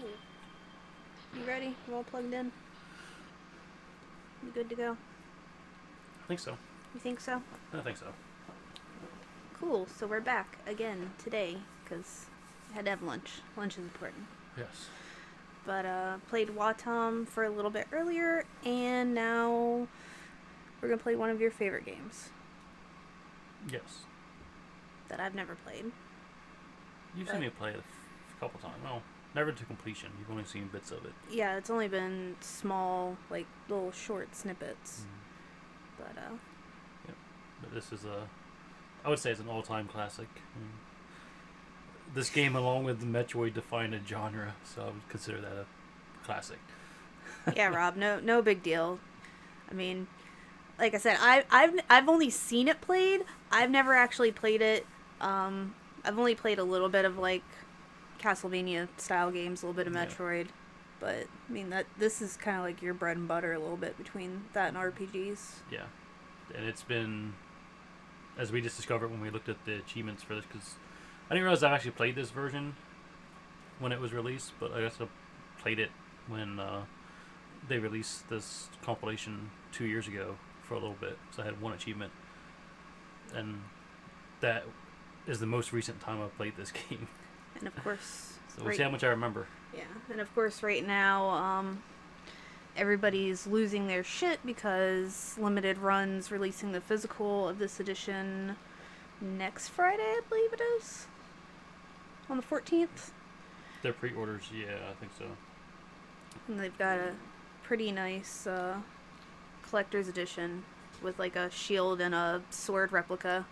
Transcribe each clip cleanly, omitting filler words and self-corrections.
You ready? You all plugged in? You good to go? I think so. You think so? I think so. Cool. So we're back again today because I had to have lunch. Lunch is important. Yes. But played Watam for a little bit earlier, and now we're gonna play one of your favorite games Yes. that I've never played. You've seen me play it a couple times. No, never to completion. You've only seen bits of it. Yeah, it's only been small, like little short snippets. But Yep. But this is I would say it's an all-time classic. This game, along with the Metroid, defined a genre, so I would consider that a classic. yeah, Rob, no big deal. I mean, like I said, I've only seen it played. I've never actually played it. I've only played a little bit of like Castlevania style games, a little bit of Metroid, but I mean this is kind of like your bread and butter a little bit between that and RPGs. Yeah, and it's been, as we just discovered when we looked at the achievements for this, because I didn't realize I actually played this version when it was released, but I guess I played it when they released this compilation 2 years ago for a little bit, so I had one achievement, and that is the most recent time I've played this game. And of course, So we'll see how much I remember. Yeah, and of course right now everybody's losing their shit because Limited Run's releasing the physical of this edition next Friday, I believe it is. On the 14th. Their pre-orders, yeah, I think so. And they've got a pretty nice collector's edition with like a shield and a sword replica.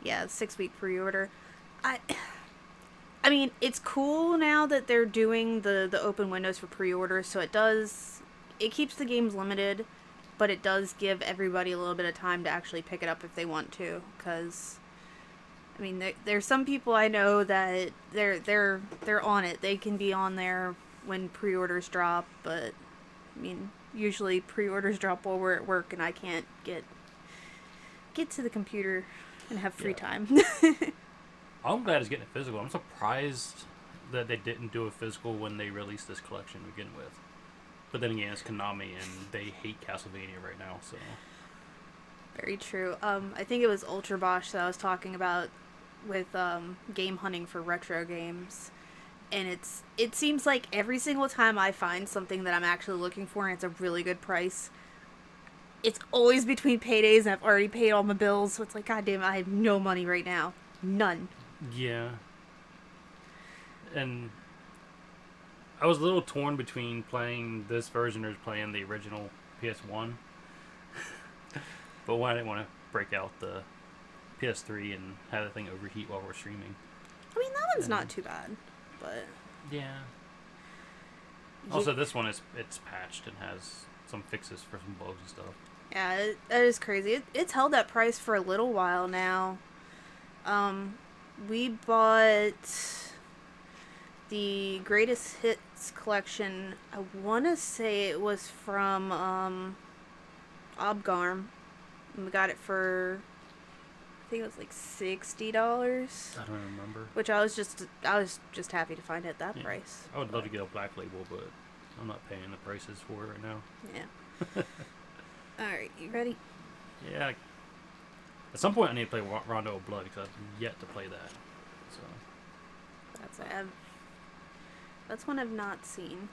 Yeah, 6-week pre-order. I mean, it's cool now that they're doing the open windows for pre-orders, so it keeps the games limited, but it does give everybody a little bit of time to actually pick it up if they want to, because I mean, there's some people I know that they're on it. They can be on there when pre-orders drop, but I mean, usually pre-orders drop while we're at work and I can't get to the computer and have free time. I'm glad it's getting a physical. I'm surprised that they didn't do a physical when they released this collection to begin with. But then again, it's Konami and they hate Castlevania right now, so. Very true. I think it was Ultra Bosch that I was talking about with game hunting for retro games. And it seems like every single time I find something that I'm actually looking for and it's a really good price, it's always between paydays and I've already paid all my bills, so it's like, God damn it, I have no money right now. None. Yeah. And I was a little torn between playing this version or playing the original PS1. But I didn't want to break out the PS3 and have the thing overheat while we're streaming. I mean, that one's not too bad, but... Yeah. Also, this one it's patched and has some fixes for some bugs and stuff. Yeah, that is crazy. It's held that price for a little while now. We bought the Greatest Hits collection. I want to say it was from Obgarm. And we got it for, I think it was like $60. I don't remember. Which I was just happy to find it at that price. I would love to get a black label, but I'm not paying the prices for it right now. Yeah. Alright, you ready? Yeah. At some point I need to play Rondo of Blood because I've yet to play that. So that's one I've not seen.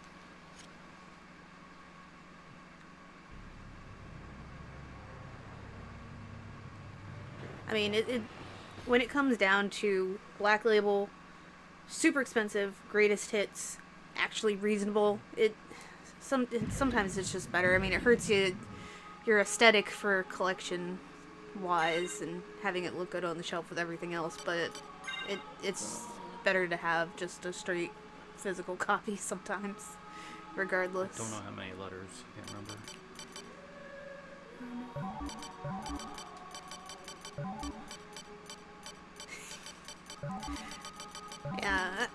I mean, it when it comes down to Black Label, super expensive, Greatest Hits, actually reasonable, sometimes it's just better. I mean, it hurts your aesthetic for collection wise and having it look good on the shelf with everything else, but it's better to have just a straight physical copy sometimes, regardless. I don't know how many letters. Can't remember. Yeah,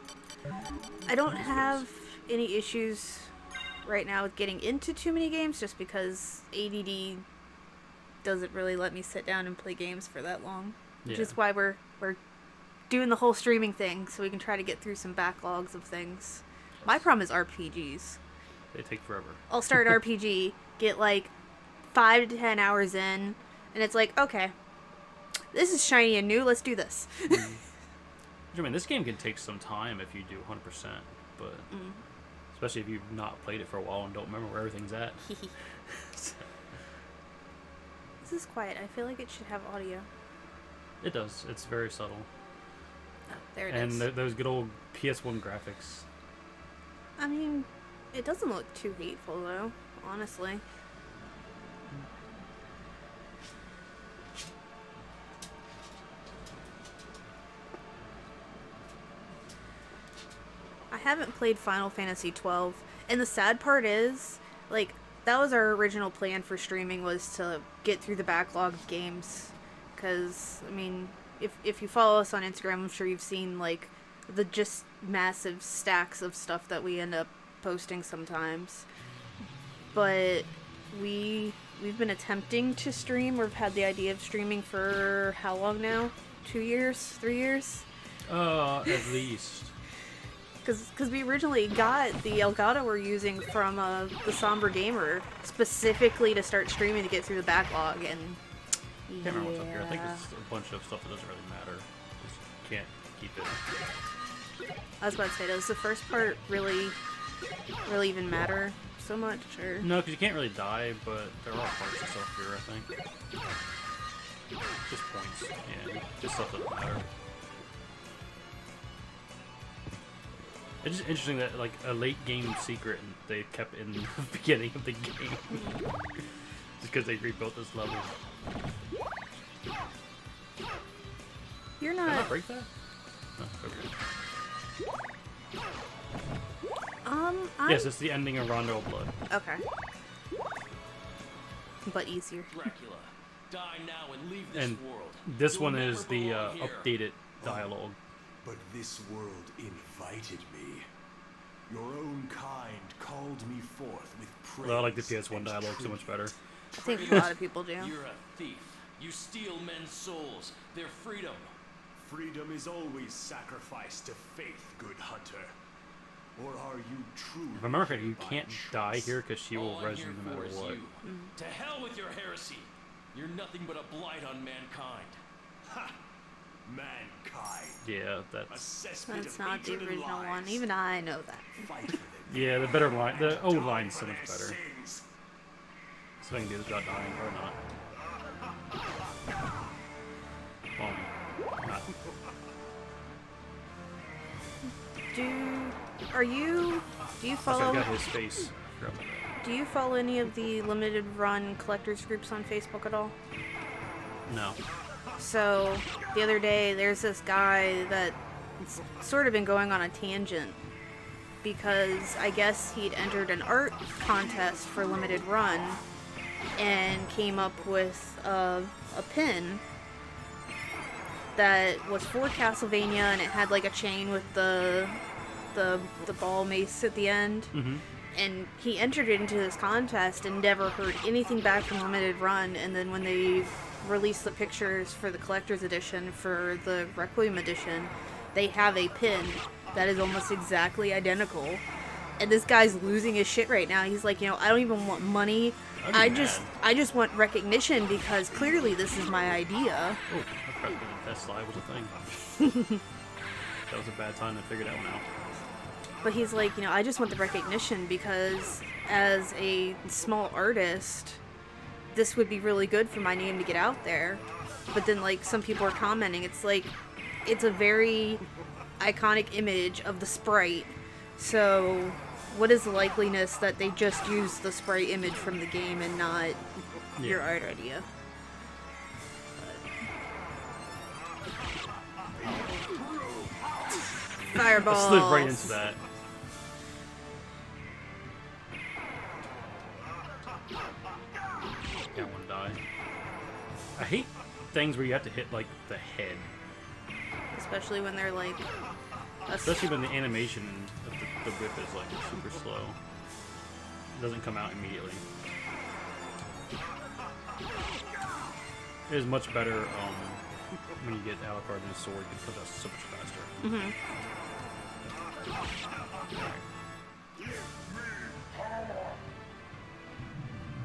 I don't have any issues right now with getting into too many games just because ADD doesn't really let me sit down and play games for that long. Which is why we're doing the whole streaming thing so we can try to get through some backlogs of things. My problem is RPGs. They take forever. I'll start an RPG, get like 5 to 10 hours in, and it's like, okay, this is shiny and new, let's do this. I mean, this game can take some time if you do 100%, but especially if you've not played it for a while and don't remember where everything's at. This is quiet. I feel like it should have audio. It does. It's very subtle. Oh, there it is. And those good old PS1 graphics. I mean, it doesn't look too hateful, though, honestly. I haven't played Final Fantasy 12, and the sad part is, like, that was our original plan for streaming, was to get through the backlog of games. Because, I mean, if you follow us on Instagram, I'm sure you've seen, like, the just massive stacks of stuff that we end up posting sometimes. But we've been attempting to stream. We've had the idea of streaming for how long now? 2 years? 3 years? At least. Because we originally got the Elgato we're using from the Somber Gamer specifically to start streaming to get through the backlog, and I can't remember what's up here. I think it's a bunch of stuff that doesn't really matter. Just can't keep it. I was about to say, does the first part really even matter so much? Or No, because you can't really die, but there are parts of stuff here, I think. Just points. Yeah, just stuff that doesn't matter. It's just interesting that, like, a late game secret they kept in the beginning of the game. Just because they rebuilt this level. You're Did I not. not break that? No, okay. Yes, it's the ending of Rondo of Blood. Okay. But easier. Dracula, die now and leave this And world. this You'll one never is the belong here. updated dialogue. But this world invited me. Your own kind called me forth with praise. Well, I like the PS1 and dialogue so much better. I think a lot of people do. You're a thief. You steal men's souls, their freedom. Freedom is always sacrificed to faith, good hunter. Or are you true? If I remember correctly, you can't die here because she will All I'm res here you no for matter is what. you. To hell with your heresy. You're nothing but a blight on mankind. Ha! Mankind. Yeah, A that's... cesspit That's of not the hatred and original one. lies. Even I know that. Fight for them. Yeah, the better line... The old line's so Die much for better. their sins. So I can do this without dying, or not. Not. Do you Okay, I follow got his face. Forgot about that. do you follow any of the limited run collectors groups on Facebook at all? No. So the other day there's this guy that's sort of been going on a tangent because I guess he'd entered an art contest for limited run and came up with a pin that was for Castlevania, and it had like a chain with the ball mace at the end. Mm-hmm. And he entered it into this contest and never heard anything back from limited run. And then when they released the pictures for the collector's edition for the Requiem edition, they have a pin that is almost exactly identical. And this guy's losing his shit right now. He's like, I don't even want money. I just want recognition because clearly this is my idea. Oh, I forgot that slide was a thing. That was a bad time to figure that one out. But he's like, I just want the recognition because as a small artist, this would be really good for my name to get out there. But then, like, some people are commenting, it's like, it's a very iconic image of the sprite. So, what is the likeliness that they just use the sprite image from the game and not your art idea? Fireball. I slid right into that. Yeah, I want to die. I hate things where you have to hit, like, the head. Especially when they're like... Especially when the animation of the whip is, like, super slow. It doesn't come out immediately. It is much better, when you get Alucard and his sword, you can kill that so much faster. Mm-hmm.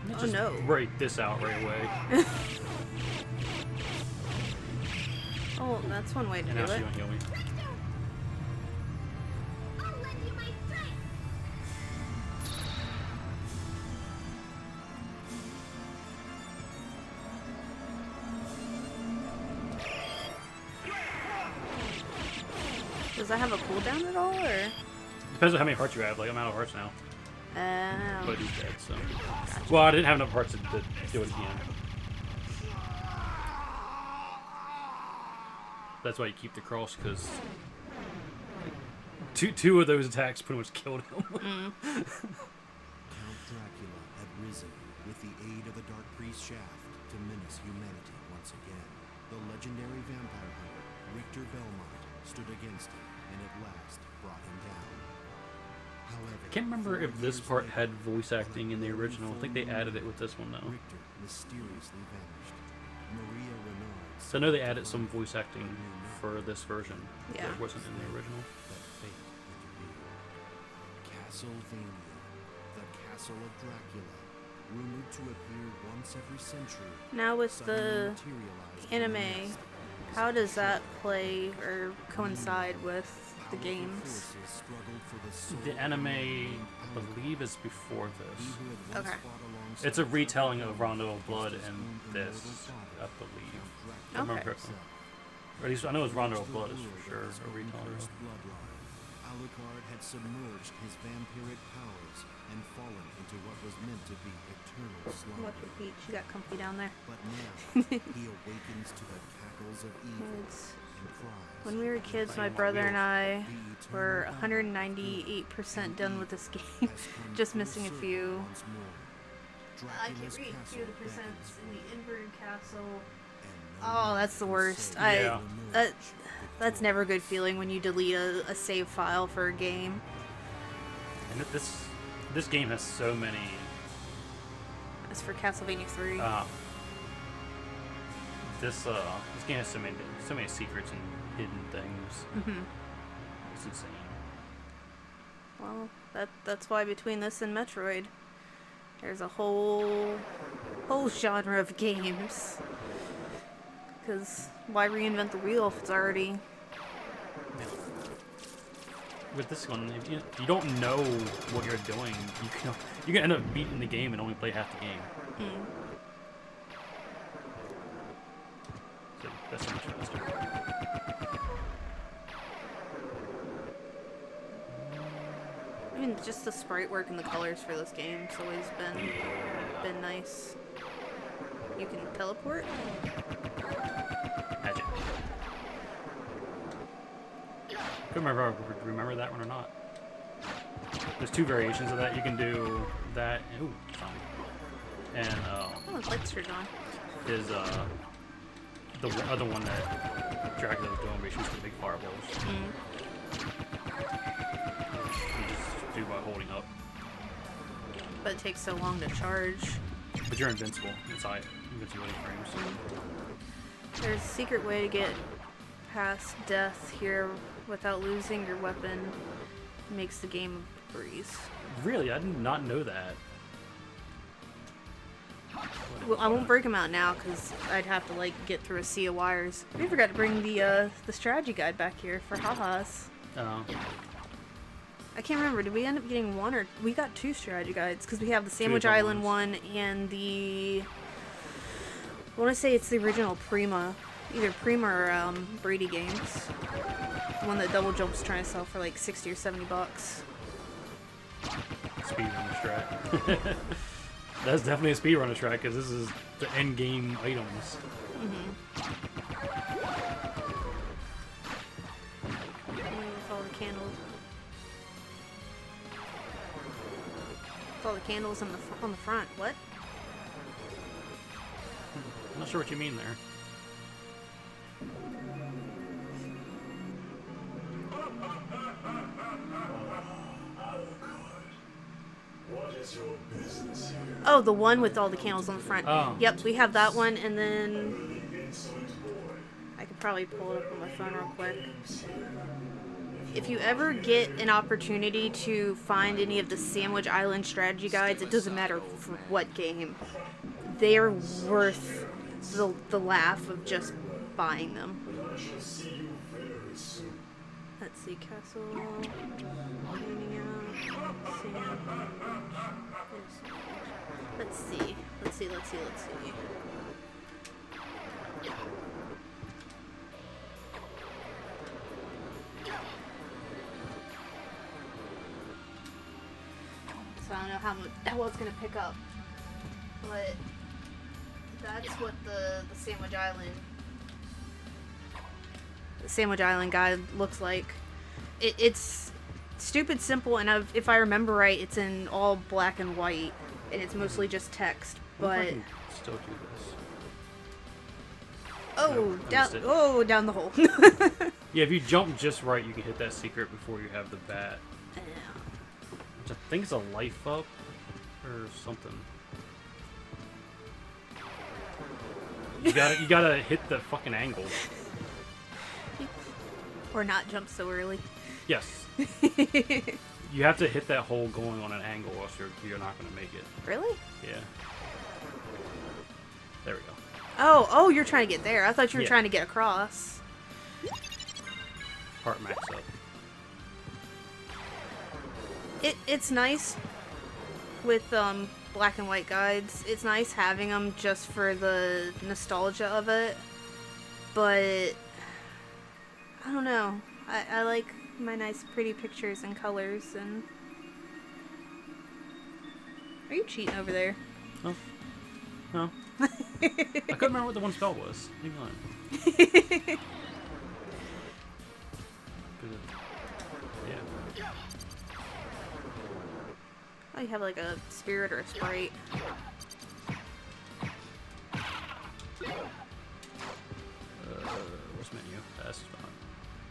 Let's Oh, just no. break this out right away. Oh, that's one way to And do now she it. won't heal me. I'll lend you my strength. Does that have a cooldown at all, or? Depends on how many hearts you have. Like, I'm out of hearts now. But Oh. he's dead, so. Well, I didn't have enough hearts to do it again. That's why you keep the cross, because two of those attacks pretty much killed him. Count Dracula had risen with the aid of the Dark Priest shaft to menace humanity once again. The legendary vampire hunter, Richter Belmont, stood against him and at last brought him down. However, I can't remember if this 4 part years had later, voice acting in the like original. I think they full added it moon, with this one, though. Richter mysteriously vanished. Maria Renard. So I know they added some voice acting for this version Yeah. that wasn't in the original. That fate intervened. Castlevania, the Castle of Dracula, rumored to appear once every century. Now with suddenly the materialized anime, in the mist. how does that play or coincide with the Powerful games? forces struggled for the soul The of anime, Alucard, I believe, is before he this. who had once Okay. fought alongside It's a retelling of Dracula Rondo of Blood against his and own this, immortal father, I believe. Count I Dracula remember Okay. correctly. himself. Or at least I know it's Rondo of To Blood the is world for of sure his a own retelling. cursed bloodline, Alucard had submerged his vampiric powers and fallen into what was meant to be eternal slumber. Watch your feet. She got comfy down there. But now he awakens to the cackles of evil It's, and cries. when we were kids, my Playing my brother and I The were eternal battle 198% done with this game. has come Just full missing a circle few. once more. I can Dracula's read a castle few of the percents beckons in the inverted castle. and no Oh, one that's the can worst. say I Yeah. will that emerge that's never a good victorious. feeling when you delete a save file for a game. And this game has so many As for Castlevania 3. this game has so many secrets and hidden things. Mhm. It's insane. Well, that's why between this and Metroid, there's a whole genre of games. Because why reinvent the wheel if it's already... With this one, if you don't know what you're doing, you can end up beating the game and only play half the game. Mm. So that's so much faster. I mean, just the sprite work and the colors for this game's always been nice. You can teleport? Magic. Couldn't remember that one or not. There's two variations of that. You can do that. Ooh, fine. And Oh, the lights turned on. is the other one that Dracula was doing, where he shoots the big fireballs. Mm. You just do by holding up, But it takes so long to charge. but you're invincible inside invincibility frames. There's a secret way to get past death here without losing your weapon. Makes the game a breeze. Really, I did not know that. Well, I won't break them out now because I'd have to like get through a sea of wires. We forgot to bring the strategy guide back here for ha-has. I can't remember. Did we end up getting one or we got two strategy guides? Because we have the Sandwich different Island ones. one and the. I want to say it's the original Prima, either Prima or Brady Games. The one that Double Jump's trying to sell for like $60 or $70. Speedrunner strat. That's definitely a speedrunner strat because this is the end game items. With all the candles. With all the candles on the front. What? I'm not sure what you mean there. Oh, the one with all the candles on the front. Oh. Yep, we have that one, and then I probably pull it up on my phone real quick. If you ever get an opportunity to find any of the Sandwich Island strategy guides, it doesn't matter for what game, they are worth the laugh of just buying them. Let's see, Castle, Hanging Out, Let's see. So I don't know how well it's gonna pick up, but that's what the Sandwich Island guide looks like. It's stupid simple, and if I remember right, it's in all black and white, and it's mostly just text. I But can still do this. down the hole. Yeah, if you jump just right, you can hit that secret before you have the bat. Which I think is a life up or something. You gotta hit the fucking angle. Or not jump so early. Yes. You have to hit that hole going on an angle, or else you're not gonna make it. Really? Yeah. There we go. Oh, you're trying to get there. I thought you were Yeah. trying to get across. Heart max up. It's nice with black and white guides. It's nice having them just for the nostalgia of it. But I don't know. I like my nice pretty pictures and colors. And are you cheating over there? Oh. No. I couldn't remember what the one spell was. Hang on. Yeah. Oh, you have like a spirit or a sprite. What's menu? That's fine.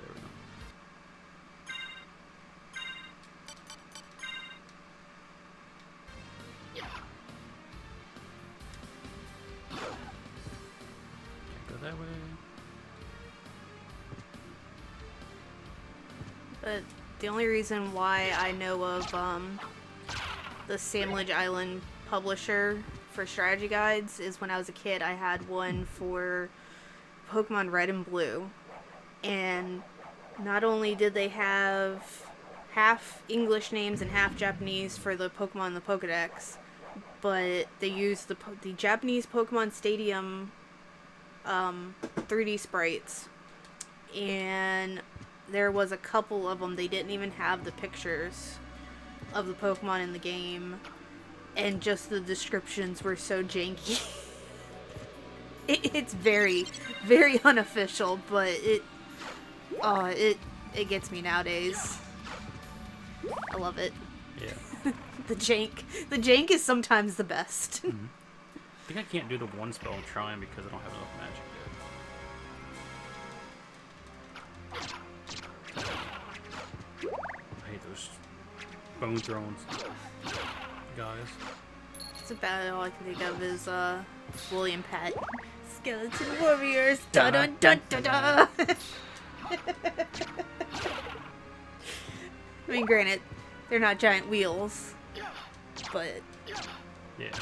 There we go. Can't go that way. But the only reason why I know of the Sandwich Island publisher for strategy guides is when I was a kid, I had one for Pokemon Red and Blue. And not only did they have half English names and half Japanese for the Pokemon in the Pokedex, but they used the Japanese Pokemon Stadium 3D sprites. And there was a couple of them, they didn't even have the pictures of the Pokemon in the game, and just the descriptions were so janky. It's very, very unofficial, but it gets me nowadays. I love it. Yeah. The jank is sometimes the best. Mm-hmm. I think I can't do the one spell I'm trying because I don't have enough magic yet. I hate those bone thrones guys. It's about all I can think of is William Pat. Skeleton Warriors. Dun dun dun dun dun. I mean, granted, they're not giant wheels, but Yeah.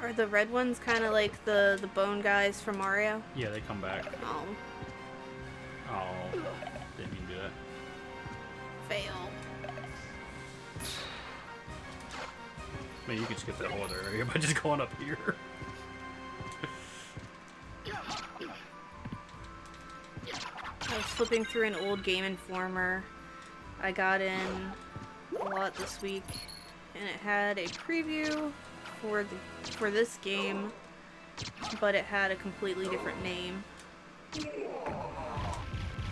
are the red ones kind of like the bone guys from Mario? Yeah, they come back. Oh, Oh, didn't mean to do that. fail. I mean, you could skip that whole other area by just going up here. I was flipping through an old Game Informer. I got in a lot this week, and it had a preview for this game, but it had a completely different name.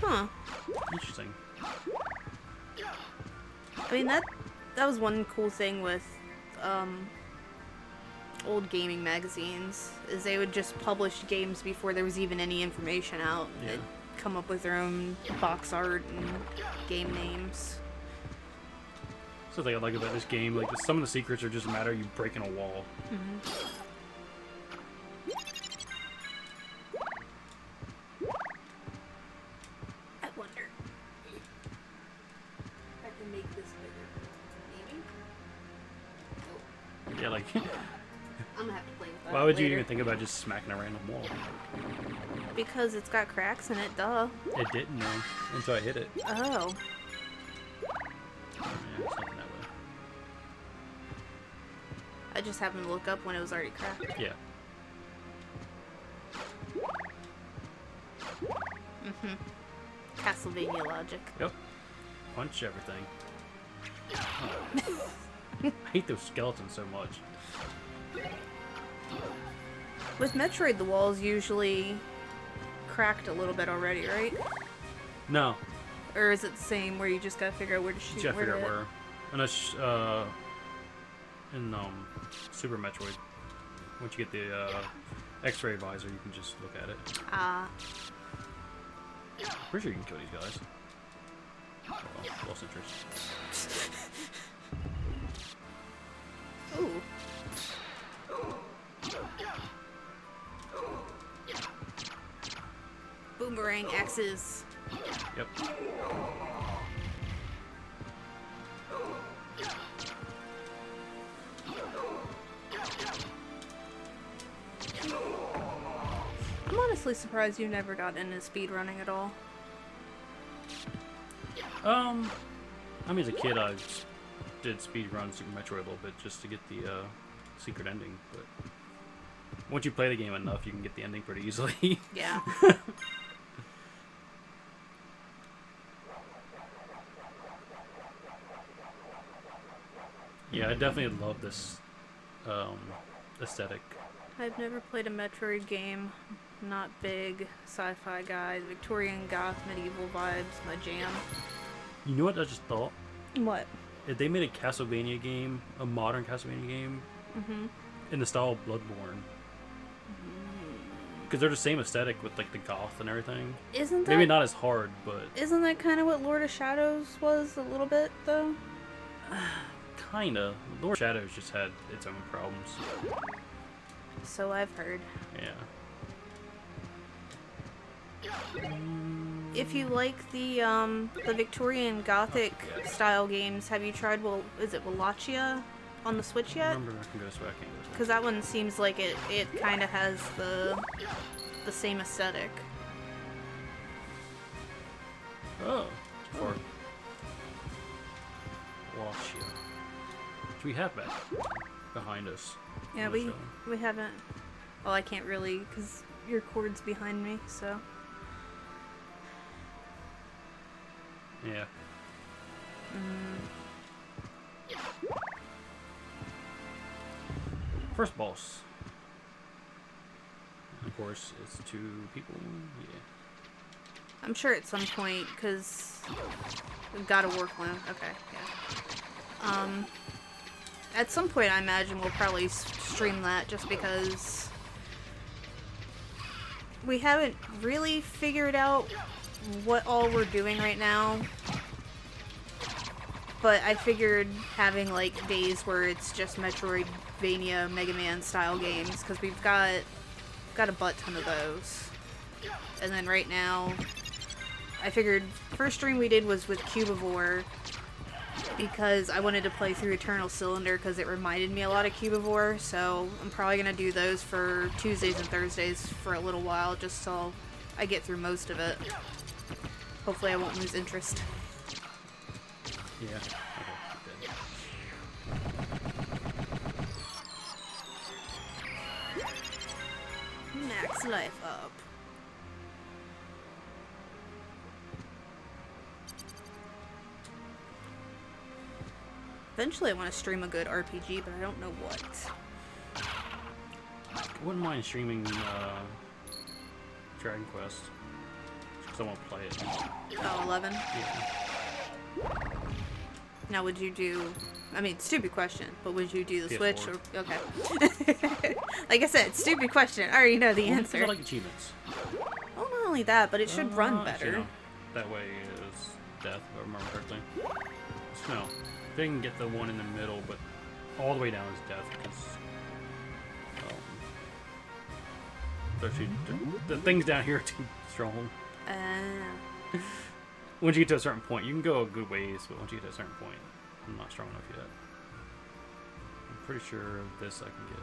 Huh. Interesting. I mean, that was one cool thing with old gaming magazines, is they would just publish games before there was even any information out. Yeah. They'd come up with their own box art and game names. the thing I like about this game. Like, some of the secrets are just a matter of you breaking a wall. I wonder if I can make this bigger. Maybe? Yeah, like, I'm gonna have to play with that. why would you later. even think about just smacking a random wall? Because it's got cracks in it, duh. It didn't, though, until I hit it. Oh. Yeah, it's nothing that way. I just happened to look up when it was already cracked. Yeah. Castlevania logic. Yep. Punch everything. I hate those skeletons so much. With Metroid, the wall's usually cracked a little bit already, right? No. Or is it the same where you just gotta figure out where to shoot? You gotta figure out to hit? where. Unless, in Super Metroid, once you get the X-ray visor, you can just look at it. Ah. Pretty sure you can kill these guys. Oh, well, lost interest. Ooh. Boomerang axes. Yep. I'm honestly surprised you never got into speedrunning at all. I mean, as a kid, I did speedrun Super Metroid a little bit just to get the secret ending, but once you play the game enough, you can get the ending pretty easily. Yeah. Yeah, I definitely love this aesthetic. I've never played a Metroid game. Not big sci-fi guy. Victorian goth medieval vibes, my jam. You know what I just thought? What? If they made a Castlevania game, a modern Castlevania game, in the style of Bloodborne, because they're the same aesthetic with like the goth and everything. Isn't that Maybe not as hard, but Isn't that kind of what Lord of Shadows was a little bit though? kinda. Lord Shadows just had its own problems. So I've heard. Yeah. If you like the Victorian Gothic style games, have you tried is it Wallachia on the Switch yet? Remember, I can go this way. I can't go this way. Because that one seems like it kind of has the same aesthetic. Oh, it's far. Wallachia. Which we have back behind us. Yeah, on the show. we haven't. Well, I can't really because your cord's behind me. So Yeah. First boss. Of course, it's 2 people. Yeah. I'm sure at some point because we've got a work loan. Okay, yeah. At some point, I imagine we'll probably stream that just because we haven't really figured out what all we're doing right now. But I figured having like days where it's just Metroidvania, Mega Man style games because we've got a butt ton of those. And then right now, I figured first stream we did was with Cubivore because I wanted to play through Eternal Cylinder because it reminded me a lot of Cubivore. So I'm probably gonna do those for Tuesdays and Thursdays for a little while just till I get through most of it. Hopefully I won't lose interest. Yeah. Okay. Good. Max life up. Eventually I want to stream a good RPG, but I don't know what. I wouldn't mind streaming Dragon Quest. Because I want to play it. Oh, 11? Yeah. Now would you do... I mean, stupid question, but would you do the PS4. Switch or... Okay. Like I said, stupid question. I already know the Well, because answer. I like achievements. Well, not only that, but it should run Actually, better. no. That way is death, if I remember correctly. No. They can get the one in the middle, but all the way down is death because the things down here are too strong. Once you get to a certain point, you can go a good ways, but once you get to a certain point, I'm not strong enough yet. I'm pretty sure this I can get.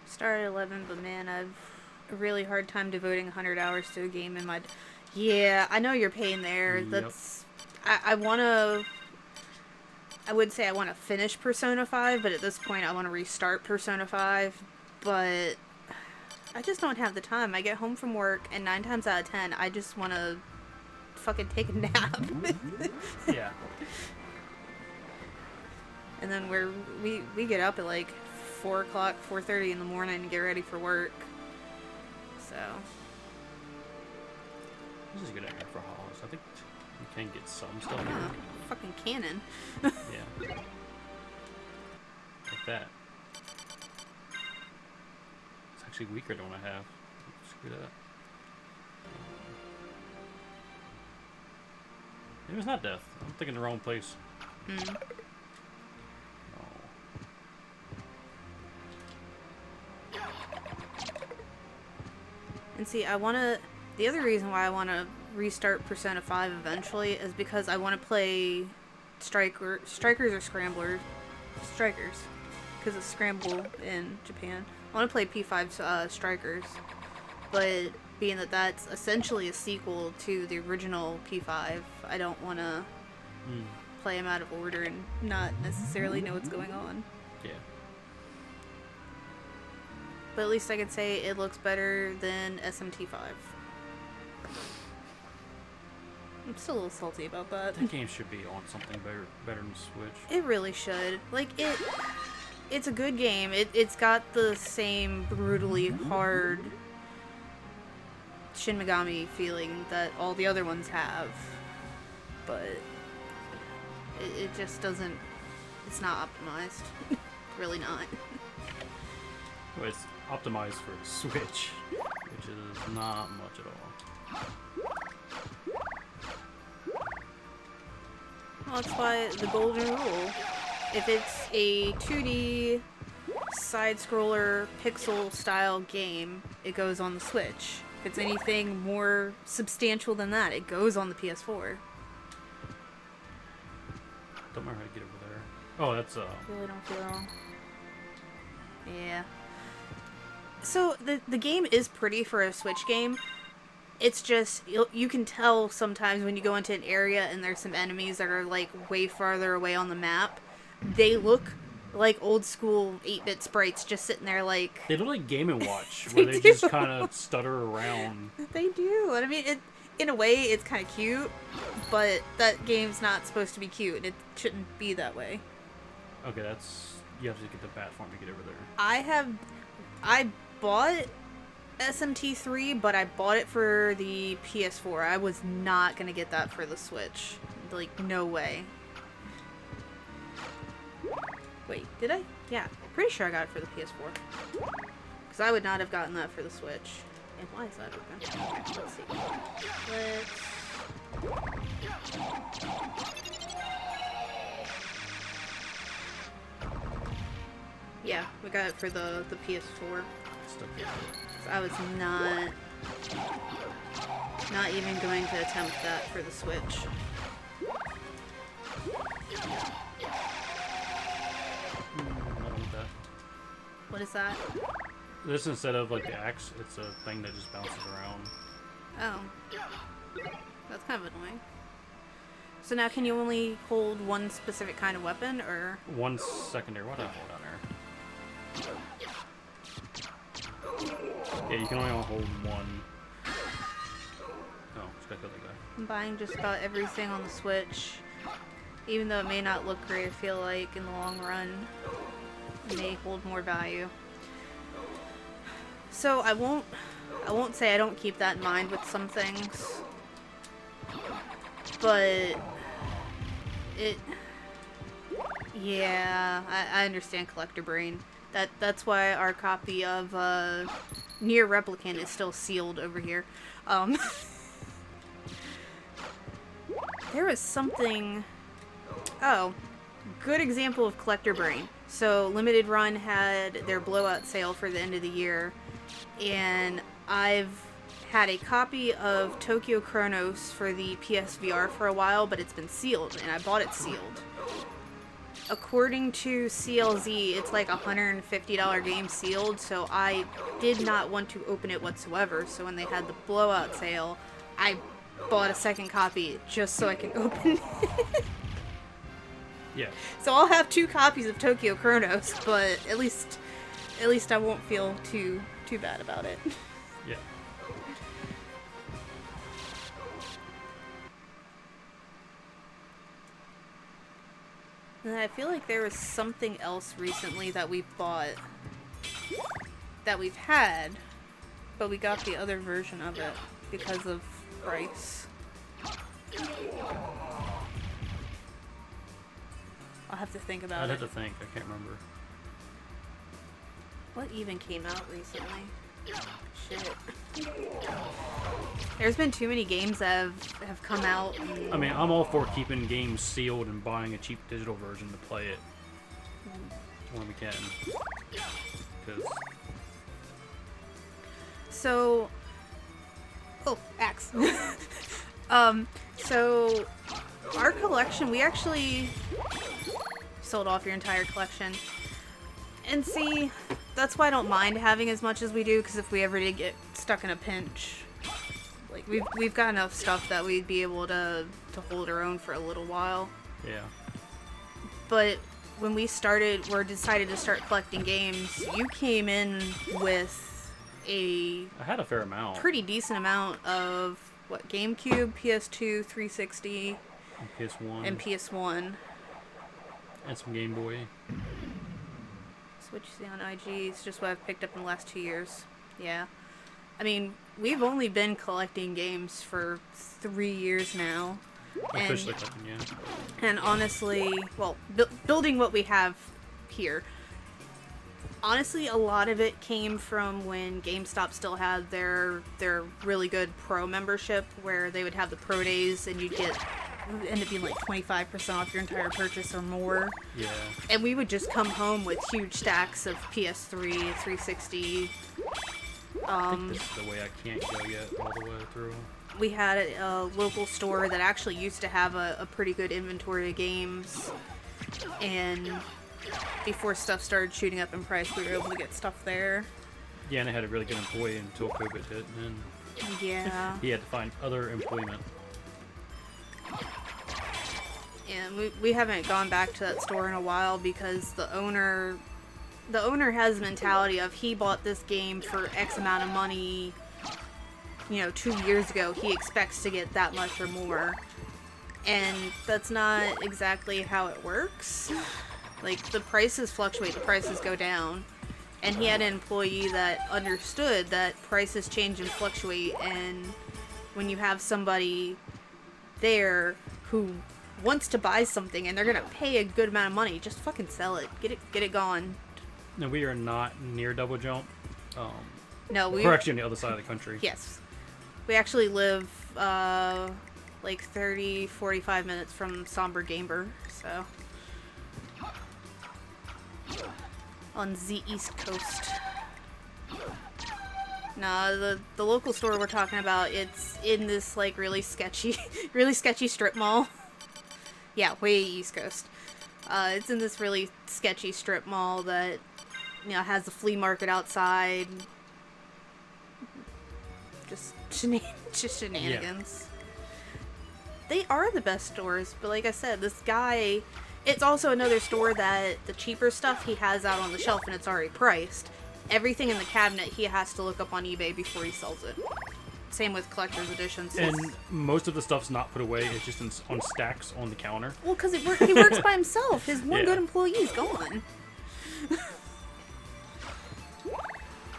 Started at 11, but man, I've a really hard time devoting 100 hours to a game in my... Yeah, I know your pain there. Yep. That's... I want to... I would say I want to finish Persona 5, but at this point I want to restart Persona 5, but I just don't have the time. I get home from work, and 9 times out of 10, I just want to fucking take a nap. Yeah. And then we get up at like 4 o'clock, 4:30 in the morning and get ready for work. So... This is a good area for hollows. I think you can get some stuff Oh, here. fucking cannon. Yeah. Like that. It's actually weaker than what I have. Screw that. Maybe it's not death. I'm thinking the wrong place. Mm. And see, the other reason why I want to restart Persona 5 eventually is because I want to play strikers or scramblers. Strikers. Because it's scramble in Japan. I want to play P5 strikers. But being that that's essentially a sequel to the original P5, I don't want to play them out of order and not necessarily know what's going on. Yeah. But at least I can say it looks better than SMT5. I'm still a little salty about that. That game should be on something better than Switch. It really should. Like, it's a good game. It's got the same brutally hard Shin Megami feeling that all the other ones have. But it just doesn't... It's not optimized. Really not. Well, it's optimized for Switch, which is not much at all. Well, that's why the golden rule. If it's a 2D side-scroller pixel-style game, it goes on the Switch. If it's anything more substantial than that, it goes on the PS4. Don't remember how to get over there. Oh, that's Really don't feel... Yeah. So, the game is pretty for a Switch game. It's just, you can tell sometimes when you go into an area and there's some enemies that are, like, way farther away on the map. They look like old school 8-bit sprites just sitting there like... They look like Game & Watch, They where they do. just kind of stutter around. They do. And I mean, in a way, it's kind of cute, but that game's not supposed to be cute. It shouldn't be that way. Okay, that's... You have to get the platform to get over there. I bought SMT3, but I bought it for the PS4. I was not going to get that for the Switch. Like, no way. Wait, did I? Yeah, pretty sure I got it for the PS4. Because I would not have gotten that for the Switch. And why is that open? Let's see. Yeah, we got it for the PS4. Stuck here. So I was not even going to attempt that for the Switch. Not with that. What is that? This, instead of like the axe, it's a thing that just bounces around. Oh. That's kind of annoying. So now can you only hold one specific kind of weapon, or? One secondary. What did I hold down there? Yeah, you can only hold one. Oh, just gotta kill that guy. I'm buying just about everything on the Switch. Even though it may not look great, I feel like in the long run it may hold more value. So I won't say I don't keep that in mind with some things. But yeah, I understand collector brain. That's why our copy of Near Replicant is still sealed over here. There was something... Oh, good example of collector brain. So Limited Run had their blowout sale for the end of the year, and I've had a copy of Tokyo Chronos for the PSVR for a while, but it's been sealed, and I bought it sealed. According to CLZ, it's like a $150 game sealed, so I did not want to open it whatsoever. So when they had the blowout sale, I bought a second copy just so I can open it. Yeah. So I'll have 2 copies of Tokyo Chronos, but at least I won't feel too bad about it. Yeah. And I feel like there was something else recently that we bought that we've had, but we got the other version of it because of price. I'll have to think about I'd it. have to think. I can't remember. What even came out recently? Shit. There's been too many games that have come out. And... I mean, I'm all for keeping games sealed and buying a cheap digital version to play it when we can. 'Cause... So, oh, axe. So our collection, we actually sold off your entire collection. And see, that's why I don't mind having as much as we do, because if we ever did get stuck in a pinch, like we've got enough stuff that we'd be able to hold our own for a little while. Yeah. But when we decided to start collecting games, you came in with I had a fair amount. pretty decent amount of what, GameCube, PS2, 360, And PS1. and PS1. And some Game Boy. So what you see on IG is just what I've picked up in the last 2 years. Yeah. I mean, we've only been collecting games for 3 years now. Officially collecting, yeah. And honestly, well, building what we have here, honestly, a lot of it came from when GameStop still had their really good pro membership, where they would have the pro days and you'd end up being like 25% off your entire purchase or more. Yeah. And we would just come home with huge stacks of PS3, 360. I think this is the way I can't go yet all the way through. We had a local store that actually used to have a pretty good inventory of games, and before stuff started shooting up in price, we were able to get stuff there. Yeah, and I had a really good employee until COVID hit, and Yeah. he had to find other employment. And we haven't gone back to that store in a while because the owner has a mentality of, he bought this game for X amount of money, 2 years ago. He expects to get that much or more. And that's not exactly how it works. Like, the prices fluctuate, the prices go down. And he had an employee that understood that prices change and fluctuate, and when you have somebody there who wants to buy something and they're gonna pay a good amount of money, just fucking sell it. Get it gone. No, we are not near Double Jump. No, We're actually on the other side of the country. Yes. We actually live like 30-45 minutes from Somber Gamer, so on the East Coast. Nah, the local store we're talking about, it's in this like really sketchy strip mall. Yeah, way East Coast. It's in this really sketchy strip mall that has a flea market outside. Just shenanigans. Yeah. They are the best stores, but like I said, this guy, it's also another store that the cheaper stuff he has out on the shelf and it's already priced. Everything in the cabinet he has to look up on eBay before he sells it. Same with collector's editions. And most of the stuff's not put away, it's just on stacks on the counter. Well, because he works by himself. His one good employee is gone.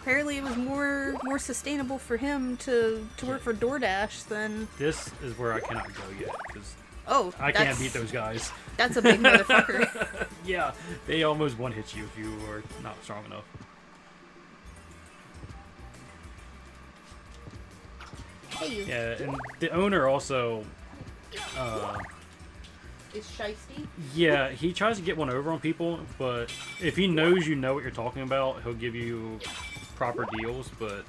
Apparently it was more sustainable for him to work for DoorDash than... This is where I cannot go yet, because Oh, I can't beat those guys. That's a big motherfucker. Yeah, they almost one-hit you if you are not strong enough. Hey, you. Yeah, and the owner also, Is shiesty? yeah, he tries to get one over on people, but if he knows you know what you're talking about, he'll give you proper deals, but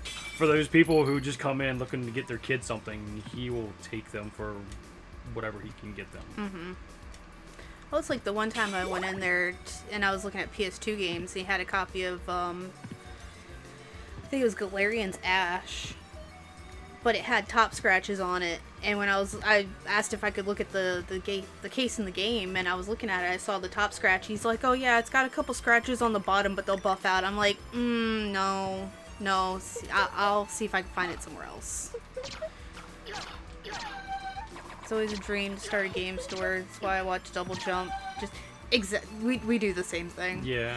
for those people who just come in looking to get their kid something, he will take them for whatever he can get them. Mm-hmm. Well, it's like the one time I went in there and I was looking at PS2 games. He had a copy of, I think it was Galarian's Ash, but it had top scratches on it. And when I asked if I could look at the case in the game, and I was looking at it, I saw the top scratch. He's like, "Oh yeah, it's got a couple scratches on the bottom, but they'll buff out." I'm like, no. I'll see if I can find it somewhere else. It's always a dream to start a game store. That's why I watch Double Jump. Just we do the same thing. Yeah.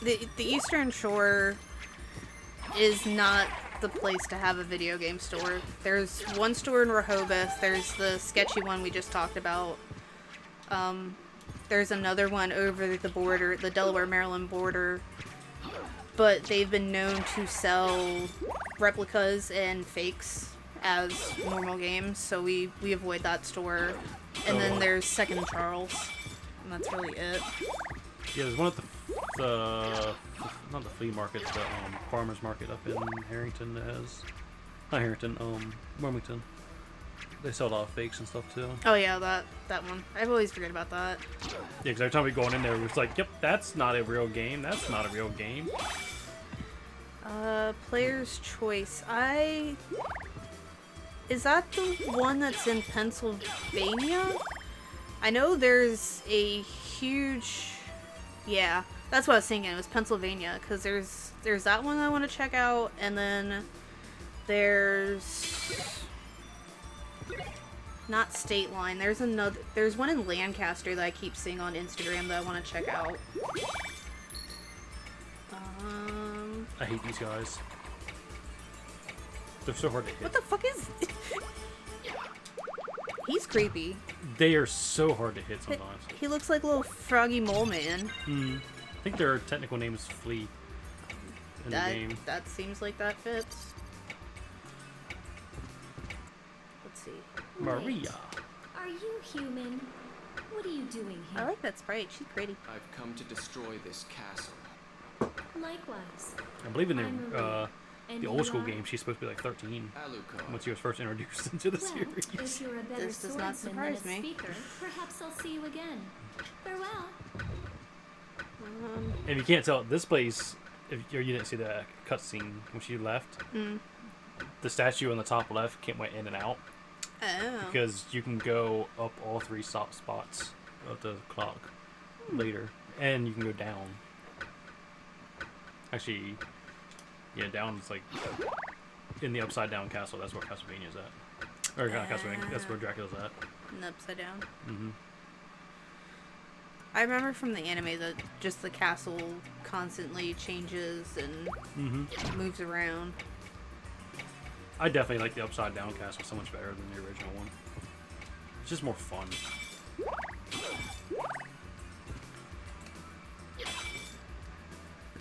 The Eastern Shore is not the place to have a video game store. There's one store in Rehoboth. There's the sketchy one we just talked about. There's another one over the border, the Delaware-Maryland border. But they've been known to sell replicas and fakes as normal games, so we avoid that store. And then there's Second Charles, and that's really it. Yeah, there's one at the not the flea market, the farmer's market up in Harrington that has, not Harrington, Wilmington. They sell a lot of fakes and stuff too. Oh yeah, that one. I've always forget about that. Yeah, because every time we go in there, it's like, yep, that's not a real game. That's not a real game. Player's Choice. Is that the one that's in Pennsylvania? I know there's a huge... Yeah, that's what I was thinking. It was Pennsylvania, because there's that one I want to check out, and then there's... Not State Line. There's one in Lancaster that I keep seeing on Instagram that I want to check out. I hate these guys. They're so hard to hit. What the fuck is... He's creepy. They are so hard to hit sometimes. He looks like a little froggy mole man. I think their technical name is Flea in the game. That seems like that fits. Let's see. Maria. Are you human? What are you doing I here? like that sprite. She's pretty. I've come to destroy this castle. Likewise. I believe in I'm Maria. And the you old school are? game, she's supposed to be like 13 Alucard. when she was first introduced into the Well, series. if you're a better This does not swordsman than a surprise me. speaker, perhaps I'll see you again. Farewell. And if you can't tell, this place, if you didn't see the cutscene when she left, the statue on the top left went in and out Oh. because you can go up all three spots of the clock later, and you can go down. Actually, yeah, down is like in the upside down castle. That's where Castlevania's at. Or not Castlevania. That's where Dracula's at. And upside down. Mm-hmm. I remember from the anime that just the castle constantly changes and moves around. I definitely like the upside down castle so much better than the original one. It's just more fun.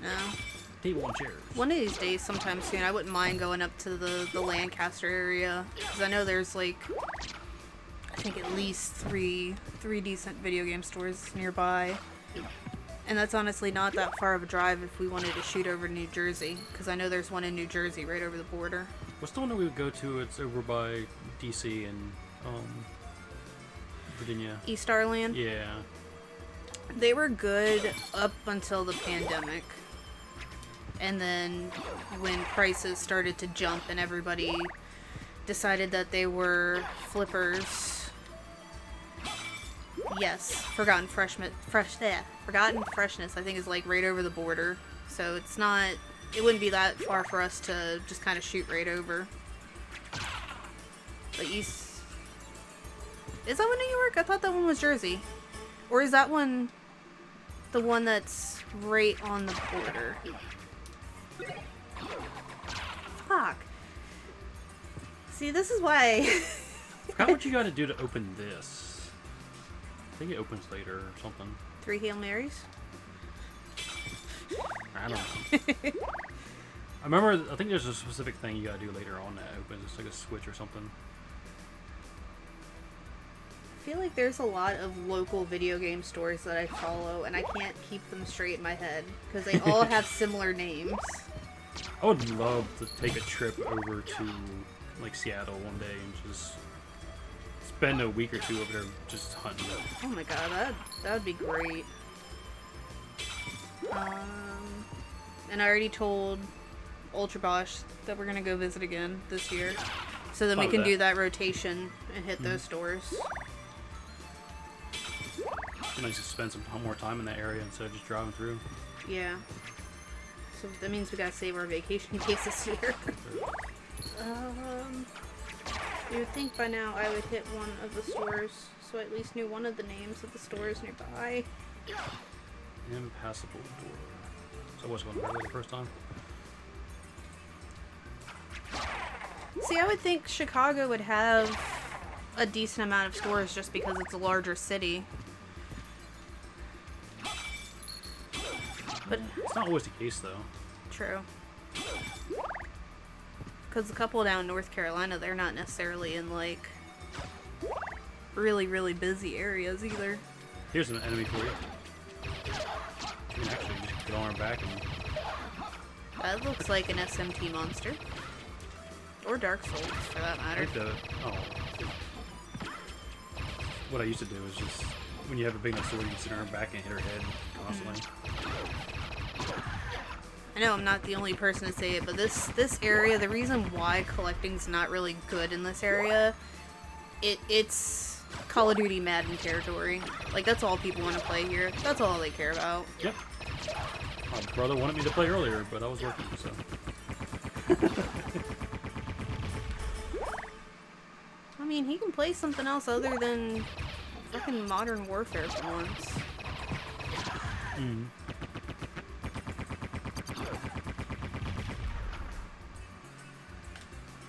No. Table and chairs. One of these days, sometime soon, I wouldn't mind going up to the Lancaster area. Because I know there's like, I think at least three decent video game stores nearby. And that's honestly not that far of a drive if we wanted to shoot over to New Jersey. Because I know there's one in New Jersey right over the border. What's the one that we would go to? It's over by DC and Virginia. East Arland? Yeah. They were good up until the pandemic. And then when prices started to jump and everybody decided that they were flippers. Yes, Forgotten Freshness I think is like right over the border. So it wouldn't be that far for us to just kind of shoot right over. But East... Is that one New York? I thought that one was Jersey. Or is that one the one that's right on the border? Fuck. See, this is why. I forgot what you got to do to open this. I think it opens later or something. 3 Hail Marys? I don't know. I remember, I think there's a specific thing you gotta do later on that opens. It's like a switch or something. I feel like there's a lot of local video game stores that I follow, and I can't keep them straight in my head, because they all have similar names. I would love to take a trip over to, like, Seattle one day and just spend a week or two over there just hunting. Oh my god, that would be great. And I already told Ultra Bosch that we're gonna go visit again this year, so then we can do that rotation and hit those stores. It's nice to spend some more time in that area instead of just driving through. Yeah. So that means we gotta save our vacation case this year. You would think by now I would hit one of the stores, so I at least knew one of the names of the stores nearby. Impassable door. So I was going to the first time. See, I would think Chicago would have a decent amount of stores just because it's a larger city. But it's not always the case, though. True. Because a couple down in North Carolina, they're not necessarily in, like, really, really busy areas either. Here's an enemy for you. You can actually just get on our back and... That looks like an SMT monster. Or Dark Souls, for that matter. What I used to do is just, when you have a big enough sword, you can sit on her back and hit her head constantly. I know I'm not the only person to say it, but this area, the reason why collecting's not really good in this area, it's Call of Duty Madden territory. Like, that's all people want to play here. That's all they care about. Yep. My brother wanted me to play earlier, but I was working, so... I mean, he can play something else other than fucking Modern Warfare for once.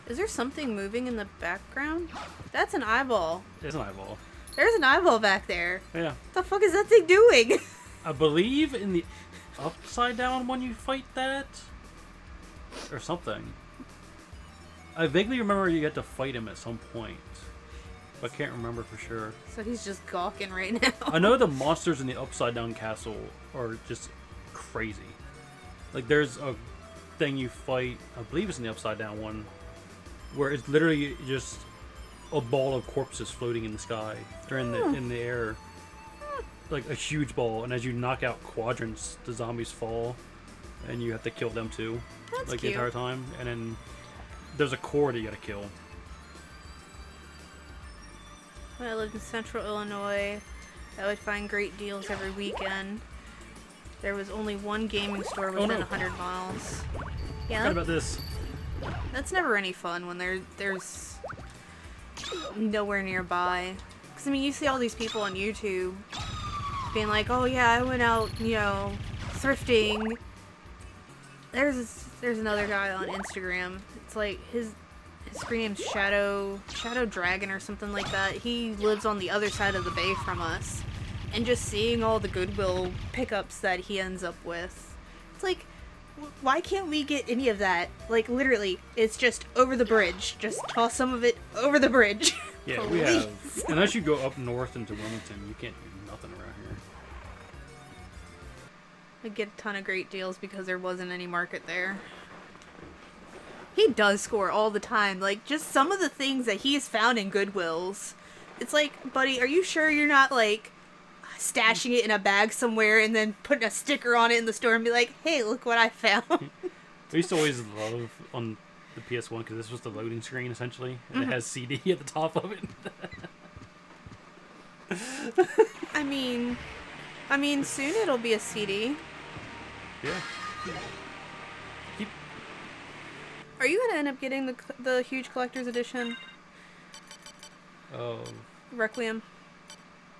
Is there something moving in the background? That's an eyeball. It's an eyeball. There's an eyeball back there. Yeah. What the fuck is that thing doing? I believe in the upside down one you fight that? Or something. I vaguely remember you get to fight him at some point. But I can't remember for sure. So he's just gawking right now. I know the monsters in the upside down castle are just crazy. Like, there's a thing you fight, I believe it's in the upside down one, where it's literally just a ball of corpses floating in the sky or in the air, like a huge ball. And as you knock out quadrants, the zombies fall, and you have to kill them too. That's like cute. the entire time. And then there's a core that you gotta kill. When I lived in Central Illinois, I would find great deals every weekend. There was only one gaming store within 100 miles. Yeah, Forgot about this. That's never any fun when there's nowhere nearby. Because, I mean, you see all these people on YouTube being like, oh yeah, I went out, you know, thrifting. There's another guy on Instagram. It's like, his screen name's Shadow Dragon or something like that. He lives on the other side of the bay from us. And just seeing all the Goodwill pickups that he ends up with. It's like, why can't we get any of that? Like, literally, it's just over the bridge. Just toss some of it over the bridge. Yeah, Please. we have. Unless you go up north into Wilmington, you can't do nothing around here. I get a ton of great deals because there wasn't any market there. He does score all the time. Like, just some of the things that he's found in Goodwills. It's like, buddy, are you sure you're not, like, stashing it in a bag somewhere and then putting a sticker on it in the store and be like, hey, look what I found. We used to always love on the PS1 because this was the loading screen essentially, and it has CD at the top of it. I mean, soon it'll be a CD. Yeah. Are you gonna end up getting the huge collector's edition? Requiem?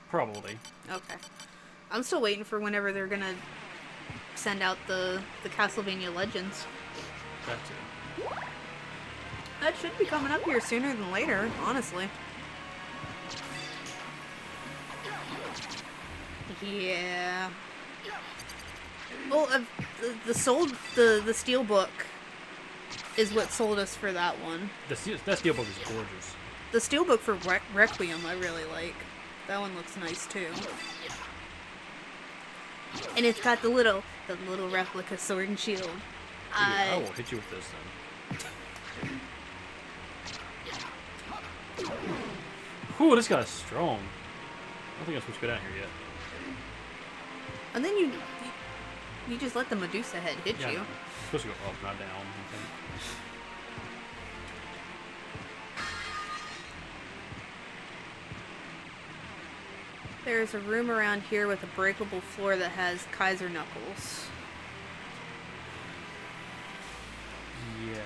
Probably. Okay. I'm still waiting for whenever they're gonna send out the Castlevania Legends. That's it. That should be coming up here sooner than later, honestly. Yeah. Well, the steel book is what sold us for that one. That steelbook is gorgeous. The steel book for Requiem I really like. That one looks nice too. And it's got the little replica sword and shield. I will hit you with this then. Whew, this guy's strong. I don't think I'm supposed to go down here yet. And then you just let the Medusa head hit you. I'm supposed to go up, not down. I think. There's a room around here with a breakable floor that has Kaiser Knuckles. Yeah.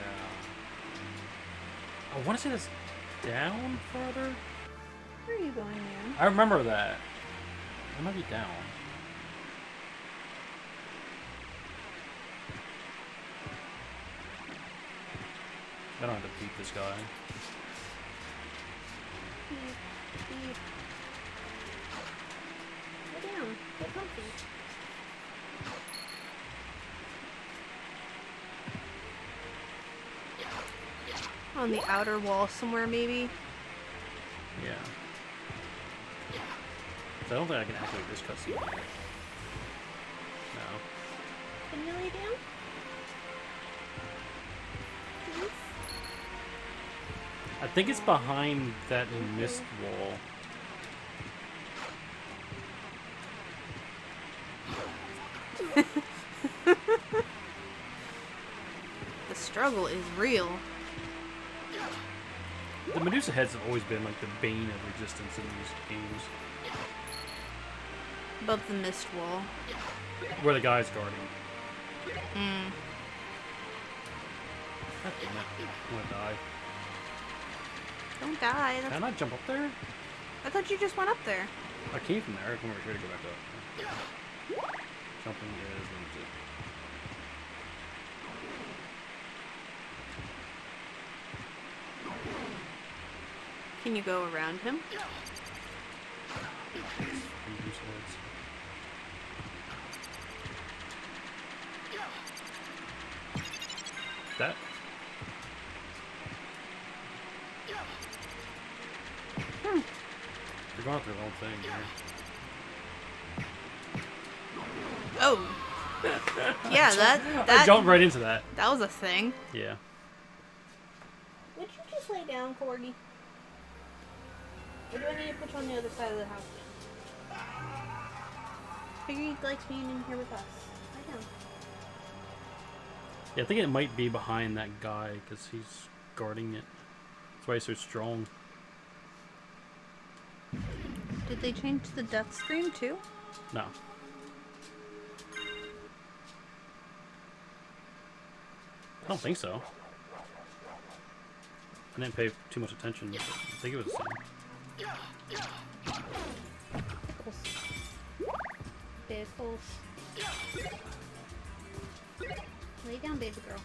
I want to say that's down further. Where are you going, man? I remember that. It might be down. I don't have to beat this guy. Go down. Get comfy. On the outer wall somewhere, maybe? Yeah. So I don't think I can activate this cutscene yet. No. Can you lay down? Please? I think it's behind that mist wall. The struggle is real. The Medusa heads have always been like the bane of resistance in these games. Above the mist wall. Where the guy's guarding. Mm. God damn it. I'm gonna die. Don't die. That's... Can I jump up there? I thought you just went up there. I came from there. I come over here to go back up. Jumping is limited. Can you go around him? Medusa heads. That? You're going through the whole thing here. Oh. Yeah, I that jumped right into that. that was a thing. Yeah. Would you just lay down, Cordy? Or do I need to put you on the other side of the house now? Figure you'd like being in here with us. Lay down. Yeah, I think it might be behind that guy because he's guarding it. That's why he's so strong. Did they change the death screen too? No. I don't think so. I didn't pay too much attention. But I think it was the same. Pickles. Lay down, baby girl.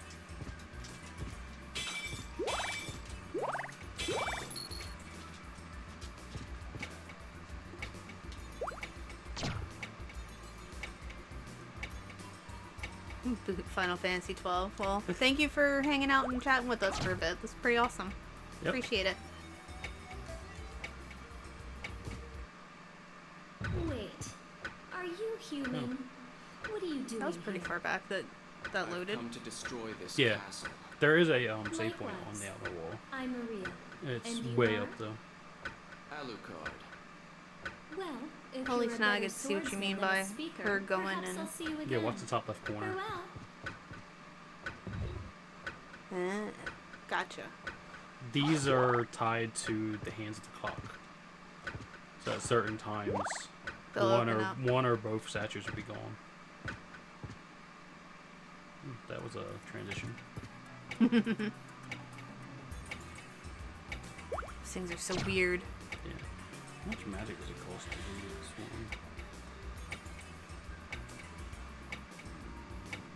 Final Fantasy 12. Well, thank you for hanging out and chatting with us for a bit. That's pretty awesome. Yep. Appreciate it. Wait. Are you human? What are you doing? That was pretty here? far back that I've loaded. come to destroy this Yeah. castle. There is a save point on Likewise. the outer wall. I'm Maria. It's And you way are? up though. Alucard. Well, if Only you're a now I better get to see what you swordsman mean than a by speaker, her going perhaps and- I'll see you Yeah, again. watch the top left corner. Farewell. Gotcha. These are tied to the hands of the clock. So at certain times, They'll open up. one or both statues will be gone. That was a transition. These things are so weird. Yeah. How much magic does it cost to do this one?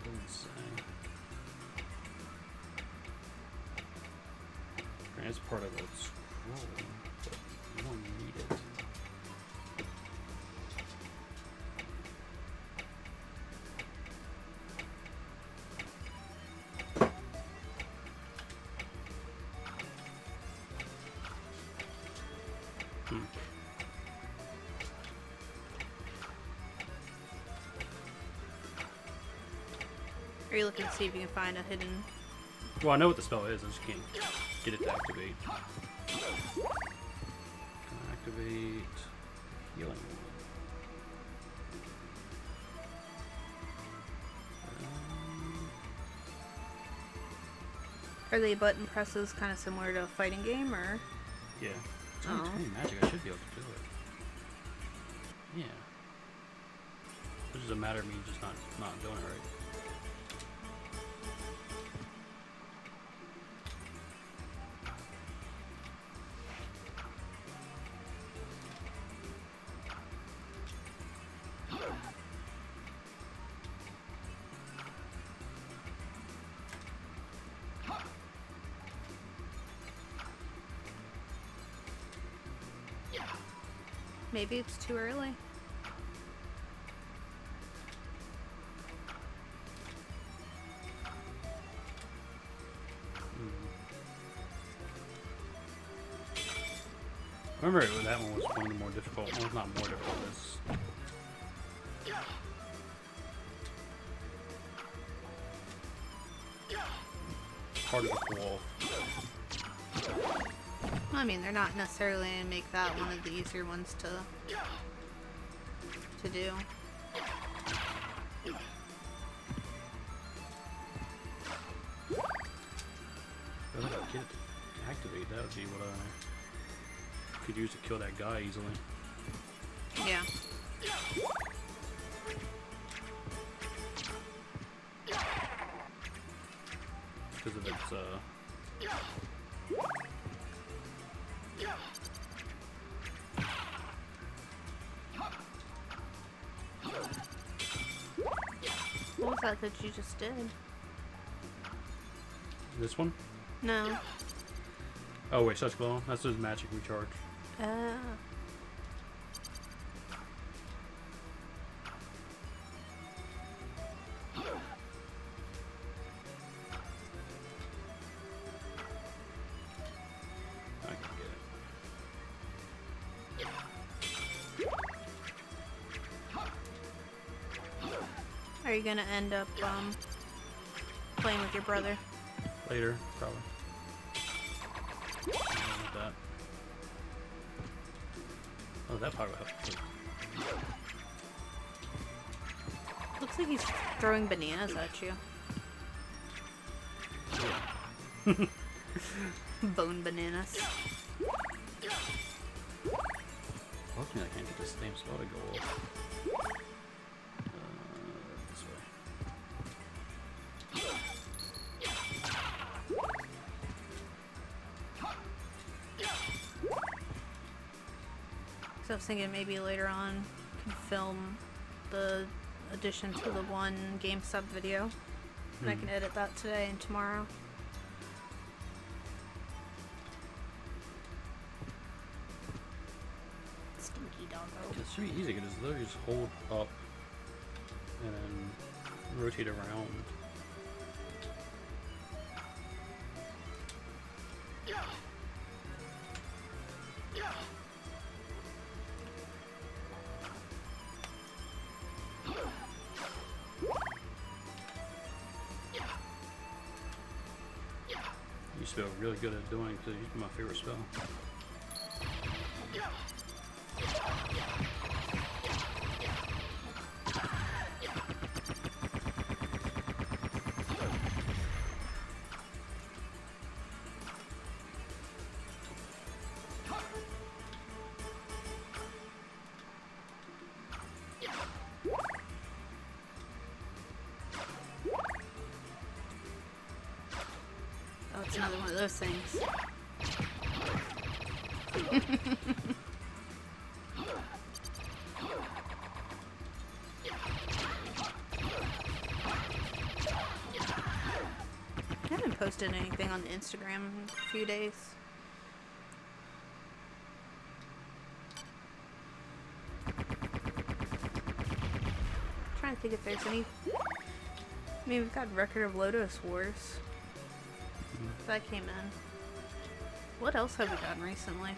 Doesn't say. is part of the scroll, but you don't need it. Are you looking to see if you can find a hidden? Well, I know what the spell is. I just can't get it to activate. Can I activate healing? Are the button presses kind of similar to a fighting game, or? Yeah. It's only 20 magic. I should be able to do it. Yeah. It's just a matter of me just not doing it right. Maybe it's too early. I remember that one was one of the more difficult. Well, not more difficult. It's harder to pull off. I mean, they're not necessarily going to make that one of the easier ones to do. If I could get it to activate, that would be what I could use to kill that guy easily. Yeah. Because of its, What was that you just did? this one? No. Oh wait, such glow. That's his magic recharge. I can get it. Are you going to end up playing with your brother? Later, probably. Like that. Oh, that probably helps too. Looks like he's throwing bananas at you. Yeah. Bone bananas. Hopefully I can't get this same spell to go off. This way. So I was thinking maybe later on can film the addition to the one game sub video. And I can edit that today and tomorrow. Stinky doggo. It should be easy. You can just literally just hold up and then rotate around. You feel really good at doing because it's my favorite spell. Oh, it's another one of those things. I haven't posted anything on the Instagram in a few days. trying to think if there's any. I mean, we've got Record of Lodoss Wars. That came in. What else have we gotten recently?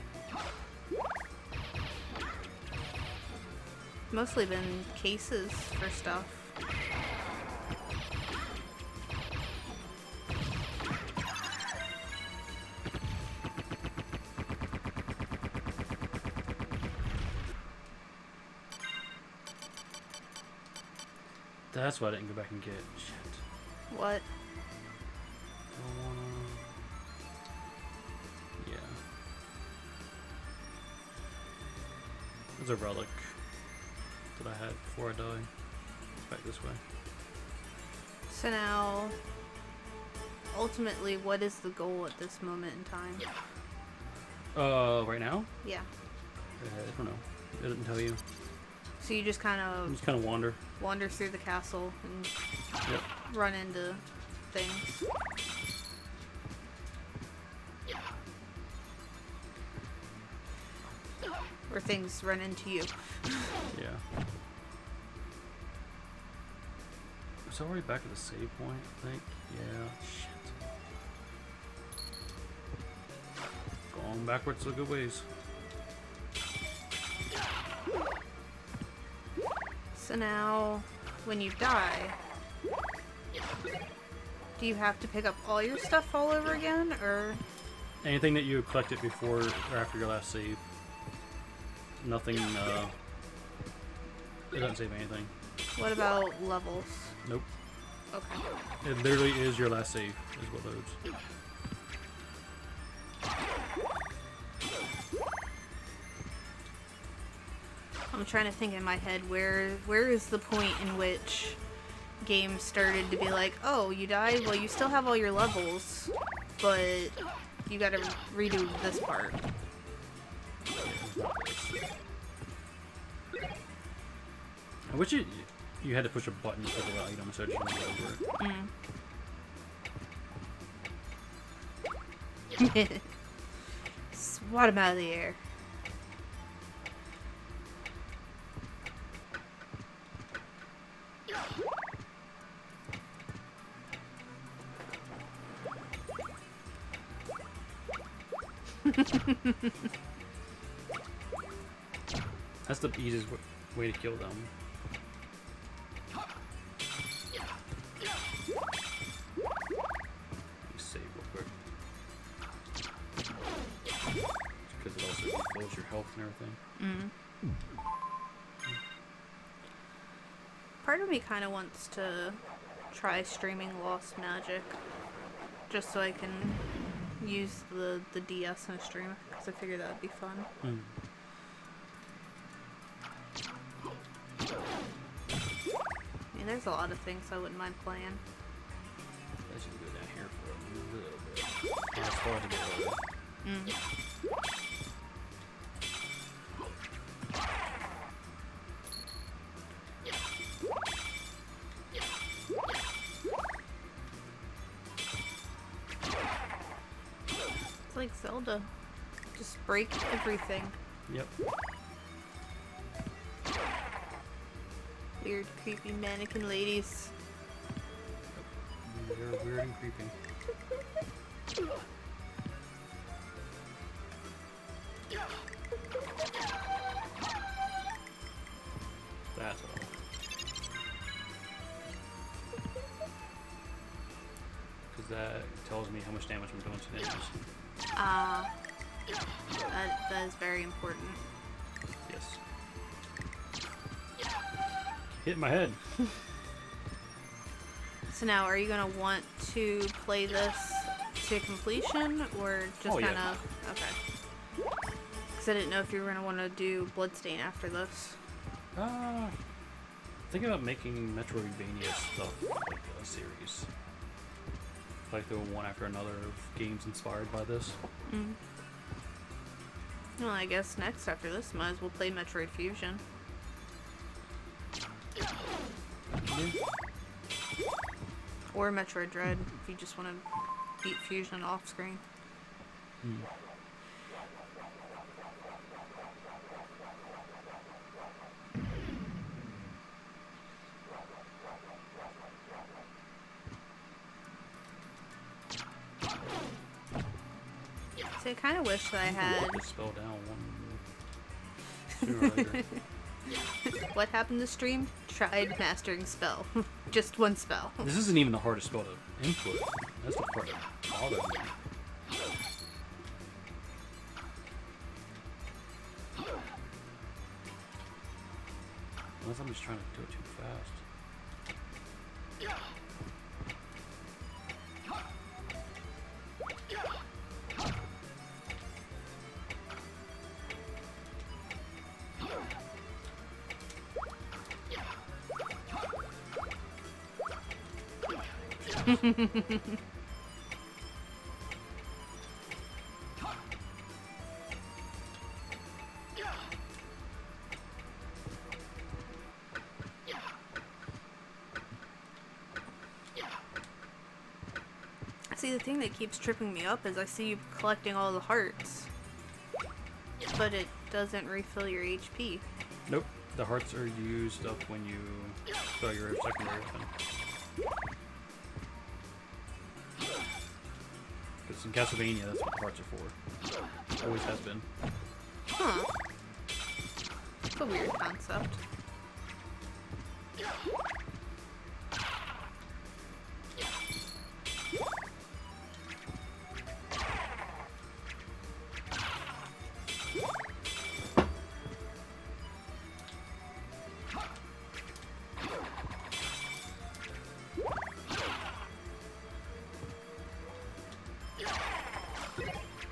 Mostly been cases for stuff. That's why I didn't go back and get it. Shit. What? Yeah. There's a relic that I had before I died. Back this way. So now, ultimately, what is the goal at this moment in time? Right now? Yeah. I don't know. It didn't tell you. So you just kind You of just kind of wander. wander through the castle and Yep. run into things. Or things run into you. Yeah. It's already back at the save point, I think. Yeah. Shit. Going backwards a good ways. So now, when you die, do you have to pick up all your stuff all over again, or? Anything that you collected before or after your last save. Nothing, it doesn't save anything. What about levels? Nope. Okay. It literally is your last save, is what loads. I'm trying to think in my head, where is the point in which games started to be like, oh, you died? Well, you still have all your levels, but you gotta redo this part. I wish you had to push a button to pick an item so that you can go over it. Swat him out of the air. That's the easiest way to kill them. Let me save real quick. Because it also controls your health and everything. Part of me kind of wants to try streaming Lost Magic, just so I can use the DS in a stream, because I figure that would be fun. I mean, there's a lot of things I wouldn't mind playing. I should go down here for a little bit. It's hard to get over. It's like Zelda. Just break everything. Yep. Weird, creepy mannequin ladies. They're weird and creepy. That's what I want. Because that tells me how much damage I'm doing to enemies. That is very important. Yes. Hit my head. So now, are you gonna want to play this to completion, or just Oh, yeah. kind of okay? Because I didn't know if you were gonna want to do Bloodstain after this. Think about making Metroidvania stuff like a series. Like the one after another of games inspired by this. Well, I guess next after this, might as well play Metroid Fusion. Yeah. Or Metroid Dread, if you just want to beat Fusion off screen. See, I kind of wish that I Write had. this spell down one sooner or later. What happened to stream? Tried mastering spell. Just one spell. This isn't even the hardest spell to input. That's the part that bothers me. Unless I'm just trying to do it too fast. See, the thing that keeps tripping me up is I see you collecting all the hearts, but it doesn't refill your HP. Nope. The hearts are used up when you fill your secondary weapon. Because in Castlevania, that's what the hearts are for. Always has been. Huh. It's a weird concept.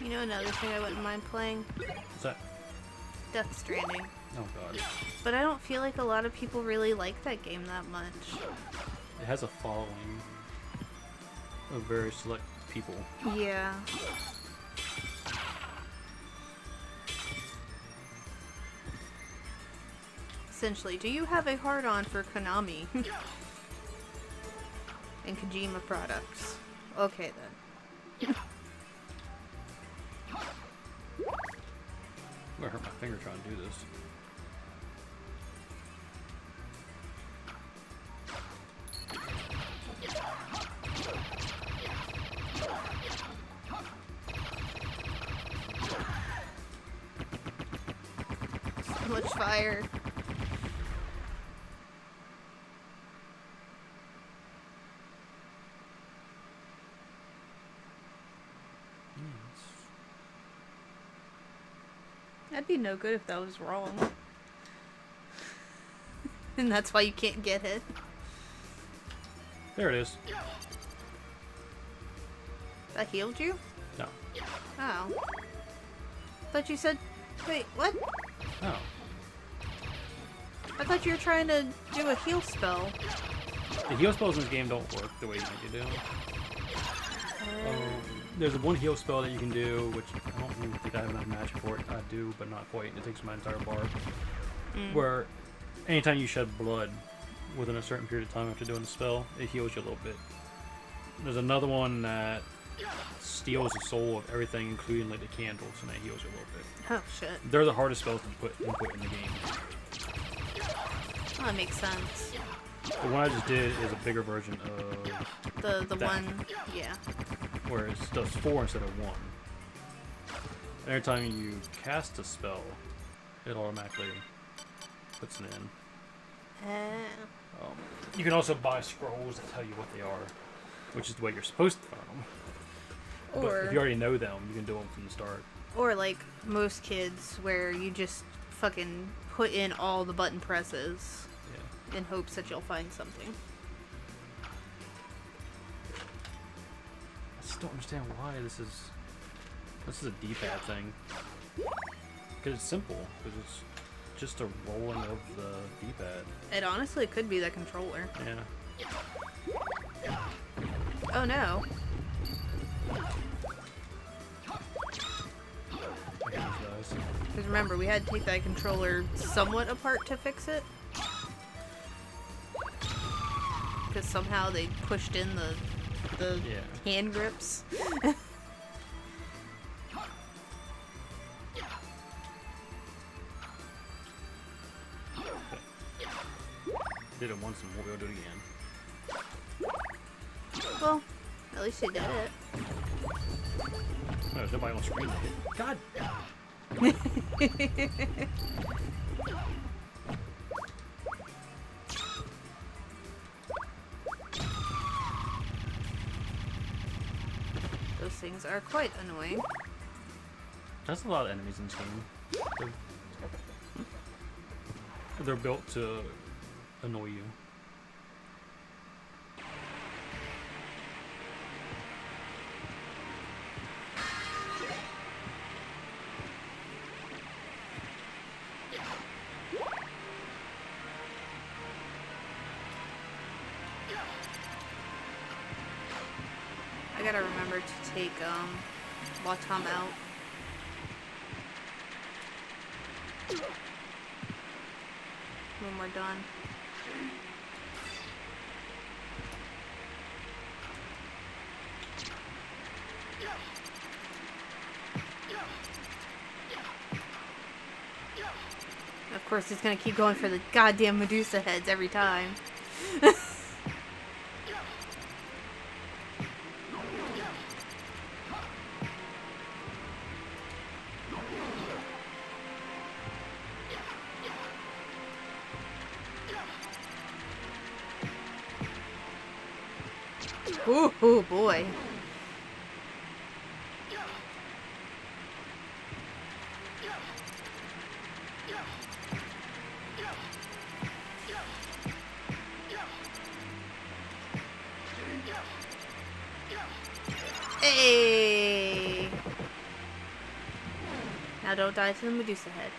You know another thing I wouldn't mind playing? What's that? Death Stranding. Oh god. But I don't feel like a lot of people really like that game that much. It has a following of very select people. Yeah. Essentially, do you have a hard-on for Konami? And Kojima products? Okay then. I'm gonna hurt my finger trying to do this. So much fire. That'd be no good if that was wrong. And that's why you can't get it. There it is. That healed you? No. Oh. Thought you said... Wait, what? Oh. I thought you were trying to do a heal spell. The heal spells in this game don't work the way you think they do. There's one heal spell that you can do, which I don't even think I have enough magic for it. I do, but not quite. It takes my entire bar. Where anytime you shed blood within a certain period of time after doing the spell, it heals you a little bit. There's another one that steals the soul of everything, including like the candles, and that heals you a little bit. Oh, shit. They're the hardest spells to input in the game. Oh, that makes sense. The one I just did is a bigger version of The that. one... Yeah. Where it does 4 instead of 1. And every time you cast a spell, it automatically puts it in. You can also buy scrolls that tell you what they are, which is the way you're supposed to find them. But if you already know them, you can do them from the start. Or like most kids, where you just fucking put in all the button presses Yeah. in hopes that you'll find something. I just don't understand why this is a D-pad thing. Because it's simple. Because it's just a rolling of the D-pad. It honestly could be the controller. Yeah. Oh no. Because remember, we had to take that controller somewhat apart to fix it. Because somehow they pushed in the hand grips. Did it once and we'll be able to do it again. Well, at least you did it. Oh, there's nobody on screen. God. Those things are quite annoying. There's a lot of enemies in this game. They're built to annoy you. I gotta remember to take Latam out. When we're done. Of course, he's gonna keep going for the goddamn Medusa heads every time. Ooh, boy. Hey! Now don't die to the Medusa head.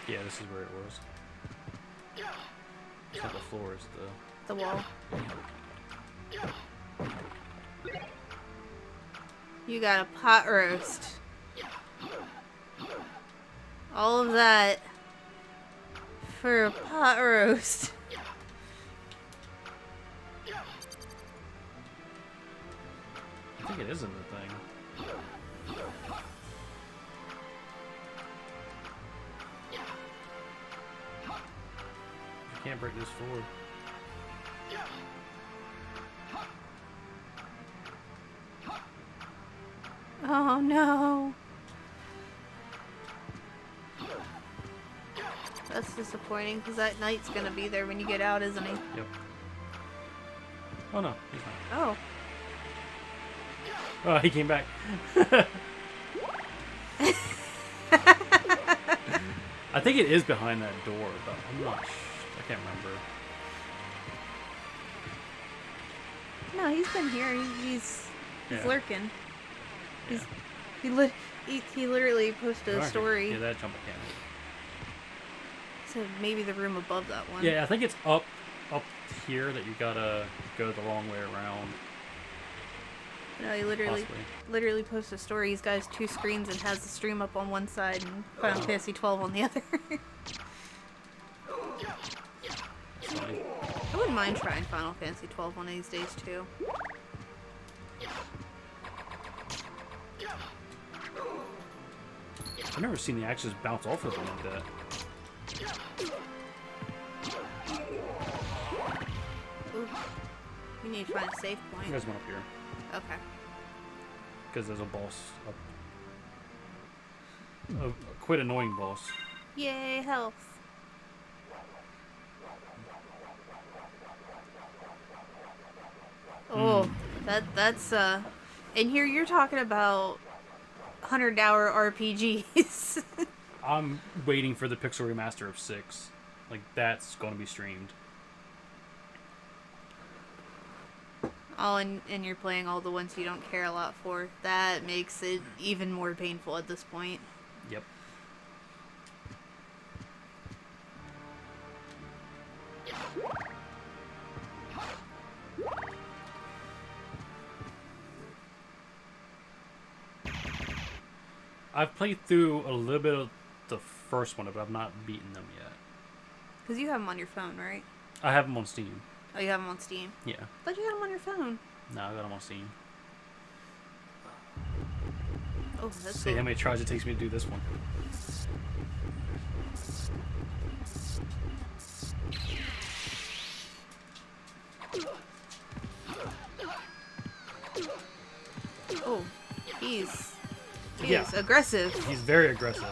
Yeah, this is where it was. So the floor is The wall. You got a pot roast. All of that for a pot roast. I think it is in the thing. You can't break this floor. Oh no. That's disappointing because that knight's gonna be there when you get out, isn't he? Yep. Oh no, he's not. Oh. Oh, he came back. I think it is behind that door, but I'm not I can't remember. No, he's been here. He's Yeah. lurking. Yeah. He literally posted a Alright. story. Yeah, that jump I can't. Said maybe the room above that one. Yeah, I think it's up here that you gotta go the long way around. No, he Possibly. literally posted a story. He's got his 2 screens and has the stream up on one side and Final Fantasy 12 on the other. Funny. I wouldn't mind trying Final Fantasy 12 one of these days too. I've never seen the axes bounce off of them like that. Ooh. We need to find a save You point. guys went up here Okay. because there's a boss up. A quite annoying boss. Yay, health. Oh, that's in here you're talking about 100-hour RPGs. I'm waiting for the pixel remaster of 6. Like, that's going to be streamed. Oh, and you're playing all the ones you don't care a lot for. That makes it even more painful at this point. Yep. I've played through a little bit of the first one, but I've not beaten them yet. Because you have them on your phone, right? I have them on Steam. Oh, you have them on Steam? Yeah. I thought you had them on your phone. No, I got them on Steam. Oh, that's See how many tries it takes me to do this one. aggressive. He's very aggressive.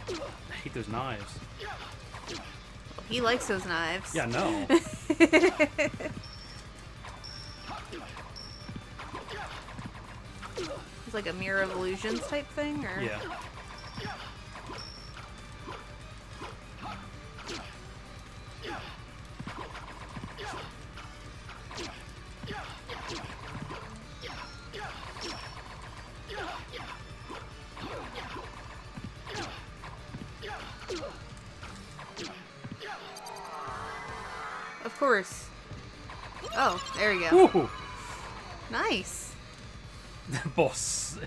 I hate those knives. He likes those knives. Yeah, no. It's like a Mirror of Illusions type thing, or? Yeah. Of course. Oh, there we go. Ooh, Nice. boss.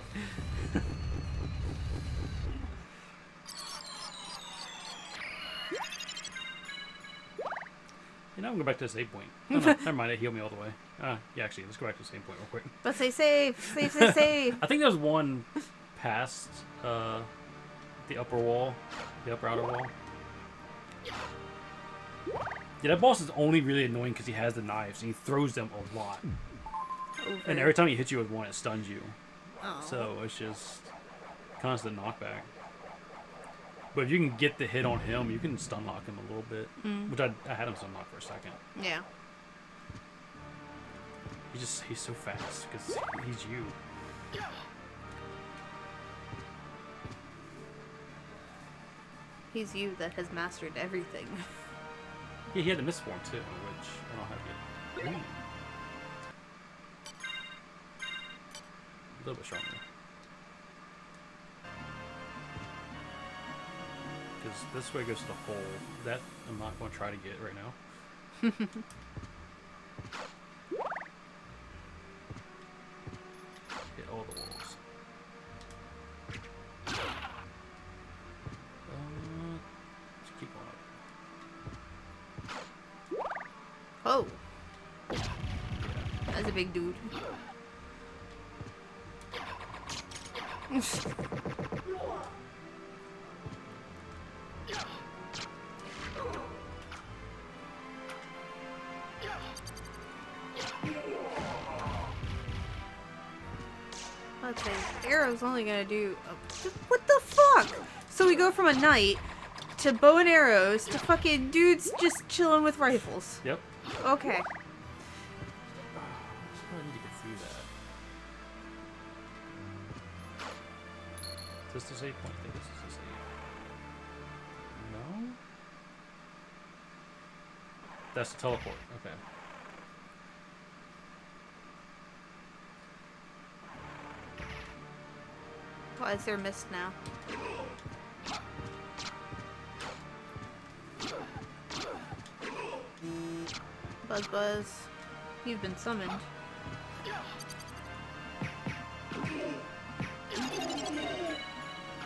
You know, I'm going back to the save point. Oh, no, never mind, it healed me all the way. Yeah, actually, let's go back to the save point real quick. But say save. Save, save, save. I think there's one past the upper wall, the upper outer wall. Yeah, that boss is only really annoying because he has the knives and he throws them a lot. Over. And every time he hits you with one, it stuns you. Oh. So it's just constant knockback. But if you can get the hit on him, you can stun lock him a little bit. Which I had him stun lock for a second. Yeah. He's so fast because he's you. He's you that has mastered everything. Yeah, he had the misform too, which I don't have yet. Ooh. A little bit stronger. Because this way goes to the hole. That I'm not going to try to get right now. Hit all the walls. Just keep going up. Oh. That's a big dude. Okay, arrow's only gonna do. What the fuck? So we go from a knight to bow and arrows to fucking dudes just chilling with rifles. Yep. Okay. I need to get through that. Is this the save point? I think this is the save. No? That's the teleport. Okay. Why is there mist now? Buzz Buzz, you've been summoned. I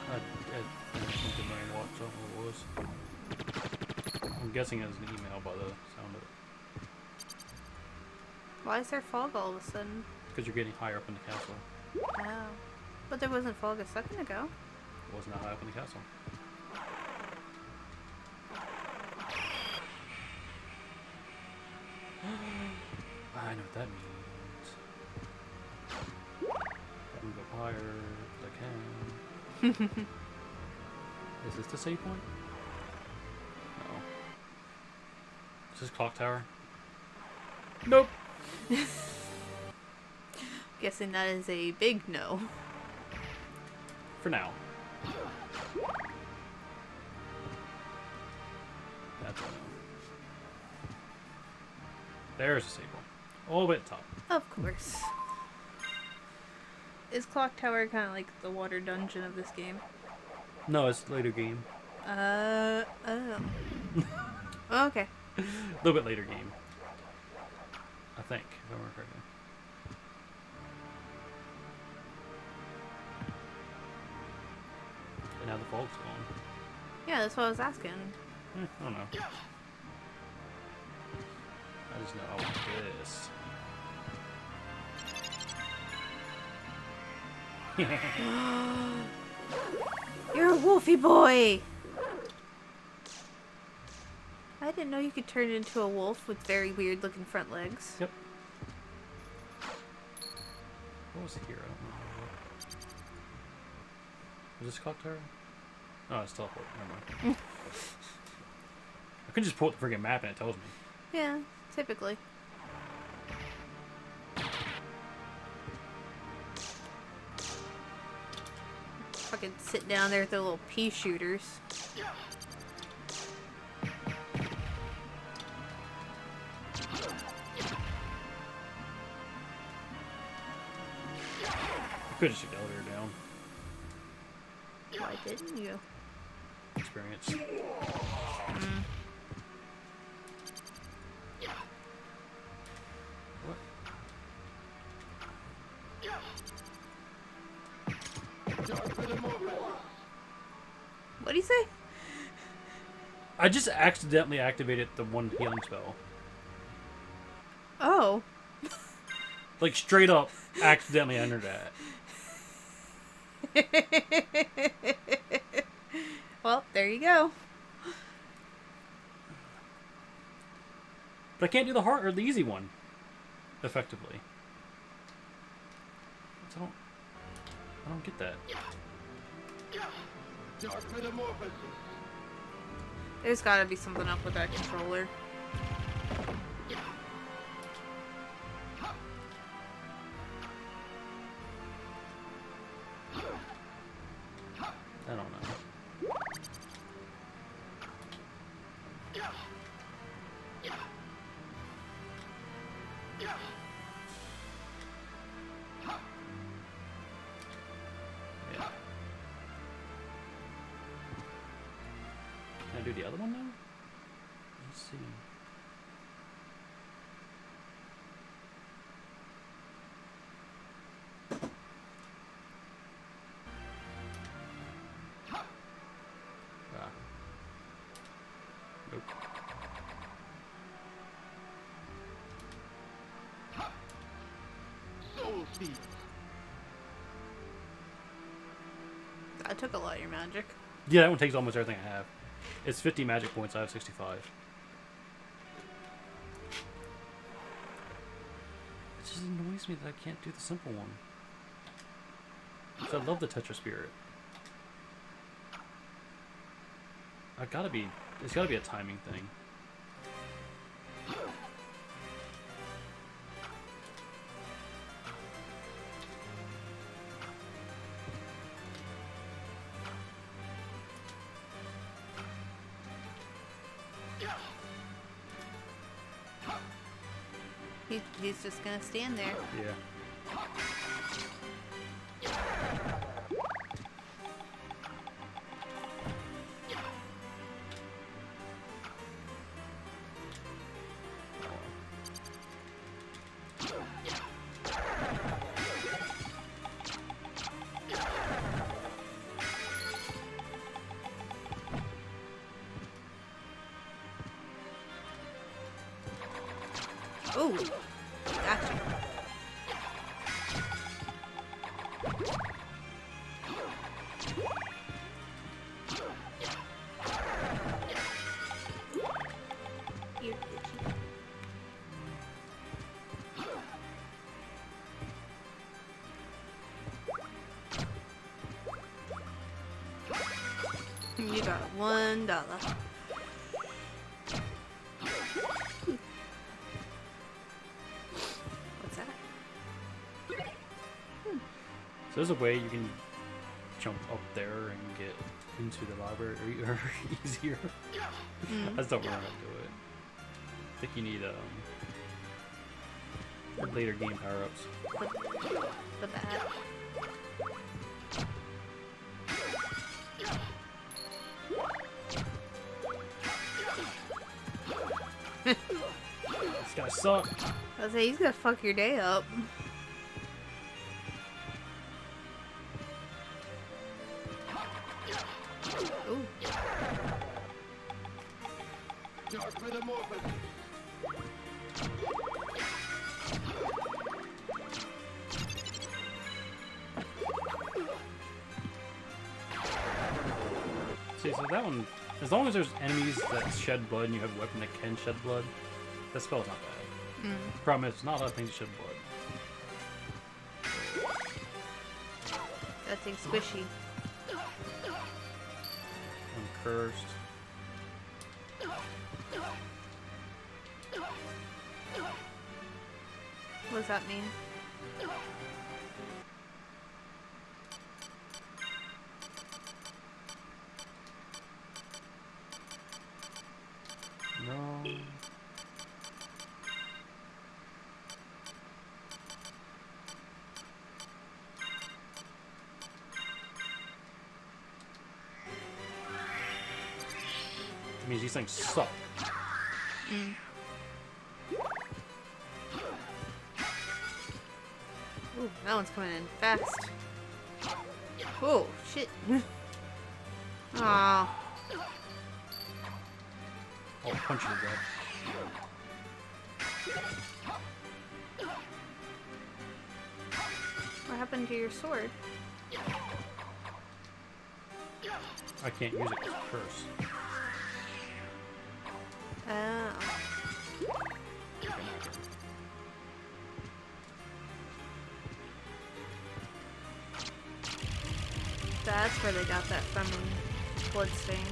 went to Marine Watch, I don't know what it was. I'm guessing it was an email by the sound of it. Why is there fog all of a sudden? Because you're getting higher up in the castle. Oh. But there wasn't fog a second ago. It was not high up in the castle. I know what that means. I move up higher as I can. Is this the save point? No. Is this clock tower? Nope. Guessing that is a big no. For now. That's a no. There's a save point. All the way at the top. Of course. Is Clock Tower kind of like the water dungeon of this game? No, it's later game. Oh. Okay. A little bit later game. I think, if I remember correctly. And now the fog's gone. Yeah, that's what I was asking. I don't know. I just know I want this. You're a wolfy boy! I didn't know you could turn into a wolf with very weird looking front legs. Yep. What was here? I don't know. Was this clock tower? Oh, it's teleport. Never mind. I could just pull up the freaking map and it tells me. Yeah, typically. Fucking sit down there with their little pea shooters. I could just take the elevator down. Why didn't you? Experience. What? What'd he say? I just accidentally activated the one healing spell. Oh. Like, straight up, accidentally entered that. Well, there you go. But I can't do the hard or the easy one effectively. So I don't get that. There's gotta be something up with that controller. I don't know. Yeah. Can I do the other one now? Let's see. Ah. Nope. I took a lot of your magic. Yeah, that one takes almost everything I have. It's 50 magic points. I have 65. It just annoys me that I can't do the simple one. 'Cause I love the Tetra Spirit. It's gotta be a timing thing. He's just gonna stand there. Yeah. Ooh, gotcha. Here, bitchy. You got $1. What's that? So there's a way you can jump up there and get into the library easier. I just don't remember how to do it. I think you need later game power-ups. The bat. This guy suck. I was say he's gonna fuck your day up. Ooh. See, so that one, as long as there's enemies that shed blood and you have a weapon that can shed blood, that spell's not bad. Problem is, not a lot of things shed blood. That thing's squishy. I'm cursed. What does that mean? No. That means these things suck. Mm. Ooh, that one's coming in fast. Oh, shit. Aw. I'll punch you to death. What happened to your sword? I can't use it because of curse. Oh. That's where they got that from, bloodstain.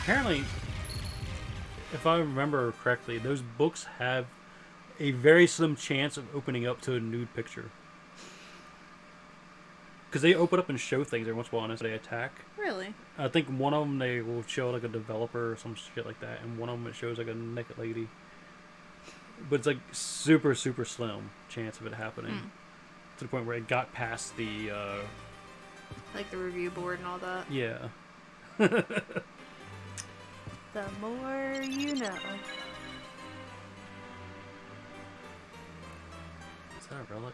Apparently, if I remember correctly, those books have a very slim chance of opening up to a nude picture. Because they open up and show things every once in a while unless they attack. Really? I think one of them they will show like a developer or some shit like that, and one of them it shows like a naked lady. But it's like super, super slim chance of it happening. To the point where it got past the, Like the review board and all that. yeah. The more you know. Is that a relic?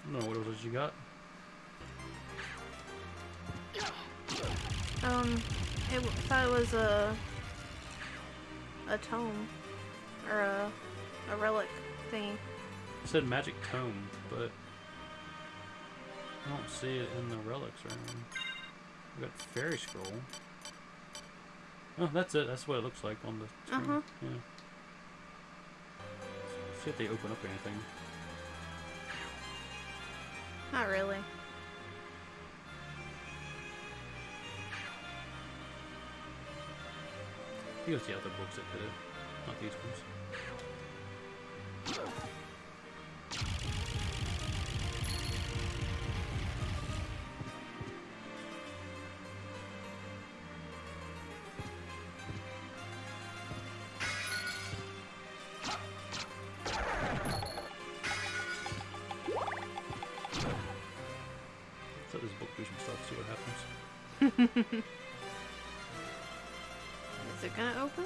I don't know what else you got. I thought it was a tome or a relic thingy. It said magic tome, but I don't see it in the relics or anything. We got fairy scroll. Oh, that's it. That's what it looks like on the screen. Yeah. See if they open up anything. Not really. I think it was the other books that did it, not these ones. Let's let this book do some stuff, see what happens. Is it gonna open?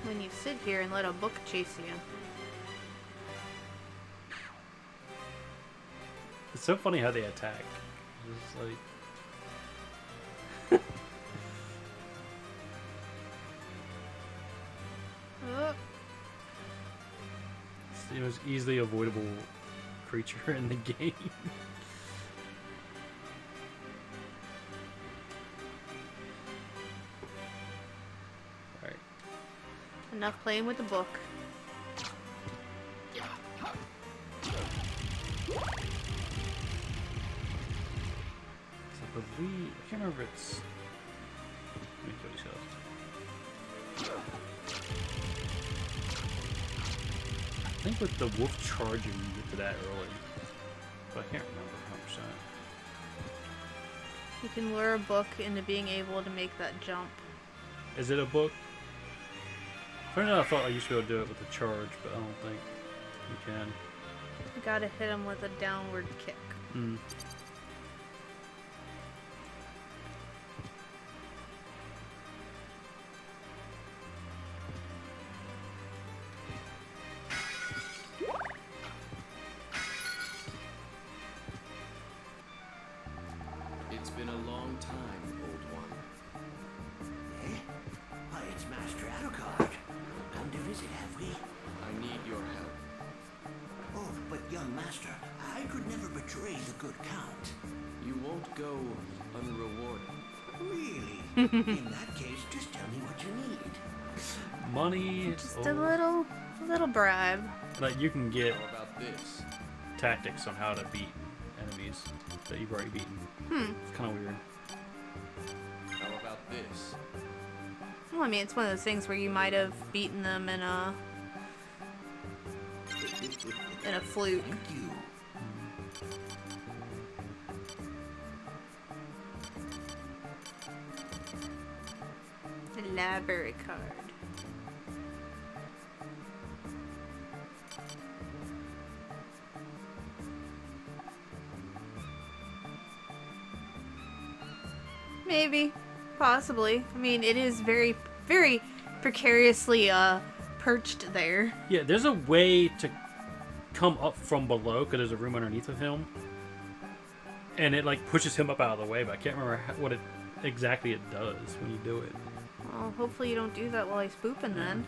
When you sit here and let a book chase you. It's so funny how they attack. It's like... Oh. It's the most easily avoidable creature in the game. Alright. Enough playing with the book. we? I can't remember if it's. Let me kill these guys. I think with the wolf charging, you get to that early, but I can't remember 100%. You can lure a book into being able to make that jump. Is it a book? I thought I used to be able to do it with a charge, but I don't think you can. You gotta hit him with a downward kick. Mm. It's been a long time, old one. Eh? Why, it's Master Alucard. Come to visit, have we? I need your help. Oh, but young Master, I could never betray the good Count. You won't go unrewarded. Really? In that case, just tell me what you need. Money. Just a little bribe. Like you can get How about this? tactics on how to beat enemies that you've already beaten. It's kind of weird. How about this? Well, I mean, it's one of those things where you might have beaten them in a fluke. Thank you. A library card. Maybe. Possibly. I mean, it is very, very precariously perched there. Yeah, there's a way to come up from below because there's a room underneath of him, and it like pushes him up out of the way. But I can't remember what it exactly it does when you do it. Well, hopefully you don't do that while he's pooping then.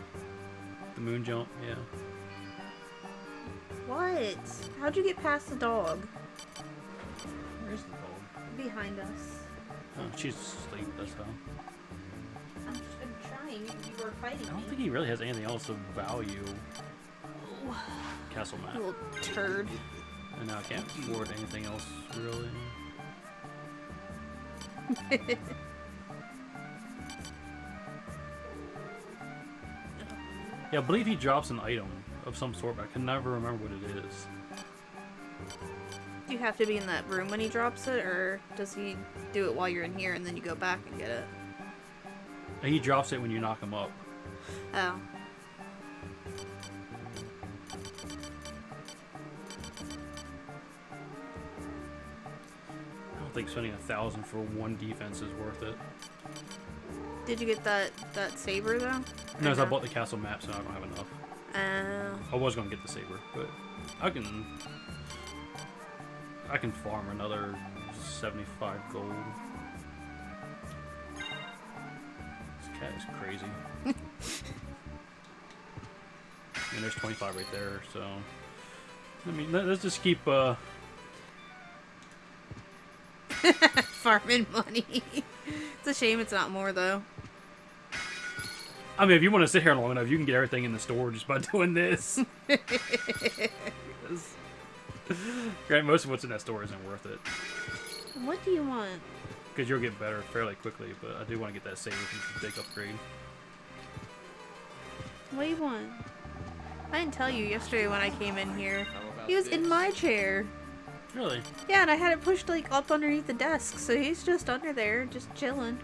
The moon jump, yeah. What? How'd you get past the dog? Where's the dog? Behind us. Oh, she's asleep. That's how. I'm trying. You were fighting I don't think he really has anything else of value. Castle map. Little turd. And now I can't afford anything else really. Yeah, I believe he drops an item of some sort, but I can never remember what it is. Do you have to be in that room when he drops it, or does he do it while you're in here and then you go back and get it? He drops it when you knock him up. Oh. I don't think spending 1,000 for one defense is worth it. Did you get that saber though? No, Or I bought the castle map, so I don't have enough. Oh. I was gonna get the saber, but I can farm another 75 gold. This cat is crazy. And there's 25 right there, so I mean, let's just keep Farming money. It's a shame it's not more though. I mean, if you want to sit here long enough, you can get everything in the store just by doing this. Granted, most of what's in that store isn't worth it. What do you want? Because you'll get better fairly quickly, but I do want to get that saber from the big upgrade. What do you want? I didn't tell you yesterday when I came in here. How about He was in this? my chair. Really? Yeah, and I had it pushed like up underneath the desk, so he's just under there, just chilling.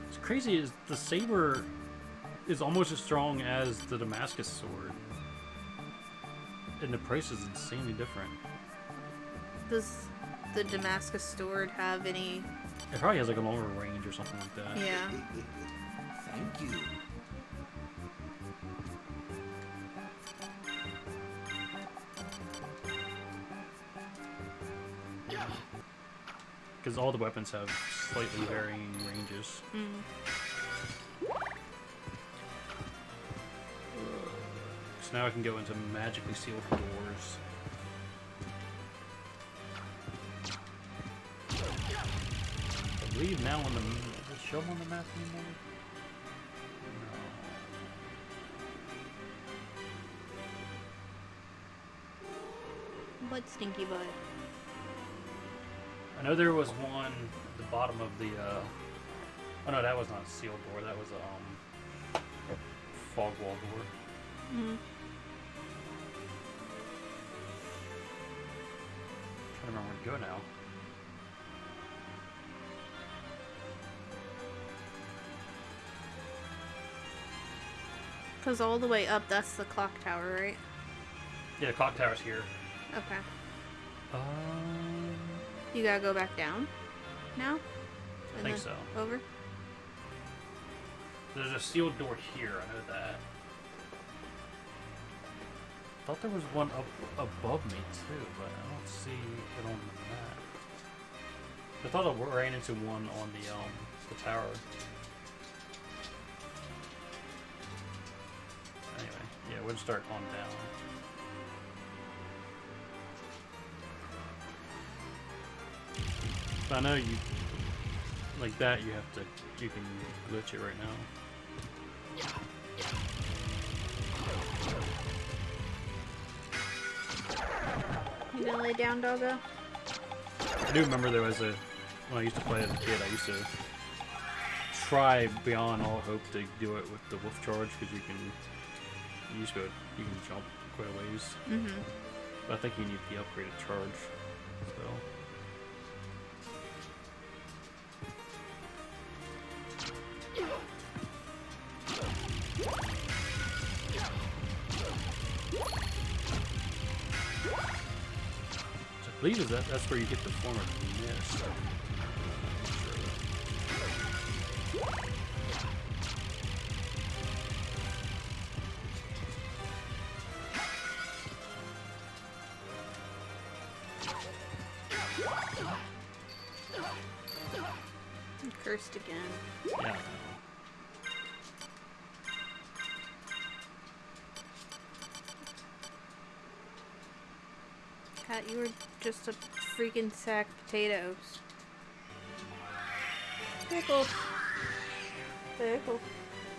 What's crazy is the saber is almost as strong as the Damascus sword. And the price is insanely different. Does the Damascus sword have any? It probably has like a longer range or something like that. Yeah. Thank you. Because all the weapons have slightly varying ranges. So now I can go into magically sealed doors. I believe now on the... Does it show them on the map anymore? What stinky butt? I know there was one at the bottom of the. Oh no, that was not a sealed door. That was a fog wall door. Mm-hmm. I don't remember where to go now. Because all the way up, that's the clock tower, right? Yeah, the clock tower's here. Okay. Um, You gotta go back down now? I think so. Over? There's a sealed door here, I know that. I thought there was one up above me too, but I don't see it on the map. I thought I ran into one on the tower. Anyway, yeah, we'll start on down. But I know you like that. You can glitch it right now. You gonna lay down, doggo? I do remember there was when I used to play as a kid, I used to try beyond all hope to do it with the wolf charge because you can jump quite a ways. Mm-hmm. But I think you need the upgraded charge. So. I believe that's where you get the form of mist. I'm cursed again. Yeah, I know. Cat, you were just a freaking sack of potatoes. Pickle. Pickle.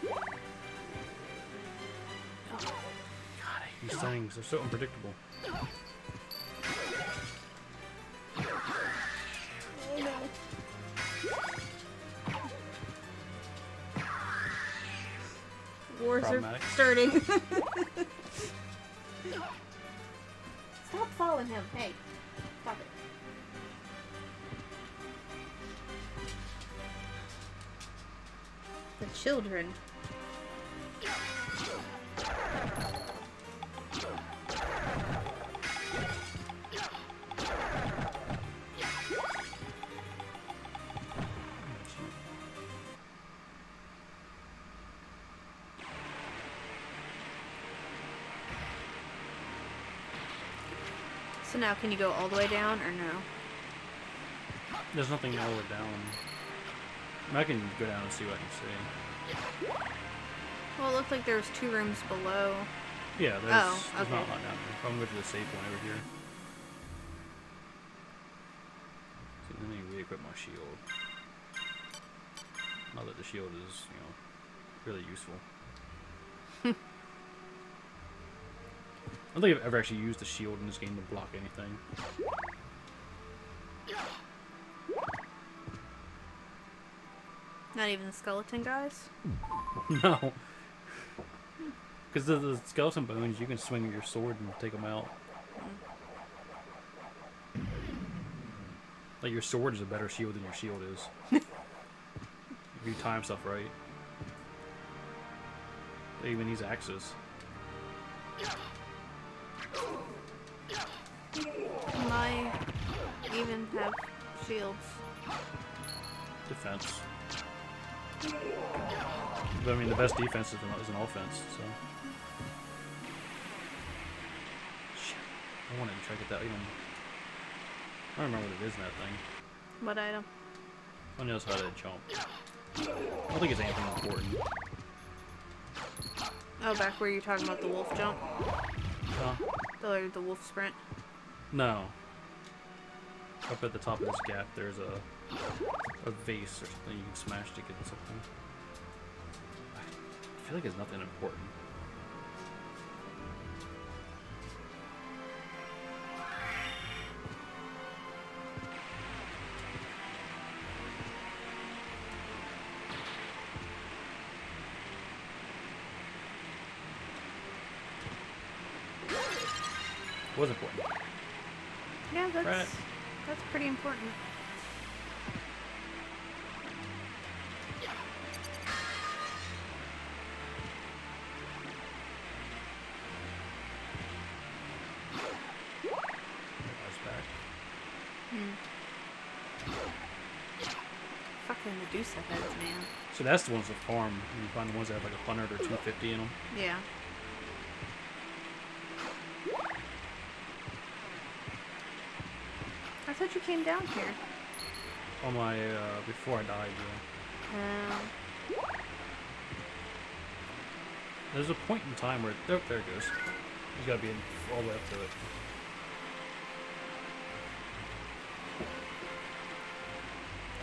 God, I hate these things. They're so unpredictable. Oh no. Wars are Problematic. starting. Stop following him. Hey, stop it. The children. So now, can you go all the way down or no? There's nothing all the way down. I can go down and see what I can see. Well, it looked like there was 2 rooms below. Yeah, there's okay. not a lot down here. I'm going to go to the safe one over here. See, let me re-equip my shield. Not that the shield is, really useful. I don't think I've ever actually used the shield in this game to block anything. Not even the skeleton guys? No. Because the skeleton bones, you can swing your sword and take them out. Like, your sword is a better shield than your shield is. If you time stuff right. Even these axes. I even have shields. Defense. But I mean, the best defense is an offense, so. Shit. I wanted to try to get that item. I don't remember what it is in that thing. What item? I knows how to jump. I don't think it's anything important. Oh, back where you're talking about the wolf jump? Huh? The wolf sprint? No. Up at the top of this gap, there's a vase or something you can smash to get something. I feel like it's nothing important. Was important. Yeah, Right. that's pretty important. That's back. Fucking Medusa heads, man. So that's the ones that farm. You find the ones that have like 100 or 250 in them. Yeah. I thought you came down here. On my, before I died, yeah. There's a point in time where, oh, there it goes. You gotta be in, all the way up to it.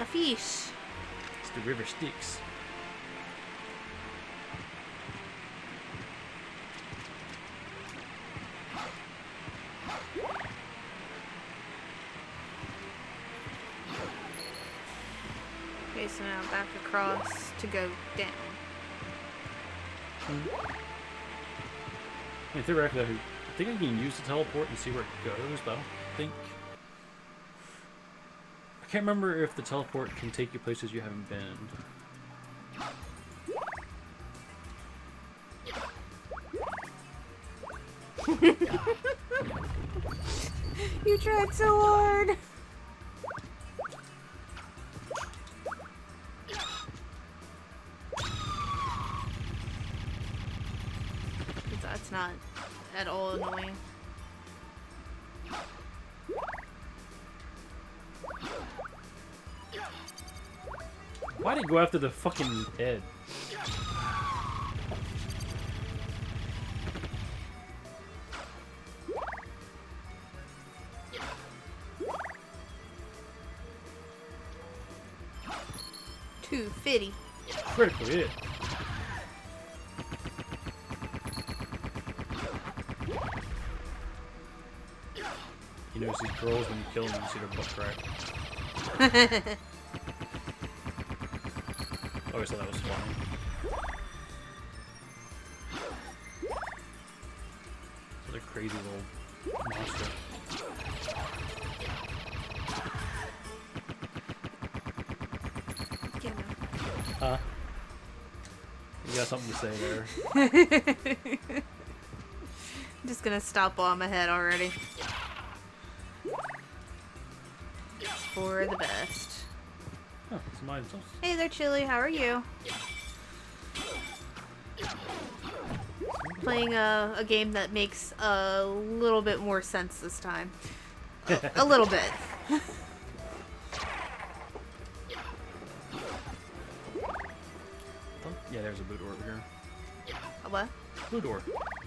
A fish. It's the river Styx. Okay, so now back across to go down. I mean, theoretically, I think I can use the teleport and see where it goes, but I don't think... I can't remember if the teleport can take you places you haven't been. You tried so hard. That's not at all annoying. Why did it go after the fucking head? $250. Critical hit. You notice these girls when you kill them, you see their butt crack. Oh, so that was funny. It's a crazy little monster. Get him. Huh? You got something to say there. I'm just gonna stop while I'm ahead already. It's for the best. Oh, it's mine. Hey there, Chili. How are you? Playing a game that makes a little bit more sense this time. A little bit. Yeah, there's a blue door over here. A what? Blue door.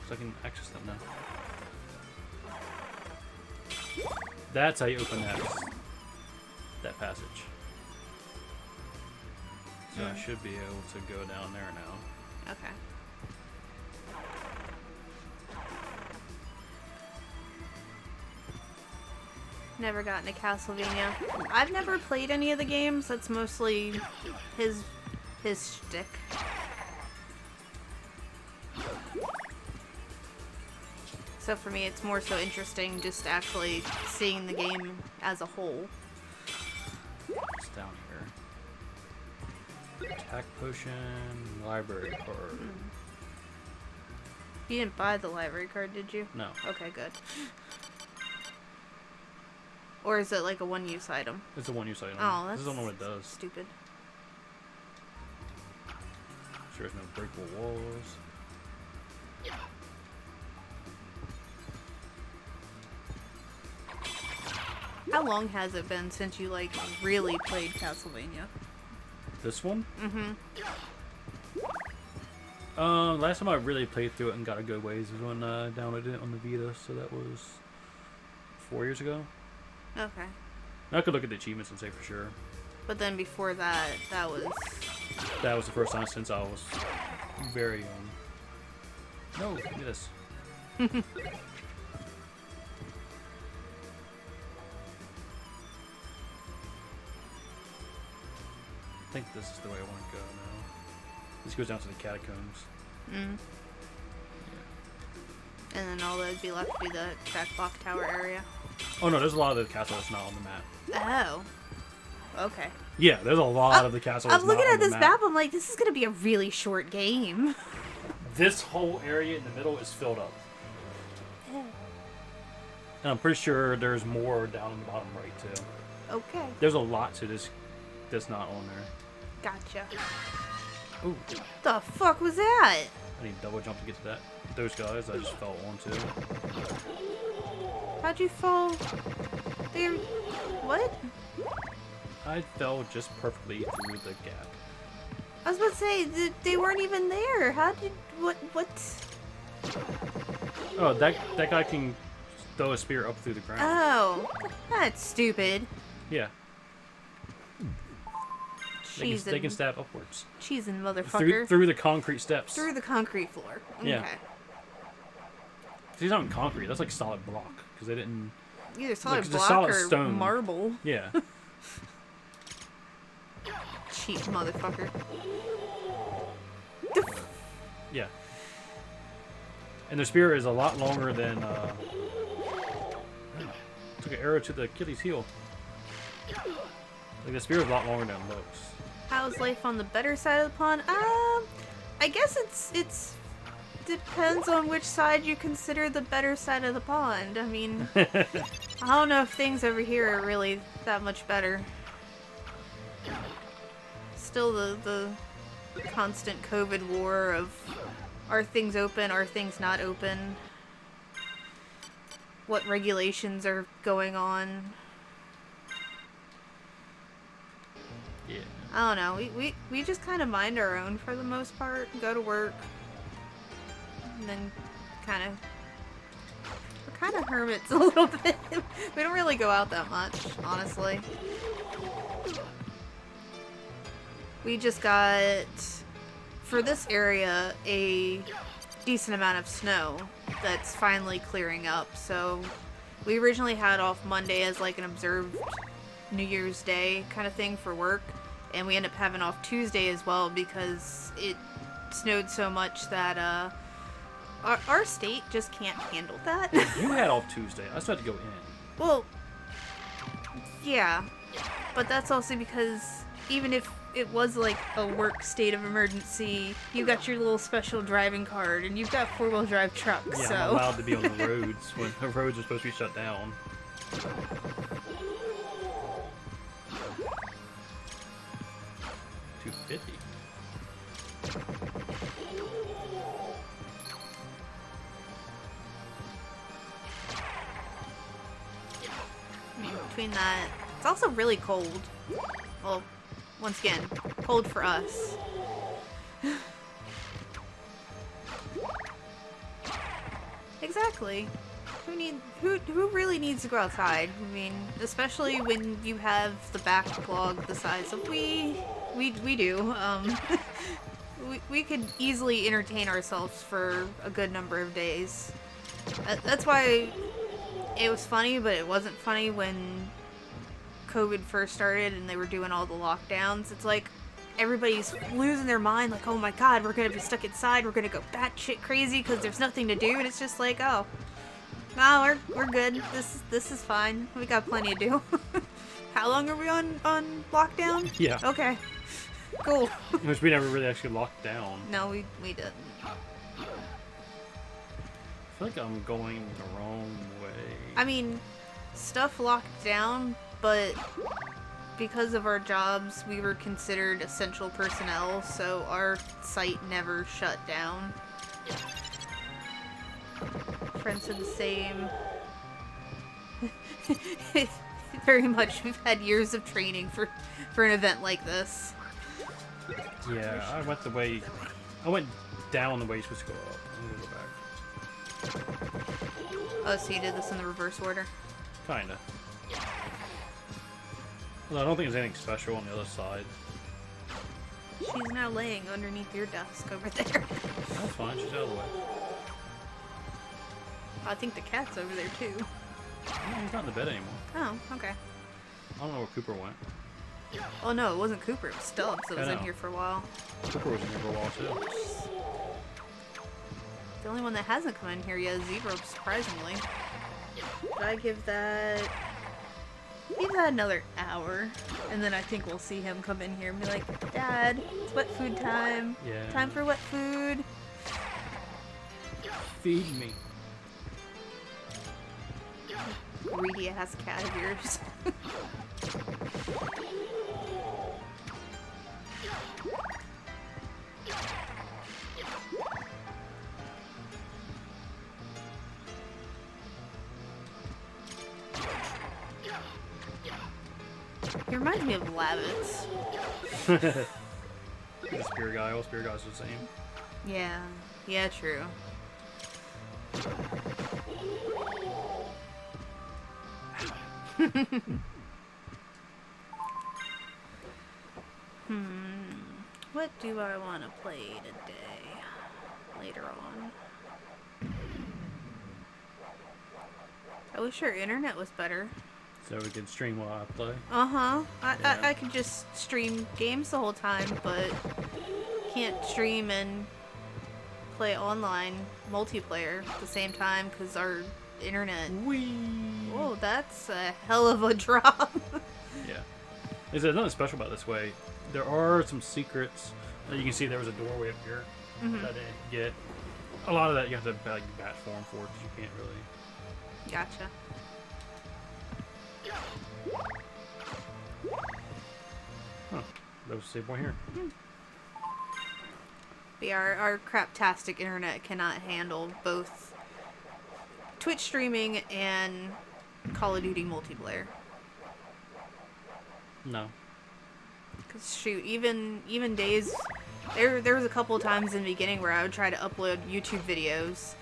So I can access them now. That's how you open that passage. So I should be able to go down there now. Okay. Never gotten a Castlevania. I've never played any of the games. That's mostly his shtick. So for me, it's more so interesting just actually seeing the game as a whole. It's down here. Attack potion, library card. You didn't buy the library card, did you? No. Okay, good. Or is it like a one-use item? It's a one-use item. Oh, I that's just don't know what it does. stupid. Sure, there's no breakable walls. How long has it been since you, like, really played Castlevania? This one? Mm-hmm. Last time I really played through it and got a good ways was when I downloaded it on the Vita, so that was 4 years ago. Okay. I could look at the achievements and say for sure. But then before that, that was... That was the first time since I was very young. No, look at this. I think this is the way I want to go now. This goes down to the catacombs. Mm. And then all that would be left would be the crack block tower area. Oh no, there's a lot of the castle that's not on the map. Oh. Okay. Yeah, there's a lot of the castle that's I'm not looking on at the this map, I'm like, this is gonna be a really short game. This whole area in the middle is filled up. And I'm pretty sure there's more down in the bottom right, too. Okay. There's a lot to this that's not on there. Gotcha. Ooh, The fuck was that? I need double jump to get to that. Those guys I just fell onto. How'd you fall? There. What? I fell just perfectly through the gap. I was about to say, they weren't even there. How did. What? Oh, that guy can throw a spear up through the ground. Oh. That's stupid. Yeah. They can Cheesing. stab upwards. Cheesing, motherfucker. Through the concrete steps. Through the concrete floor. Okay. Yeah. He's not in concrete. That's like solid block. Because they didn't... Either solid it's a block solid or stone. marble. Yeah. Cheap motherfucker. Yeah. And the spear is a lot longer than... took an arrow to the Achilles heel. Like, the spear is a lot longer than it looks. How's life on the better side of the pond? I guess it's depends on which side you consider the better side of the pond. I mean, I don't know if things over here are really that much better. Still the constant COVID war of are things open, are things not open? What regulations are going on? Yeah. I don't know. We just kind of mind our own for the most part. Go to work. And then we're kind of hermits a little bit. We don't really go out that much, honestly. We just got, for this area, a decent amount of snow that's finally clearing up. So we originally had off Monday as like an observed New Year's Day kind of thing for work, and we ended up having off Tuesday as well because it snowed so much that our state just can't handle that. You had off Tuesday. I still had to go in. Well, yeah, but that's also because even if it was like a work state of emergency, you got your little special driving card and you've got 4-wheel drive trucks, Yeah, so I'm allowed to be on the roads when the roads are supposed to be shut down. $250. I mean, between that, it's also really cold. Well, once again, cold for us. Exactly. Who really needs to go outside? I mean, especially when you have the backlog the size of we do. We could easily entertain ourselves for a good number of days. That's why it was funny, but it wasn't funny when COVID first started and they were doing all the lockdowns. It's like everybody's losing their mind, like, oh my god, we're gonna be stuck inside, we're gonna go batshit crazy because there's nothing to do, and it's just like, oh, no, we're good. This is fine. We got plenty to do. How long are we on lockdown? Yeah. Okay. Cool. Which we never really actually locked down. No, we didn't. I feel like I'm going the wrong way. I mean, stuff locked down, but because of our jobs, we were considered essential personnel, so our site never shut down. Friends said the same. Very much. We've had years of training for an event like this. Yeah, I went down the way you're supposed to go up. I'm gonna go back. Oh, so you did this in the reverse order? Kinda. Well, I don't think there's anything special on the other side. She's now laying underneath your desk over there. That's fine, she's out of the way. I think the cat's over there too. No, he's not in the bed anymore. Oh, okay. I don't know where Cooper went. Oh no, it wasn't Cooper, it was Stubbs that was I in know. here for a while. Cooper was in here for a while too. The only one that hasn't come in here yet is Zero, surprisingly. But I give that another hour, and then I think we'll see him come in here and be like, Dad, it's wet food time. Yeah. Time for wet food. Feed me. Greedy ass cat of yours. He reminds me of Lavitz. The spear guy. All spear guys are the same. Yeah. Yeah, true. What do I want to play today? Later on. I wish our internet was better. So we can stream while I play. Uh-huh. Yeah. I could just stream games the whole time, but can't stream and play online multiplayer at the same time because our internet... Whee! Whoa, that's a hell of a drop. Yeah. There's nothing special about this way. There are some secrets. You can see there was a doorway up here that I didn't get. A lot of that you have to like bat form for because you can't really. Gotcha. Huh. There was a save point here. But yeah, our craptastic internet cannot handle both Twitch streaming and Call of Duty multiplayer. No. Cause shoot, even days, there was a couple of times in the beginning where I would try to upload YouTube videos,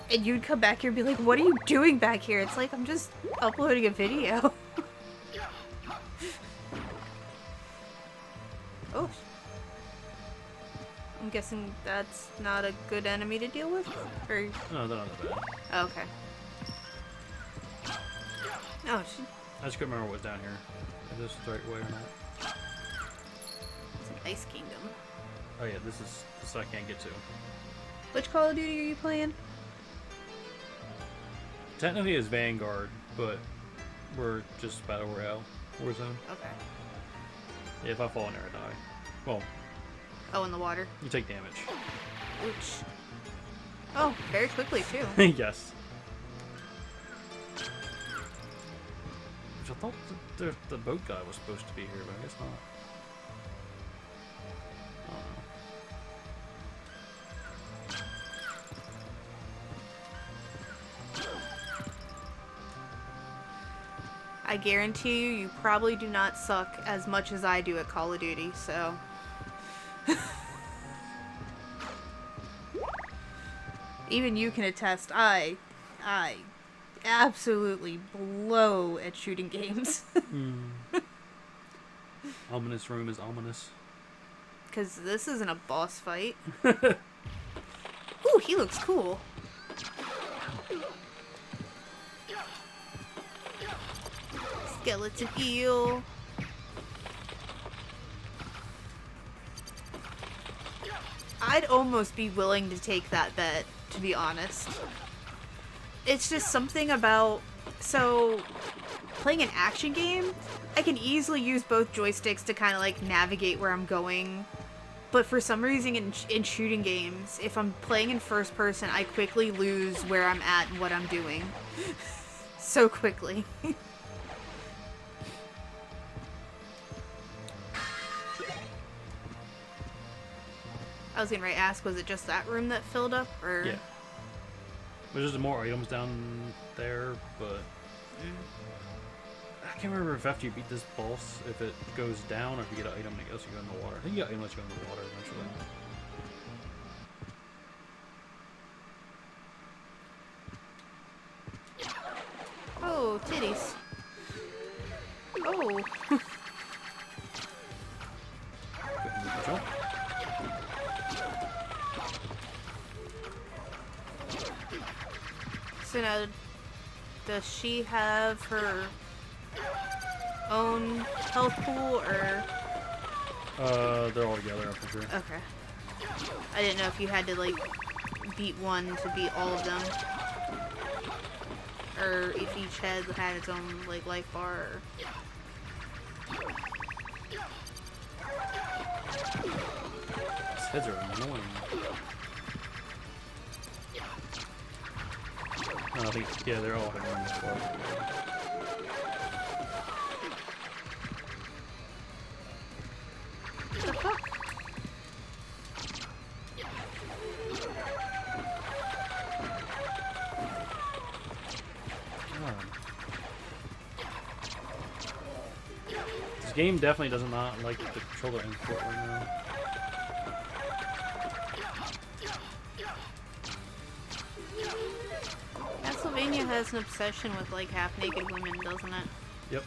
and you'd come back here and be like, "What are you doing back here?" It's like I'm just uploading a video. Oh. I'm guessing that's not a good enemy to deal with? Or... No, they're not that bad. Oh, okay. Oh, I just couldn't remember what was down here. If this is the right way or not. it's an Ice Kingdom. Oh yeah, this I can't get to. Which Call of Duty are you playing? Technically it's Vanguard, but we're just Battle Royale. Warzone. Okay. Yeah, if I fall in there, I die. Well, Oh, in the water. you take damage. Ouch. Oh, very quickly, too. Yes. Which I thought the boat guy was supposed to be here, but I guess not. I don't know. I guarantee you probably do not suck as much as I do at Call of Duty, so... Even you can attest, I absolutely blow at shooting games. Ominous room is ominous. Because this isn't a boss fight. Ooh, he looks cool. Skeleton eel. I'd almost be willing to take that bet, to be honest. It's just something about... So, playing an action game, I can easily use both joysticks to kind of like navigate where I'm going. But for some reason in shooting games, if I'm playing in first person, I quickly lose where I'm at and what I'm doing. So quickly. I was gonna ask, was it just that room that filled up, or? Yeah. There's just more items down there, but I can't remember if after you beat this boss, if it goes down or if you get an item and it goes you go in the water. I think you get an item that you go in the water eventually. Oh, titties. Oh. Jump. So now, does she have her own health pool, or? They're all together, I'm pretty sure. Okay. I didn't know if you had to, like, beat one to beat all of them. Or if each head had its own, like, life bar. These heads are annoying. No, I think, yeah, they're all annoying as well. What the fuck? This game definitely does not like the controller input right now. Castlevania has an obsession with, like, half-naked women, doesn't it? Yep.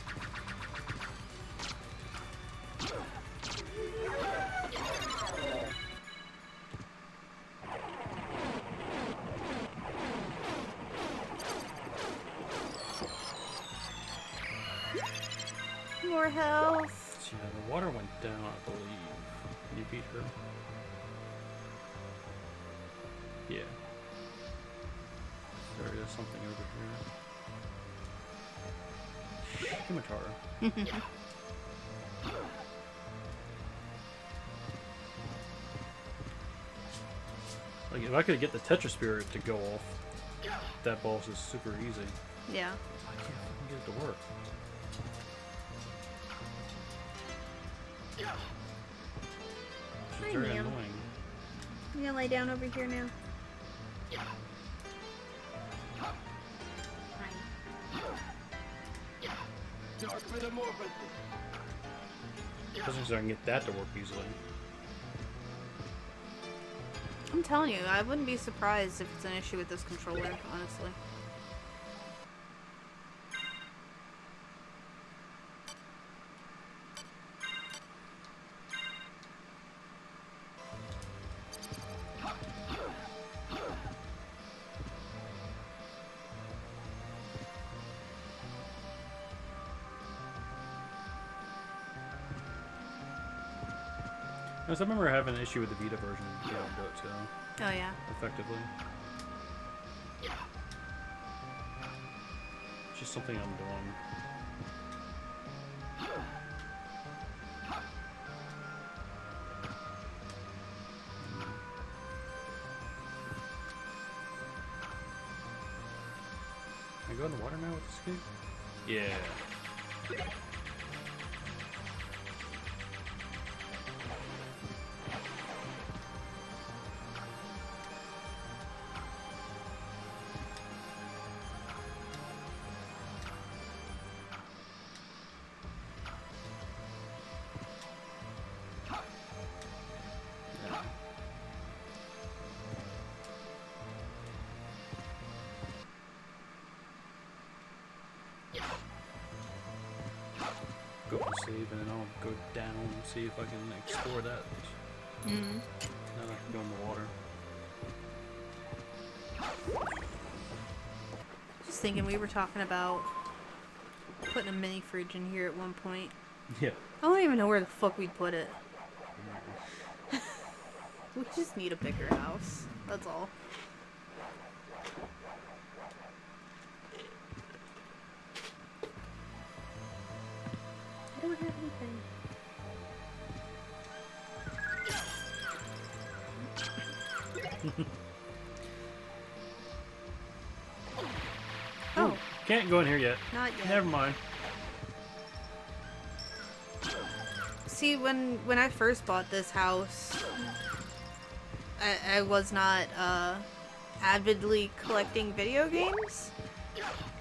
More health. Yeah, the water went down, I believe. You beat her. Yeah. There is something over here. Scimitar. Like, if I could get the Tetra Spirit to go off, that boss is super easy. Yeah. I can't fucking get it to work. Which is very Hi, ma'am. annoying. You gonna lay down over here now? Especially so I can get that to work easily. I'm telling you, I wouldn't be surprised if it's an issue with this controller, honestly. Yes, I remember having an issue with the Vita version of Diablo too, Oh yeah. effectively. It's just something I'm doing. Can I go in the water now with this game? Yeah. Go and save, and then I'll go down and see if I can explore that. Mm-hmm. Now I can go in the water. Just thinking, we were talking about putting a mini fridge in here at one point. Yeah. I don't even know where the fuck we'd put it. We just need a bigger house. That's all. I don't have anything. Oh, Can't go in here yet. not yet. Never mind. See, when I first bought this house, I was not avidly collecting video games,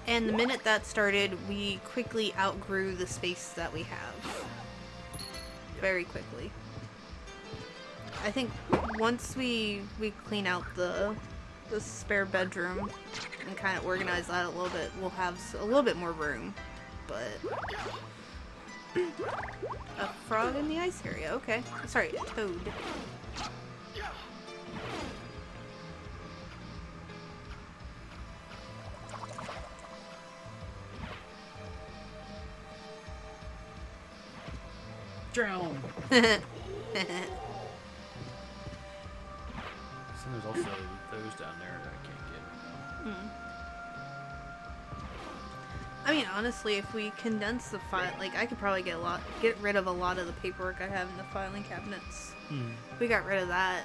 and the minute that started, we quickly outgrew the space that we have. Very quickly. I think once we clean out the spare bedroom and kind of organize that a little bit, we'll have a little bit more room. But a frog in the ice area. Okay. Sorry, a toad. Drown. So there's also those down there that I can't get. I mean, honestly, if we condense the file, like, I could probably get rid of a lot of the paperwork I have in the filing cabinets. If we got rid of that,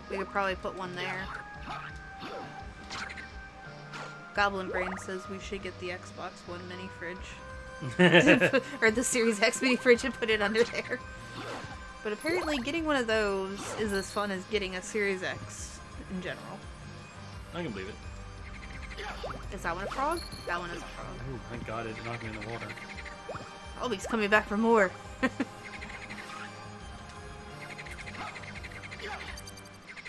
we could probably put one there. Goblin Brain says we should get the Xbox One mini fridge. Or the Series X mini fridge and put it under there. But apparently getting one of those is as fun as getting a Series X in general. I can believe it. Is that one a frog? That one is a frog. Oh, thank God it did not get in the water. Oh, he's coming back for more.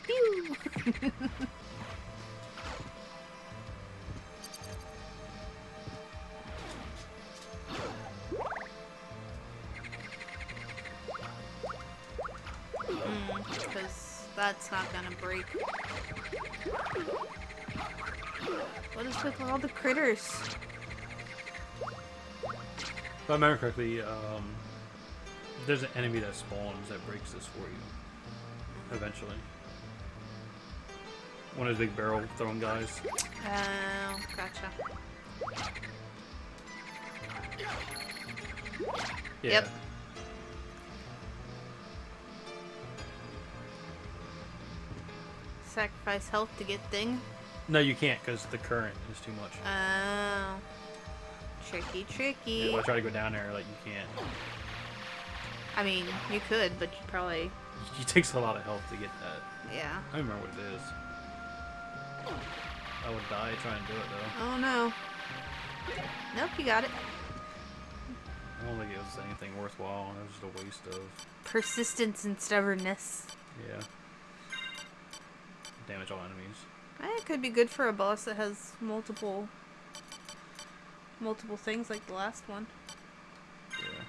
Pew! Because that's not gonna break. What is with all the critters? If I remember correctly, there's an enemy that spawns that breaks this for you. Eventually. One of those big barrel throwing guys. Oh, gotcha. Yeah. Yep. Sacrifice health to get thing. No, you can't because the current is too much. Oh. Tricky, tricky. Yeah, if I try to go down there, like, you can't. I mean, you could, but you probably... It takes a lot of health to get that. Yeah. I don't remember what it is. I would die trying to do it, though. Oh, no. Nope, you got it. I don't think it was anything worthwhile. It was just a waste of... Persistence and stubbornness. Yeah. Damage all enemies. It could be good for a boss that has multiple things like the last one. Yeah.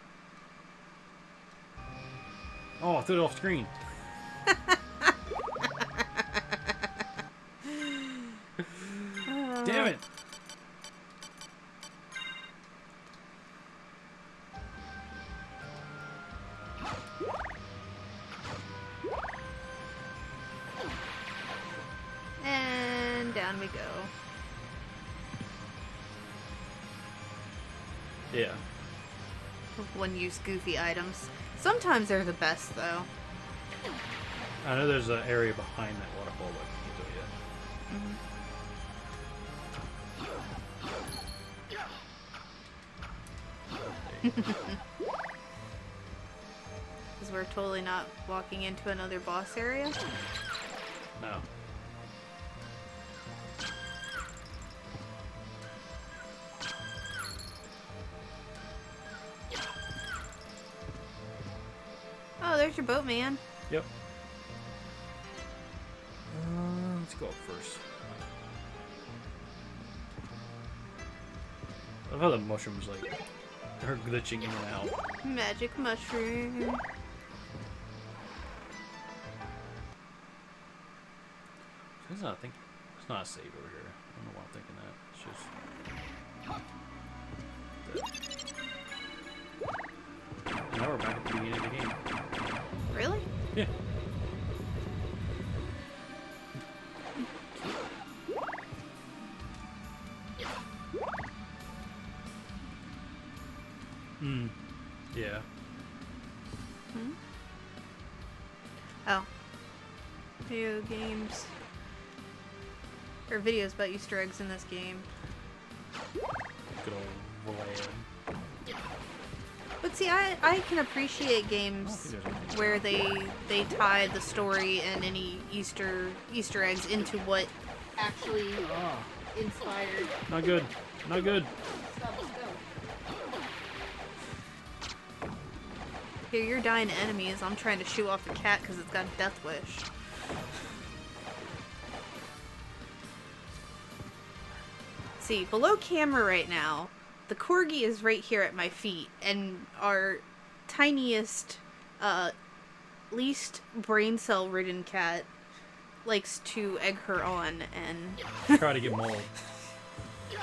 Oh, I threw it off screen. Damn it! And down we go. Yeah. One-use goofy items. Sometimes they're the best, though. I know there's an area behind that waterfall, but I can't do it yet. Because we're totally not walking into another boss area. No. Oh, there's your boat, man. Yep. Let's go up first. I love how the mushrooms, like, are glitching in and out. Magic mushroom. It's not, it's not a save over here. I don't know why I'm thinking that. It's just... Now we're back at the beginning of the game. Really? Yeah. Yeah. Oh. Video games. Or videos about Easter eggs in this game. Good old Vlad. But see, I can appreciate games where they tie the story and any Easter eggs into what actually inspired. Not good. Not good. Stop, let's go. Here, you're dying to enemies. I'm trying to shoo off the cat because it's got a death wish. See, below camera right now, the corgi is right here at my feet, and our tiniest, least brain cell ridden cat likes to egg her on and Try to get mauled. Get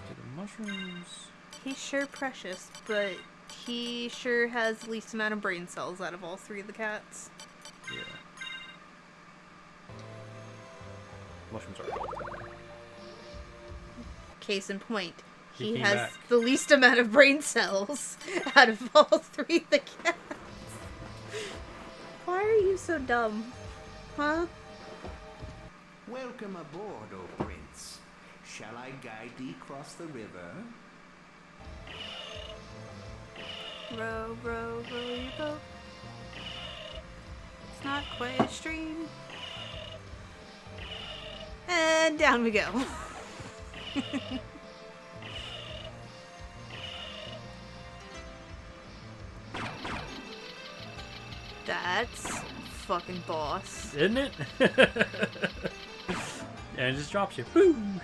the mushrooms. He's sure precious, but he sure has the least amount of brain cells out of all three of the cats. Mushrooms are healthy. Case in point, He he came has back. the least amount of brain cells out of all three of the cats. Why are you so dumb? Huh? Welcome aboard, O Prince. Shall I guide thee across the river? Row, row, row your boat. It's not quite a stream. And down we go. That's fucking boss. Isn't it? And it just drops you. Boom!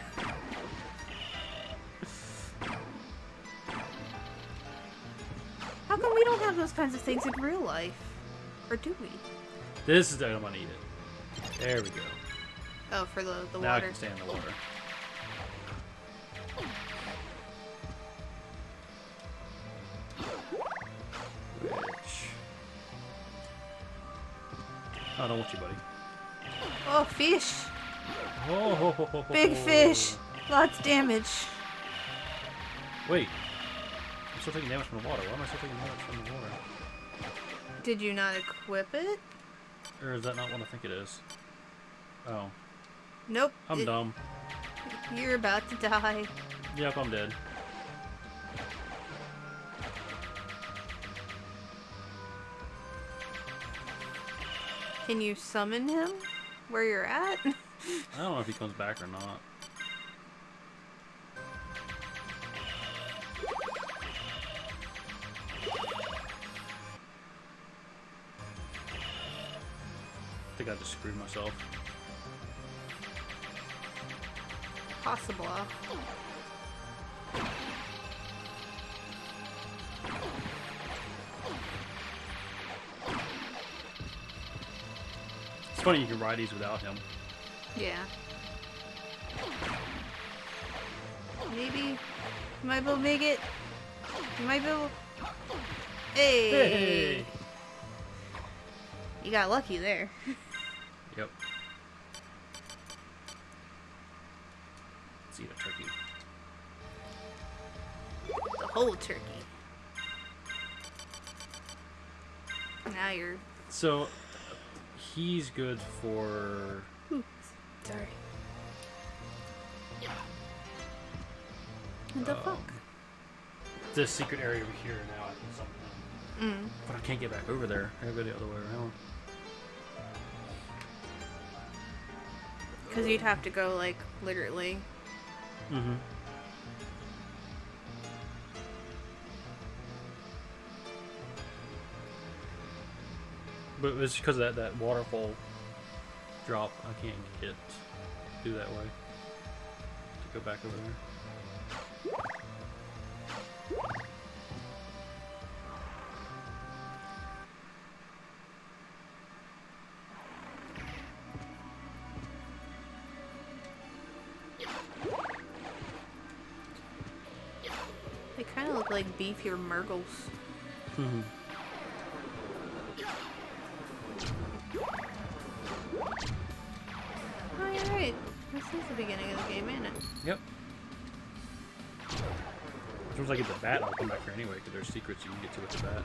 How come we don't have those kinds of things in real life? Or do we? This is the item I need it. There we go. Oh, for the Now I water. can stay in the water. Which... I don't want you, buddy. Oh, fish! Oh, ho, ho, ho, ho, Big ho. fish! Lots of damage. Wait. I'm still taking damage from the water. Why am I still taking damage from the water? Did you not equip it? Or is that not what I think it is? Oh. Nope. I'm dumb. You're about to die. Yep, I'm dead. Can you summon him where you're at? I don't know if he comes back or not. I think I just screwed myself. Possible. It's funny you can ride these without him. Yeah. Maybe you might be able to make it. You might be able. Hey! Hey! You got lucky there. Yep. Let's eat a turkey. The whole turkey. Now you're. So, he's good for... Sorry. What the fuck? this secret area over here now. I can summon him. But I can't get back over there. I gotta go the other way around. Because you'd have to go, like, literally. Mm-hmm. But it's because of that waterfall drop. I can't get do that way to go back over there. They kind of look like beefier Murgles. Mm-hmm. Oh, alright. This is the beginning of the game, ain't it? Yep. As soon as I get the bat, I'll come back here anyway, because there's secrets you can get to with the bat.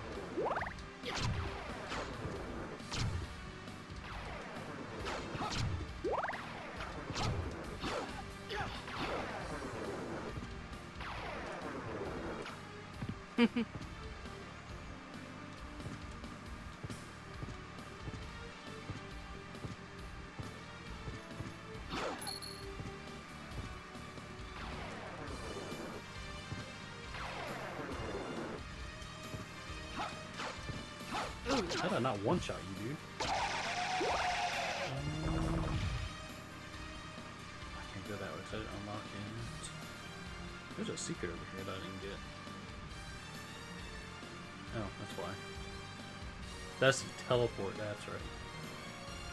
How did I not one-shot you, dude? I can't go that way because I didn't unlock it. There's a secret over here that I didn't get. Oh, that's why. That's the teleport, that's right.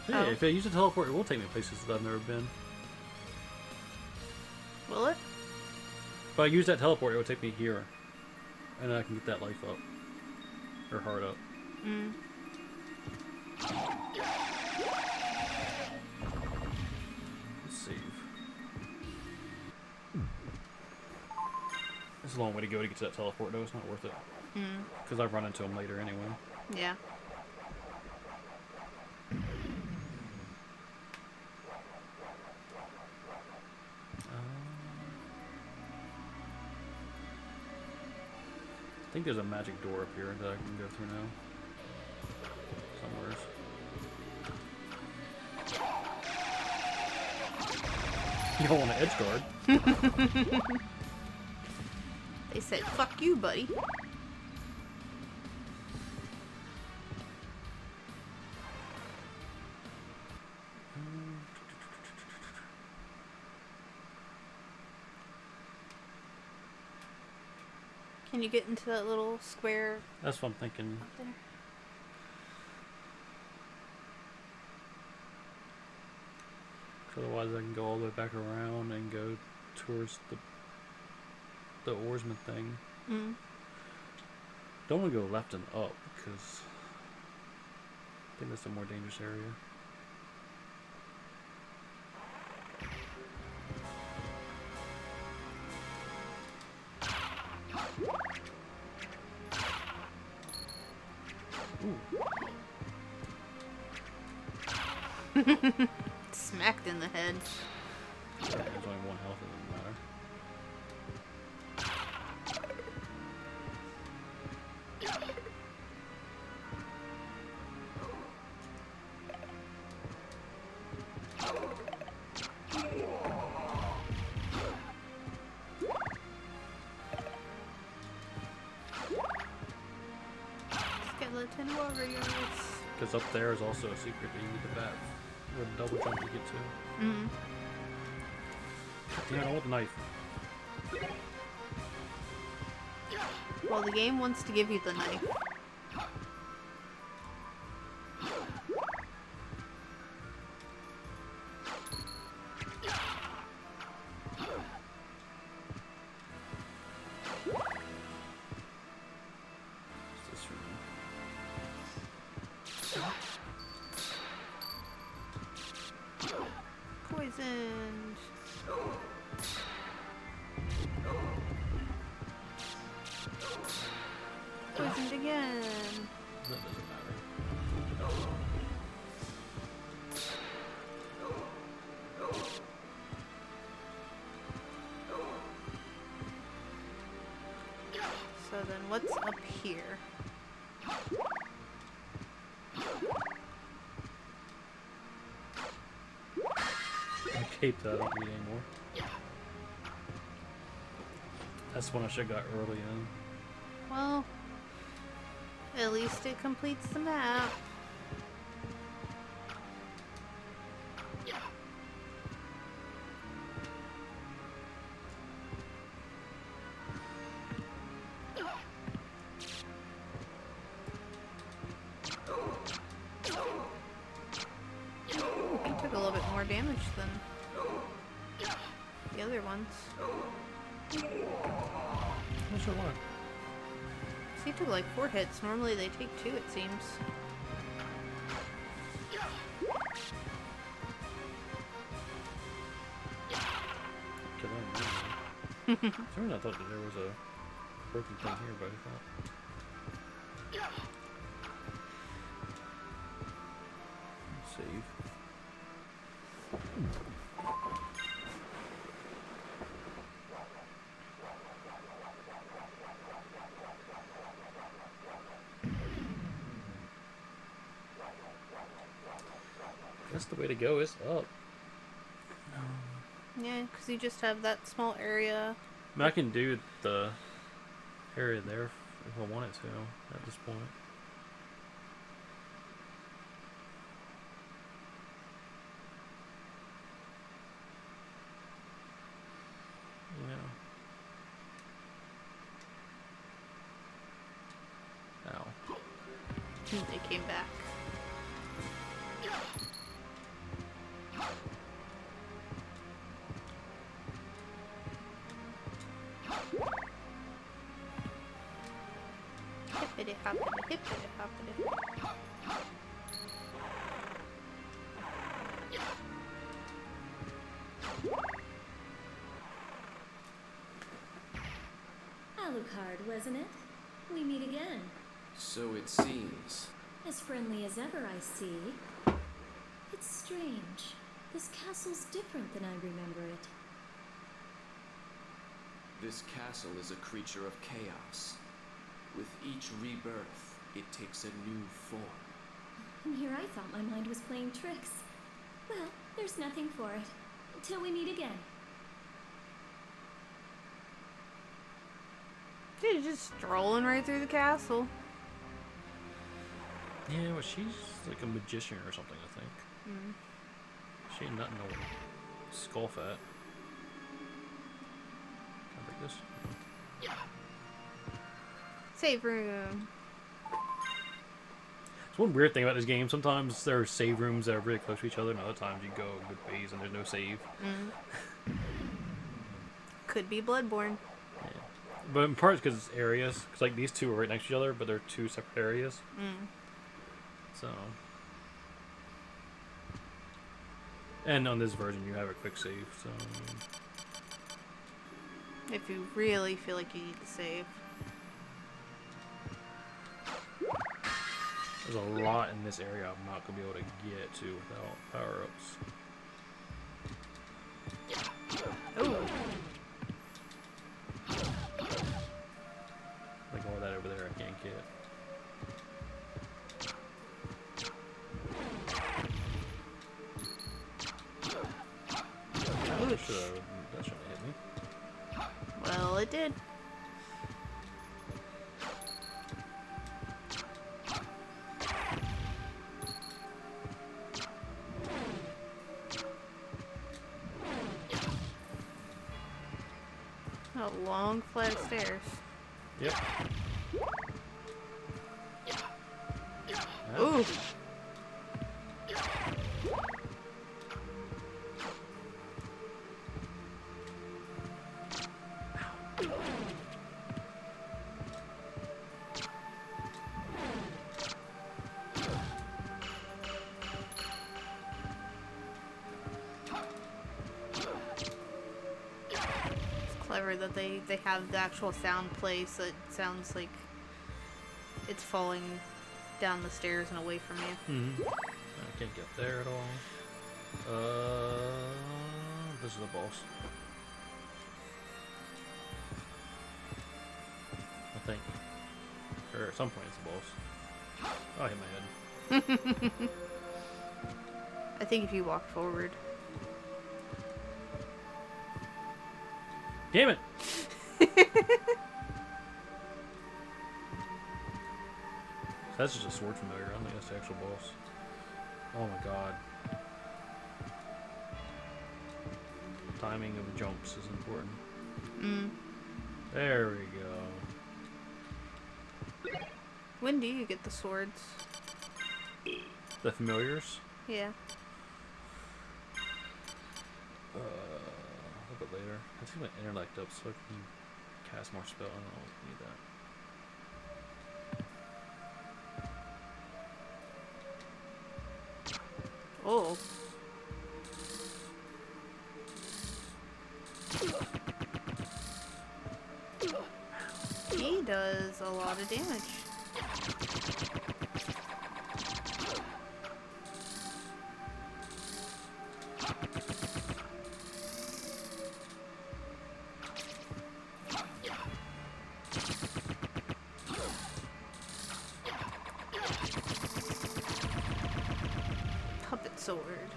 So yeah, Oh. if I use a teleport, it will take me places that I've never been. Will it? If I use that teleport, it will take me here. And then I can get that life up. Or heart up. Mm. Let's save. It's a long way to go to get to that teleport, though. It's not worth it. Because I've run into him later anyway. Yeah. I think there's a magic door up here that I can go through now. Somewheres. You don't want an edge guard. They said, fuck you, buddy. Can you get into that little square That's what I'm thinking. up there? Otherwise, I can go all the way back around and go towards the oarsman thing. Don't want to go left and up because I think that's a more dangerous area. Smacked in the head. There's only one health, it doesn't matter. Skeleton warriors. Because up there is also a secret that you need to bat with a double jump to get to. Damn it, I want the knife. Well, the game wants to give you the knife. What's this room? Poisoned. Poisoned again. That doesn't matter. So then what's up here? I cape that I don't need anymore. That's one I should have got early in. Well, at least it completes the map. Ooh, he took a little bit more damage than the other ones. What's your one? So he took like 4 hits. Normally they take 2, it seems. Kill him. For some reason I thought that there was a broken thing here, but I thought. Save. That's the way to go, is up. Yeah, because you just have that small area. I mean, I can do the area there if I wanted to at this point. Yeah. Ow. They came back. Hippity hoppity, hippity hoppity. Alucard, wasn't it? We meet again. So it seems. As friendly as ever, I see. It's strange. This castle's different than I remember it. This castle is a creature of chaos. With each rebirth, it takes a new form. And here I thought my mind was playing tricks. Well, there's nothing for it. Till we meet again. She's just strolling right through the castle. Yeah, well, she's like a magician or something, I think. Mm. She ain't nothing to scoff at. Can I break this? No. Save room. It's one weird thing about this game. Sometimes there are save rooms that are really close to each other, and other times you go a good ways and there's no save. Mm. Could be Bloodborne. Yeah. But in part it's because it's areas. Because like these two are right next to each other, but they're two separate areas. Mm. So. And on this version, you have a quick save. So. If you really feel like you need to save. There's a lot in this area I'm not going to be able to get to without power-ups. Oh. Like all that over there I can't get. That shouldn't have hit me. Well, it did. A long flight of stairs. Yep. Ooh. Clever that they have the actual sound play so it sounds like it's falling down the stairs and away from you. Mm-hmm. I can't get there at all. This is the boss. I think. Or at some point it's the boss. Oh, I hit my head. I think if you walk forward. Damn it! That's just a sword familiar. I don't think that's the actual boss. Oh my god. Timing of the jumps is important. Mm. There we go. When do you get the swords? The familiars? Yeah. A little bit later. I think my intellect up so I can cast more spell. I don't know if I need that. Oh. He does a lot of damage. Puppet sword.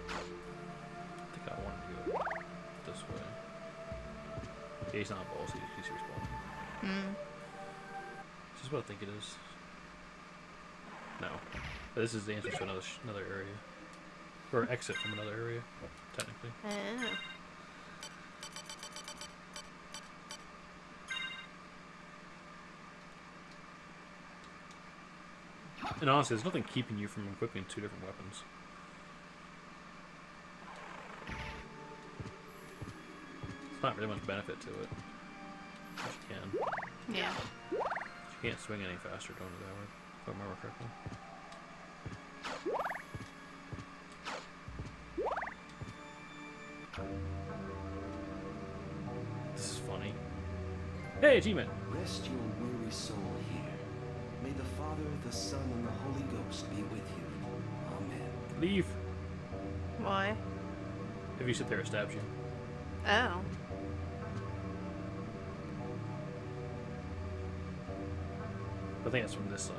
I think I wanted to go this way. Yeah, he's not a boss, he's respawning. Hmm. This is what I think it is. No. But this is the entrance to another area. Or exit from another area, technically. Oh. And honestly, there's nothing keeping you from equipping two different weapons. There's not really much benefit to it. But you can. Yeah. You can't swing any faster doing it that way, if I remember correctly. Hey, achievement. Rest your weary soul here. May the Father, the Son, and the Holy Ghost be with you. Amen. Leave. Why? If you sit there, it stabs you. Oh. I think it's from this side.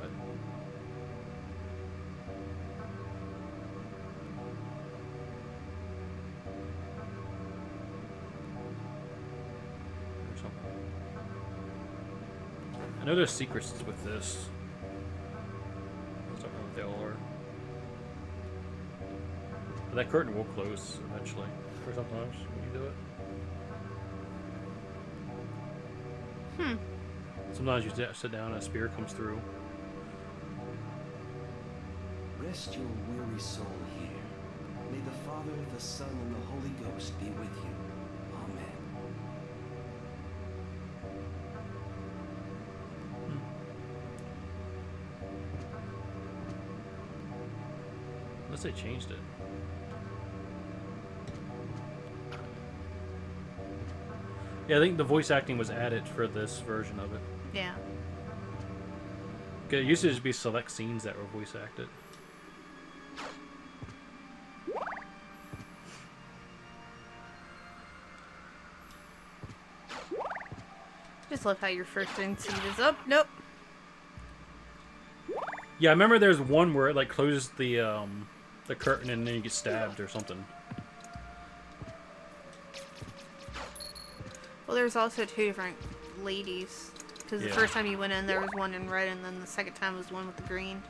Or something. I know there's secrets with this. I don't know what they all are. But that curtain will close eventually. Or sometimes when you do it. Sometimes you sit down and a spear comes through. Rest your weary soul here. May the Father, the Son, and the Holy Ghost be with you. Amen. Unless they changed it. Yeah, I think the voice acting was added for this version of it. Yeah. 'Cause it used to just be select scenes that were voice acted. Just love how your first instinct is up. Nope. Yeah, I remember there's one where it like closes the curtain and then you get stabbed or something. Well, there's also two different ladies. Because the Yeah. first time you went in, there was one in red, and then the second time was one with the green.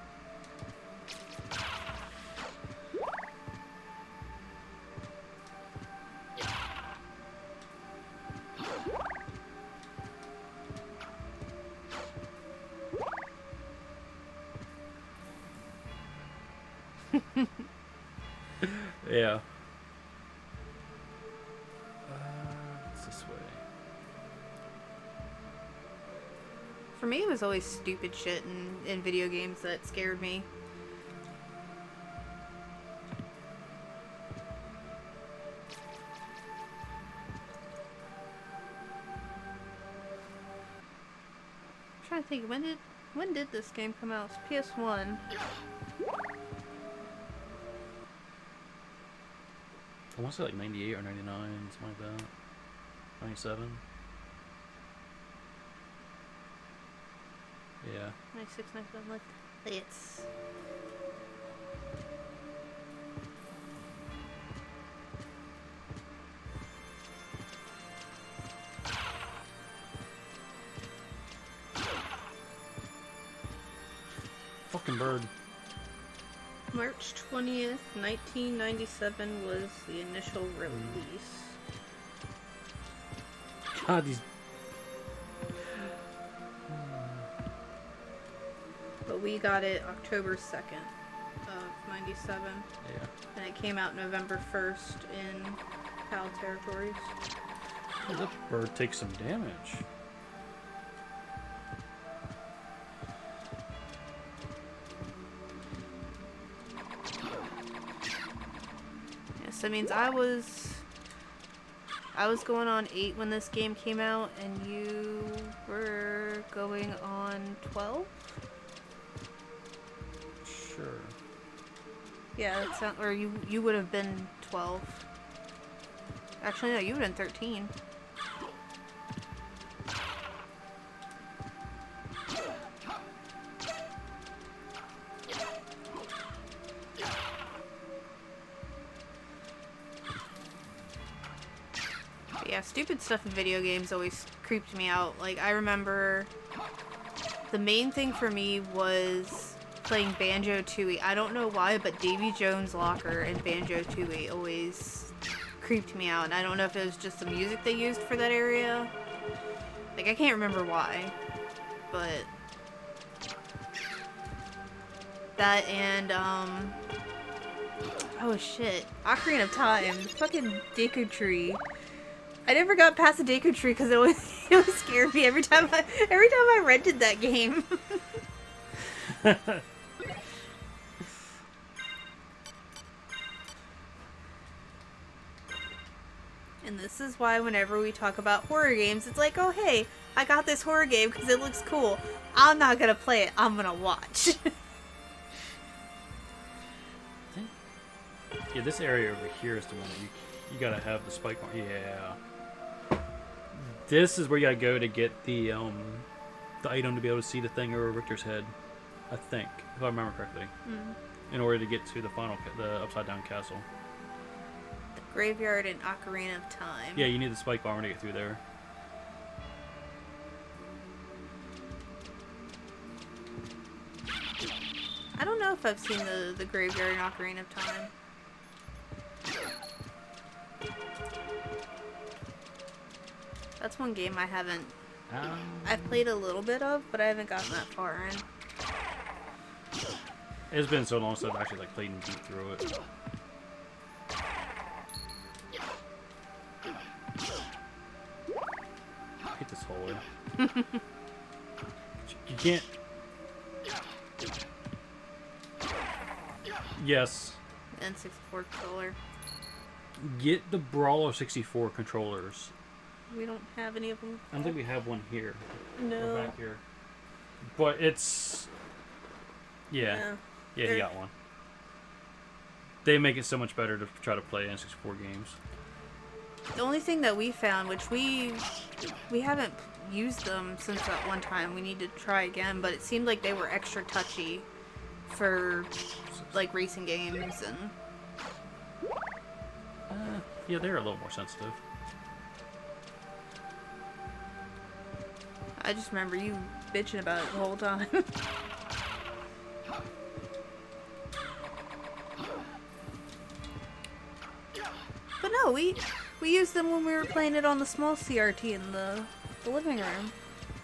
Yeah. It's this way. For me, it was always stupid shit in video games that scared me. I'm trying to think, when did this game come out? It's PS1. I want to say like 98 or 99, something like that. 97. Yeah. 96, 97, like, it's... Fucking bird. March 20th, 1997 was the initial release. God, these. But we got it October 2nd of 97. Yeah. And it came out November 1st in PAL territories. Oh, that bird takes some damage. Yes, that means I was going on 8 when this game came out, and you were going on 12? Sure. Yeah, that sound, or you would have been 12. Actually, no, you would have been 13. But yeah, stupid stuff in video games always creeped me out. Like, I remember the main thing for me was playing Banjo-Tooie. I don't know why, but Davy Jones' Locker and Banjo-Tooie always creeped me out. And I don't know if it was just the music they used for that area. Like, I can't remember why. But that and, oh shit. Ocarina of Time. Fucking Deku Tree. I never got past the Deku Tree because it always scared me every time I rented that game. And this is why whenever we talk about horror games, it's like, oh hey, I got this horror game because it looks cool. I'm not gonna play it. I'm gonna watch. Yeah, this area over here is the one that you gotta have the spike on. Yeah. This is where you gotta go to get the item to be able to see the thing over Richter's head. I think, if I remember correctly. In order to get to the upside down castle. The graveyard and Ocarina of Time. Yeah, you need the spike armor to get through there. I don't know if I've seen the graveyard and Ocarina of Time. That's one game I haven't. I've played a little bit of, but I haven't gotten that far in. It's been so long since I've actually played and beat through it. Hit this hole in. You can't. Yes. N64 controller. Get the Brawler 64 controllers. We don't have any of them. I don't think we have one here. No. Or back here. But it's. Yeah, he got one. They make it so much better to try to play N64 games. The only thing that we found, which we haven't used them since that one time, we need to try again, but it seemed like they were extra touchy for racing games and. Yeah, they're a little more sensitive. I just remember you bitching about it the whole time. But no, we used them when we were playing it on the small CRT in the living room,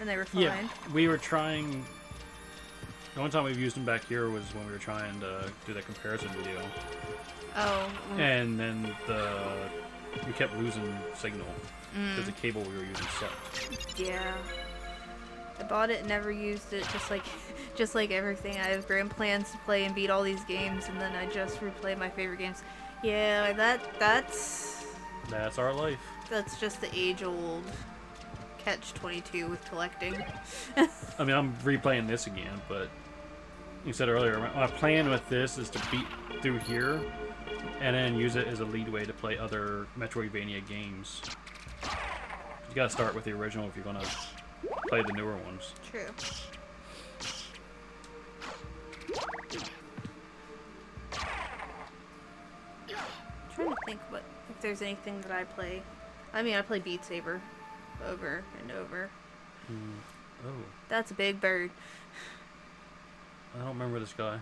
and they were fine. Yeah, we were trying. The one time we've used them back here was when we were trying to do that comparison video. Oh. And then we kept losing signal because the cable we were using sucked. Yeah. I bought it and never used it, just like everything. I have grand plans to play and beat all these games, and then I just replay my favorite games. Yeah, that's our life. That's just the age-old catch-22 with collecting. I mean, I'm replaying this again, but you said earlier, my plan with this is to beat through here and then use it as a leadway to play other Metroidvania games. You gotta start with the original if you're gonna play the newer ones. True. I'm trying to think if there's anything that I play. I mean, I play Beat Saber over and over. Oh. That's a big bird. I don't remember this guy.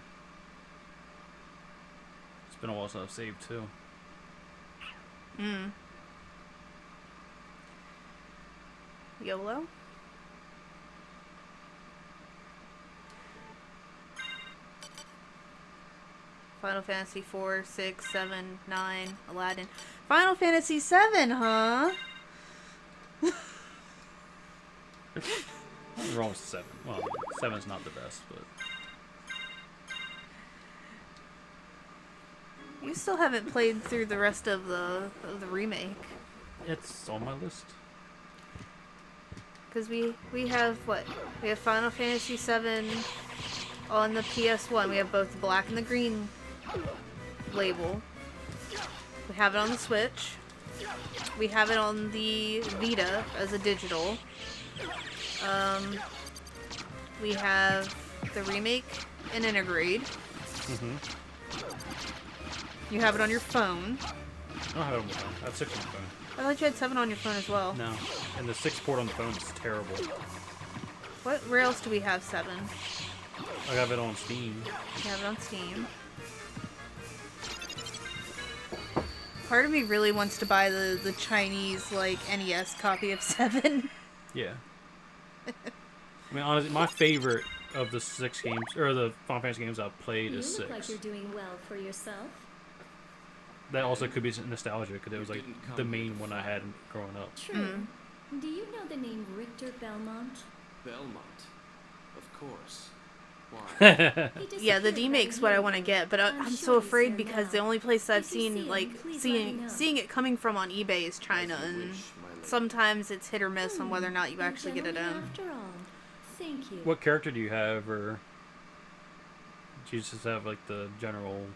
It's been a while since I've saved too. YOLO? Final Fantasy 4, 6, 7, 9, Aladdin. Final Fantasy 7, huh? What's wrong with 7? Well, 7's not the best, but... You still haven't played through the rest of the remake. It's on my list. Because we have, what? We have Final Fantasy 7 on the PS1. We have both the black and the green label. We have it on the Switch. We have it on the Vita as a digital. We have the remake and Intergrade. You have it on your phone. I don't have it on my phone. I have 6 on my phone. I thought you had 7 on your phone as well. No. And the 6 port on the phone is terrible. Where else do we have 7? I have it on Steam. You have it on Steam. Part of me really wants to buy the Chinese, NES copy of 7. Yeah. I mean, honestly, my favorite of the 6 games, or the Final Fantasy games I've played is 6. You look like you're doing well for yourself. That also could be nostalgia, because it was the main one I had growing up. True. Do you know the name Richter Belmont? Belmont. Of course. Why? Yeah, the D-Make's what I want to get, but I'm so afraid because the only place I've seen, seeing it coming from on eBay is China, and sometimes it's hit or miss on whether or not you actually get it in. After all, thank you. What character do you have, or do you just have like the general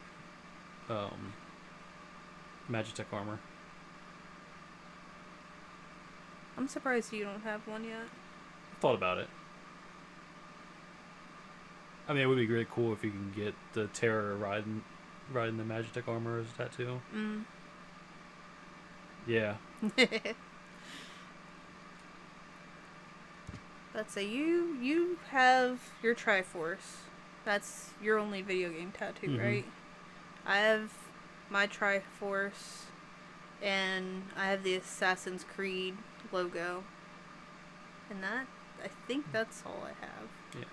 Magitech armor? I'm surprised you don't have one yet. I thought about it. I mean, it would be really cool if you can get the Terror riding the Magitech armor as a tattoo. Mm. Yeah. Let's say you have your Triforce. That's your only video game tattoo, Mhm. right? I have my Triforce, and I have the Assassin's Creed logo. And that, I think that's all I have. Yeah.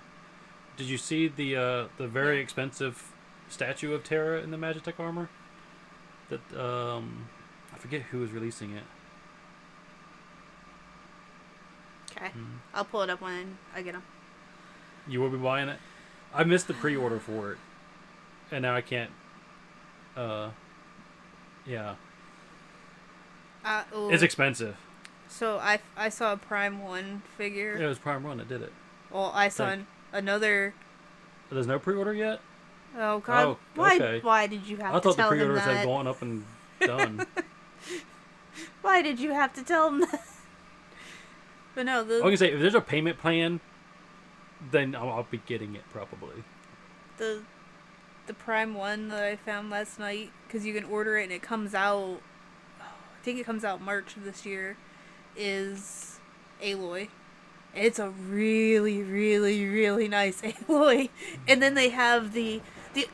Did you see the very expensive statue of Terra in the Magitech armor? That I forget who was releasing it. Okay. I'll pull it up when I get them. You will be buying it? I missed the pre-order for it, and now I can't. Yeah. It's expensive. So I saw a Prime 1 figure. Yeah, it was Prime 1 that did it. Well, I saw another. There's no pre-order yet? Oh God! Oh, okay. Why did you have I to thought the tell him pre-orders that? had gone up and done. Why did you have to tell him that? But no, I can say if there's a payment plan, then I'll be getting it probably. the Prime 1 that I found last night, because you can order it and it comes out. I think it comes out March of this year. Is Aloy. It's a really, really, really nice Aloy. And then they have the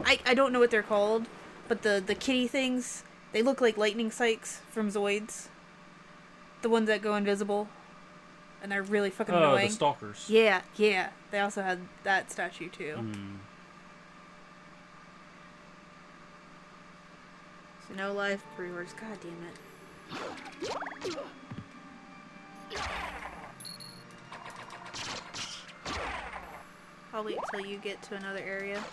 I don't know what they're called, but the kitty things, they look like lightning spikes from Zoids. The ones that go invisible. And they're really fucking Oh, annoying. the stalkers. Yeah. They also had that statue too. So no live pre-orders. God damn it. I'll wait till you get to another area.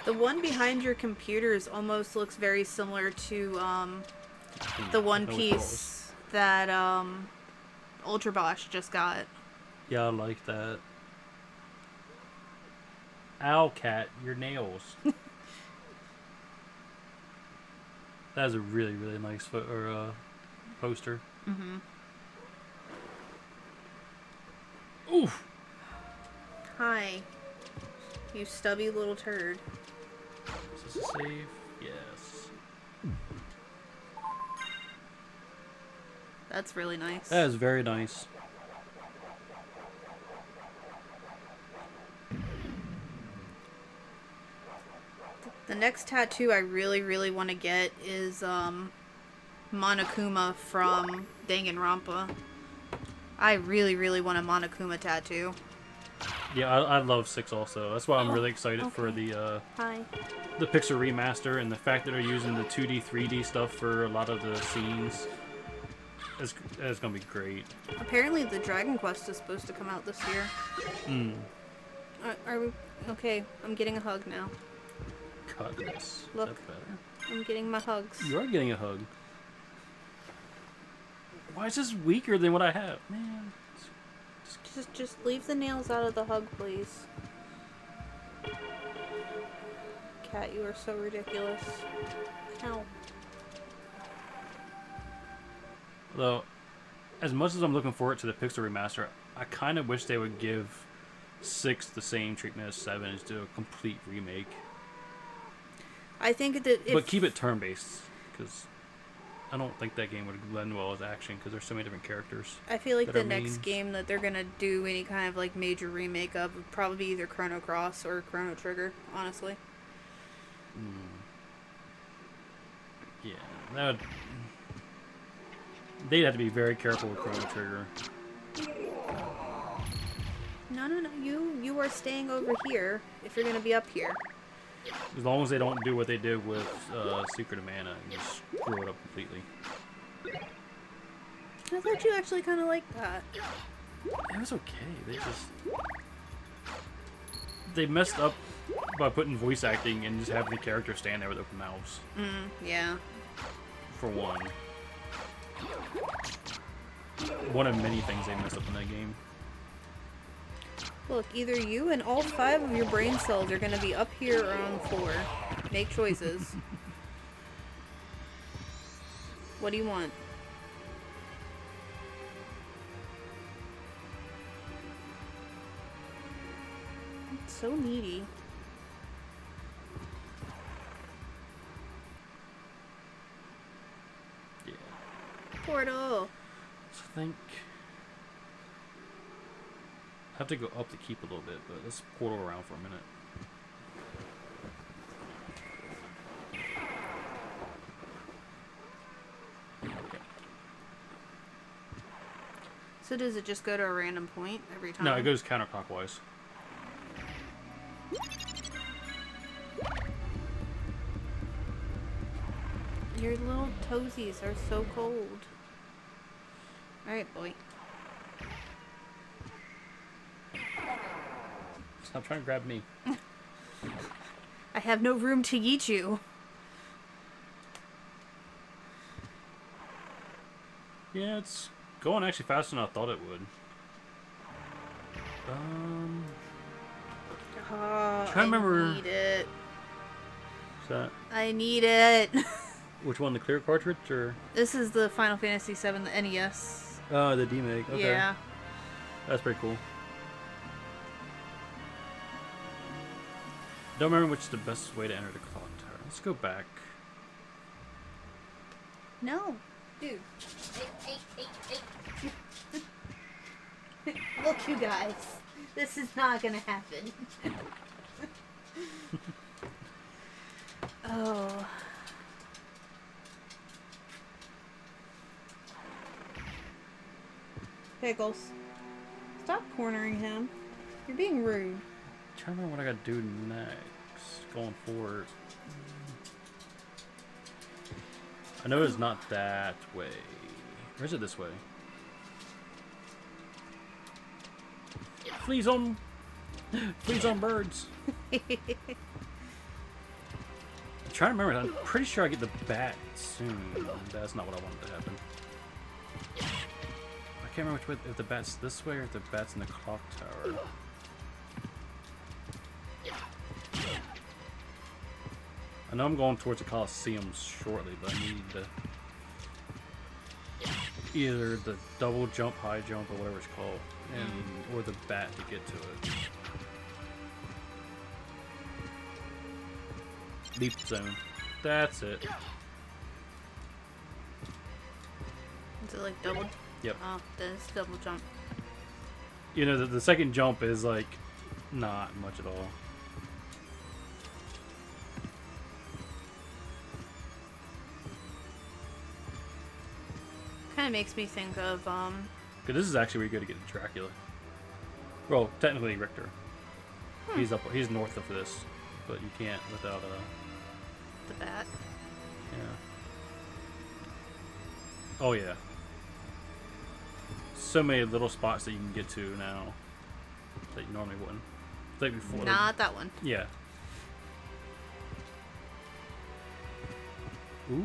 The one behind your computers almost looks very similar to the One Piece that Ultra Bosch just got. Yeah, I like that. Owl cat, your nails. That is a really, really nice poster. Mm-hmm. Oof. Hi, you stubby little turd. Is this a save? Yes. That's really nice. That is very nice. The next tattoo I really, really want to get is Monokuma from Danganronpa. I really, really want a Monokuma tattoo. Yeah, I love 6 also. That's why I'm really excited for okay. the Hi. Pixar remaster, and the fact that they're using the 2D, 3D stuff for a lot of the scenes. It's gonna be great. Apparently the Dragon Quest is supposed to come out this year. Are we... Okay, I'm getting a hug now. Cut this. Look. That's better. I'm getting my hugs. You are getting a hug. Why is this weaker than what I have? Man. Just leave the nails out of the hug, please. Cat, you are so ridiculous. Ow. Though, as much as I'm looking forward to the Pixar remaster, I kind of wish they would give 6 the same treatment as 7 and do a complete remake. I think that if... But keep it turn-based, because I don't think that game would blend well as action, because there's so many different characters. I feel like that the are next memes. game that they're gonna do any kind of like major remake of would probably be either Chrono Cross or Chrono Trigger, honestly. Yeah, that would... They'd have to be very careful with Chrono Trigger. No, you are staying over here if you're gonna be up here. As long as they don't do what they did with Secret of Mana and just screw it up completely. I thought you actually kind of liked that. It was okay. They messed up by putting voice acting and just having the character stand there with open mouths. Yeah. For one. One of many things they messed up in that game. Look, either you and all 5 of your brain cells are going to be up here or on the floor. Make choices. What do you want? It's so needy. Yeah. Portal! So I think I have to go up to keep a little bit, but let's portal around for a minute. So does it just go to a random point every time? No, it goes counterclockwise. Your little toesies are so cold. Alright, boy. Stop trying to grab me. I have no room to eat you. Yeah, it's going actually faster than I thought it would. Oh, Trying to remember. I need it. Is that I need it. which one? The clear cartridge or This is the Final Fantasy VII, the NES. the demake? Okay, Yeah. that's pretty cool. Don't remember which is the best way to enter the clock tower. Let's go back. No. Dude. Look, you guys. This is not gonna happen. Oh. Pickles. Stop cornering him. You're being rude. I'm trying to remember what I gotta do next. Going forward. I know it's not that way. Or is it this way? Fleas on birds. I'm trying to remember. I'm pretty sure I get the bat soon. That's not what I wanted to happen. I can't remember which way, if the bat's this way or if the bat's in the clock tower. I know I'm going towards the Coliseum shortly, but I need the either the double jump, high jump, or whatever it's called, and or the bat to get to it. Leap zone. That's it. Is it like double? Yep. Oh, this double jump. You know, the second jump is like not much at all. Kind of makes me think of Cause this is actually where you go to get to Dracula. Well, technically Richter. He's north of this, but you can't without the bat. yeah. Oh yeah. So many little spots that you can get to now that you normally wouldn't. Like before. Not that one. Yeah. Ooh.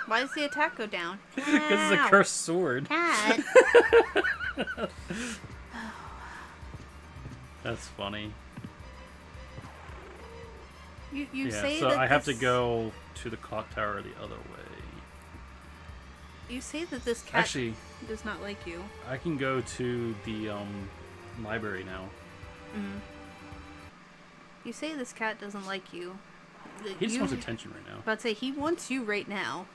Why does the attack go down? Because it's a Ow. cursed sword. Cat. That's funny. You Yeah, say so that I have to this- go to the clock tower the other way. You say that this cat Actually, does not like you. I can go to the library now. You say this cat doesn't like you. He just wants attention right now. But say he wants you right now.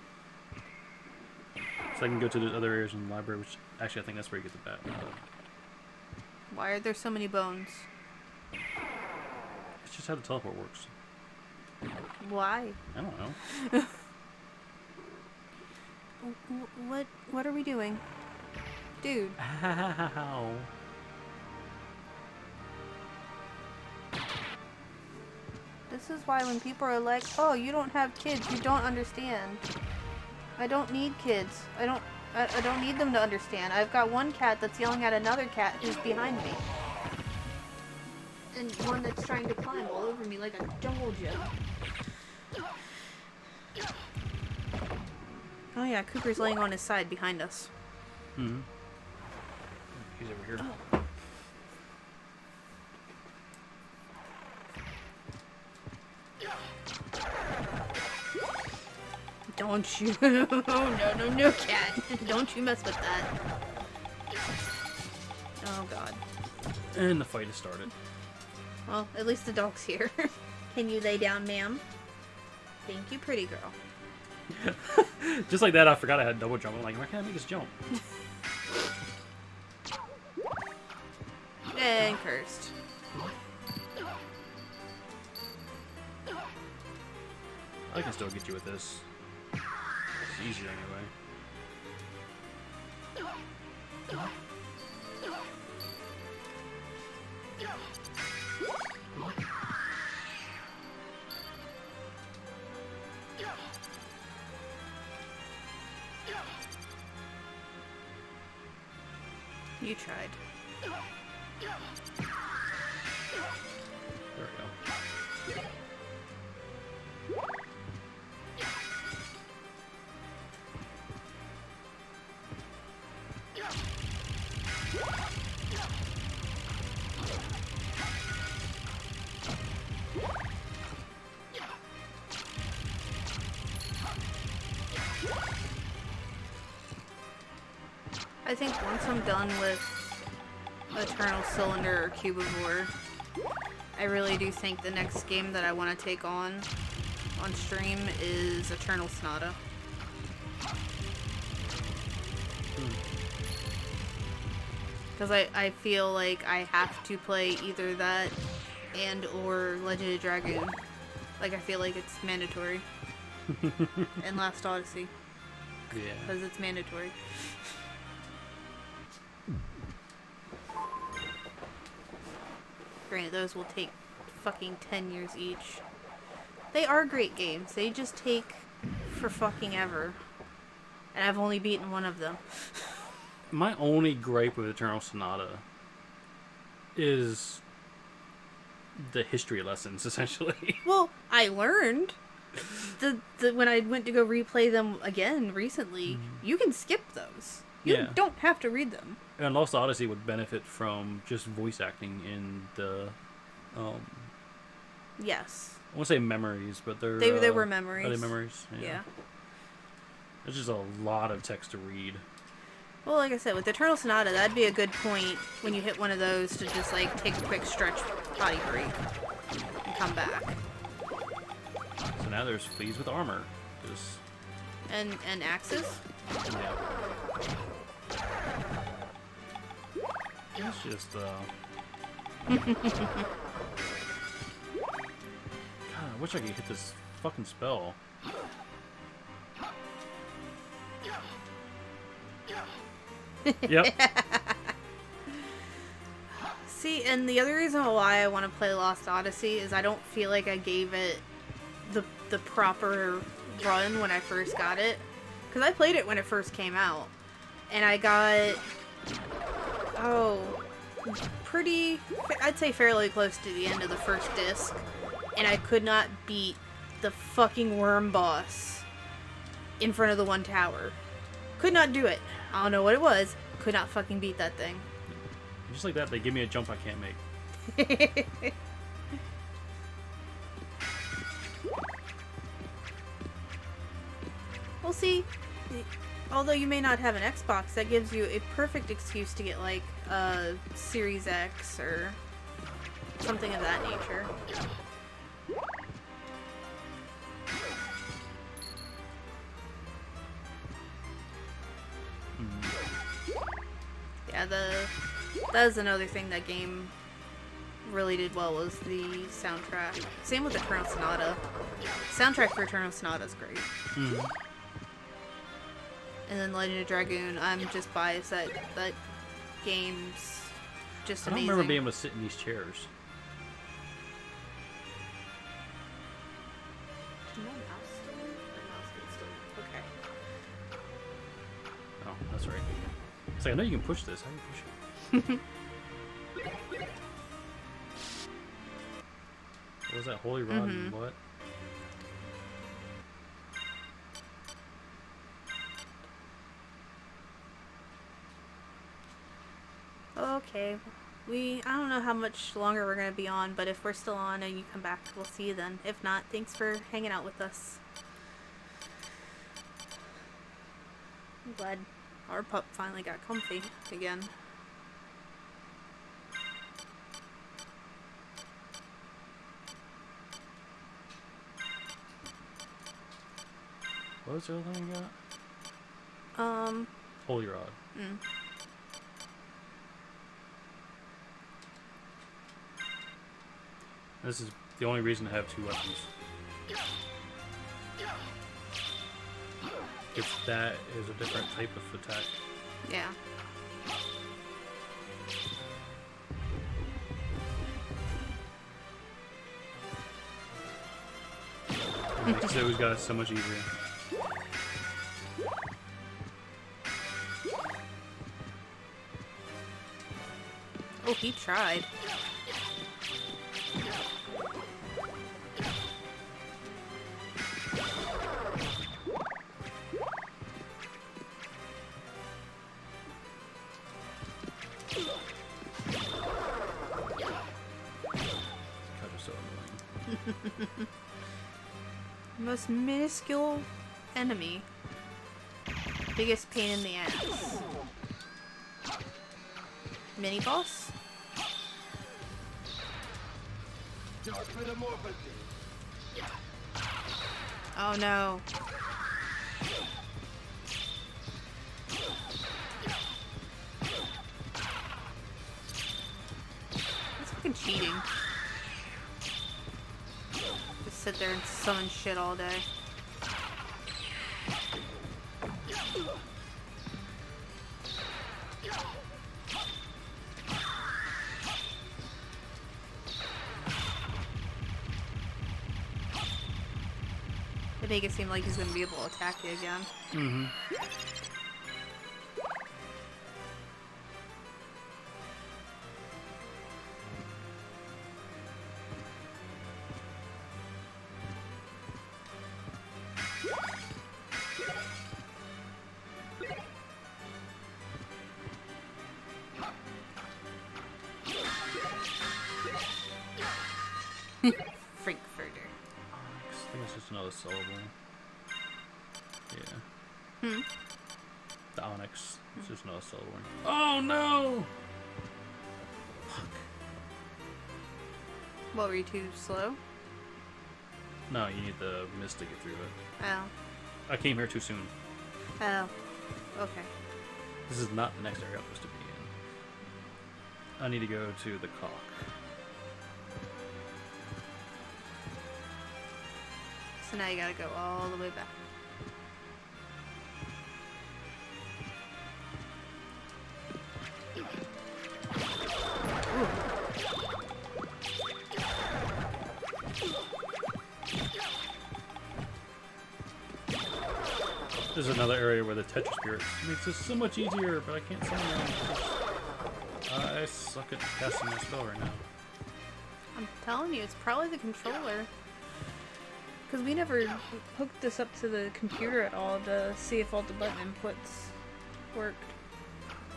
So I can go to the other areas in the library, which actually I think that's where you get the bat. Why are there so many bones? It's just how the teleport works. Why? I don't know. What are we doing? Dude. Ow. This is why when people are like, oh, you don't have kids, you don't understand. I don't need kids. I don't... I don't need them to understand. I've got one cat that's yelling at another cat who's behind me. And one that's trying to climb all over me like a jungle gym. Oh yeah, Cooper's laying on his side behind us. Mm-hmm. He's over here. Oh. Don't you... No, cat. Don't you mess with that. Oh, God. And the fight has started. Well, at least the dog's here. Can you lay down, ma'am? Thank you, pretty girl. Just like that, I forgot I had double jump. I'm like, why can't I make this jump? And cursed. I can still get you with this. It's easier anyway. You tried. There we go. I think once I'm done with Eternal Cylinder or Cubivore, I really do think the next game that I want to take on stream is Eternal Sonata. Because I feel like I have to play either that and or Legend of Dragoon. Like, I feel like it's mandatory. And Last Odyssey. Yeah. Because it's mandatory. Granted, those will take fucking 10 years each. They are great games. They just take for fucking ever. And I've only beaten one of them. My only gripe with Eternal Sonata is the history lessons, essentially. Well, I learned when I went to go replay them again recently, you can skip those. You don't have to read them. And Lost Odyssey would benefit from just voice acting in the, Yes. I won't say memories, but they're... They were memories. Are they memories? Yeah. There's just a lot of text to read. Well, like I said, with Eternal Sonata, that'd be a good point when you hit one of those to just, like, take a quick stretch potty break and come back. So now there's fleas with armor. Just... And axes? Yeah. It's just, God, I wish I could hit this fucking spell. Yep. See, and the other reason why I want to play Lost Odyssey is I don't feel like I gave it the proper run when I first got it. Because I played it when it first came out. And I got... pretty... I'd say fairly close to the end of the first disc. And I could not beat the fucking worm boss in front of the one tower. Could not do it. I don't know what it was. Could not fucking beat that thing. Just like that, they give me a jump I can't make. Well, see, although you may not have an Xbox, that gives you a perfect excuse to get, like, a Series X or something of that nature. Yeah, that was another thing that game really did well, was the soundtrack. Same with Eternal Sonata. Soundtrack for Eternal Sonata is great. And then Legend of Dragoon, I'm just biased that game's just I don't amazing. remember being able to sit in these chairs. Can my mouse still move? My mouse can still move. Okay. Oh. that's right. It's like, I know you can push this. How do you push it? What was that? Holy Rod and what? Okay. I don't know how much longer we're gonna be on, but if we're still on and you come back, we'll see you then. If not, thanks for hanging out with us. I'm glad our pup finally got comfy again. What was the other thing you got? Holy Rod. This is the only reason to have two weapons. If that is a different type of attack. Yeah. It makes it always got so much easier. Oh, he tried. So annoying. Most minuscule enemy. Biggest pain in the ass. Mini boss? Oh no. That's fucking cheating. Just sit there and summon shit all day. They make it seem like he's gonna be able to attack you again. Mm-hmm. Frankfurter. I think it's just another syllable. Yeah. The Onyx. It's just another syllable. Oh no! Fuck. What, were you too slow? No, you need the mist to get through it. Oh. I came here too soon. Oh. Okay. This is not the next area I'm supposed to be in. I need to go to the cock. So now you gotta go all the way back. There's another area where the Tetra Spirit makes this so much easier, but I can't summon them. I suck at casting my spell right now. I'm telling you, it's probably the controller. Because we never hooked this up to the computer at all to see if all the button inputs worked.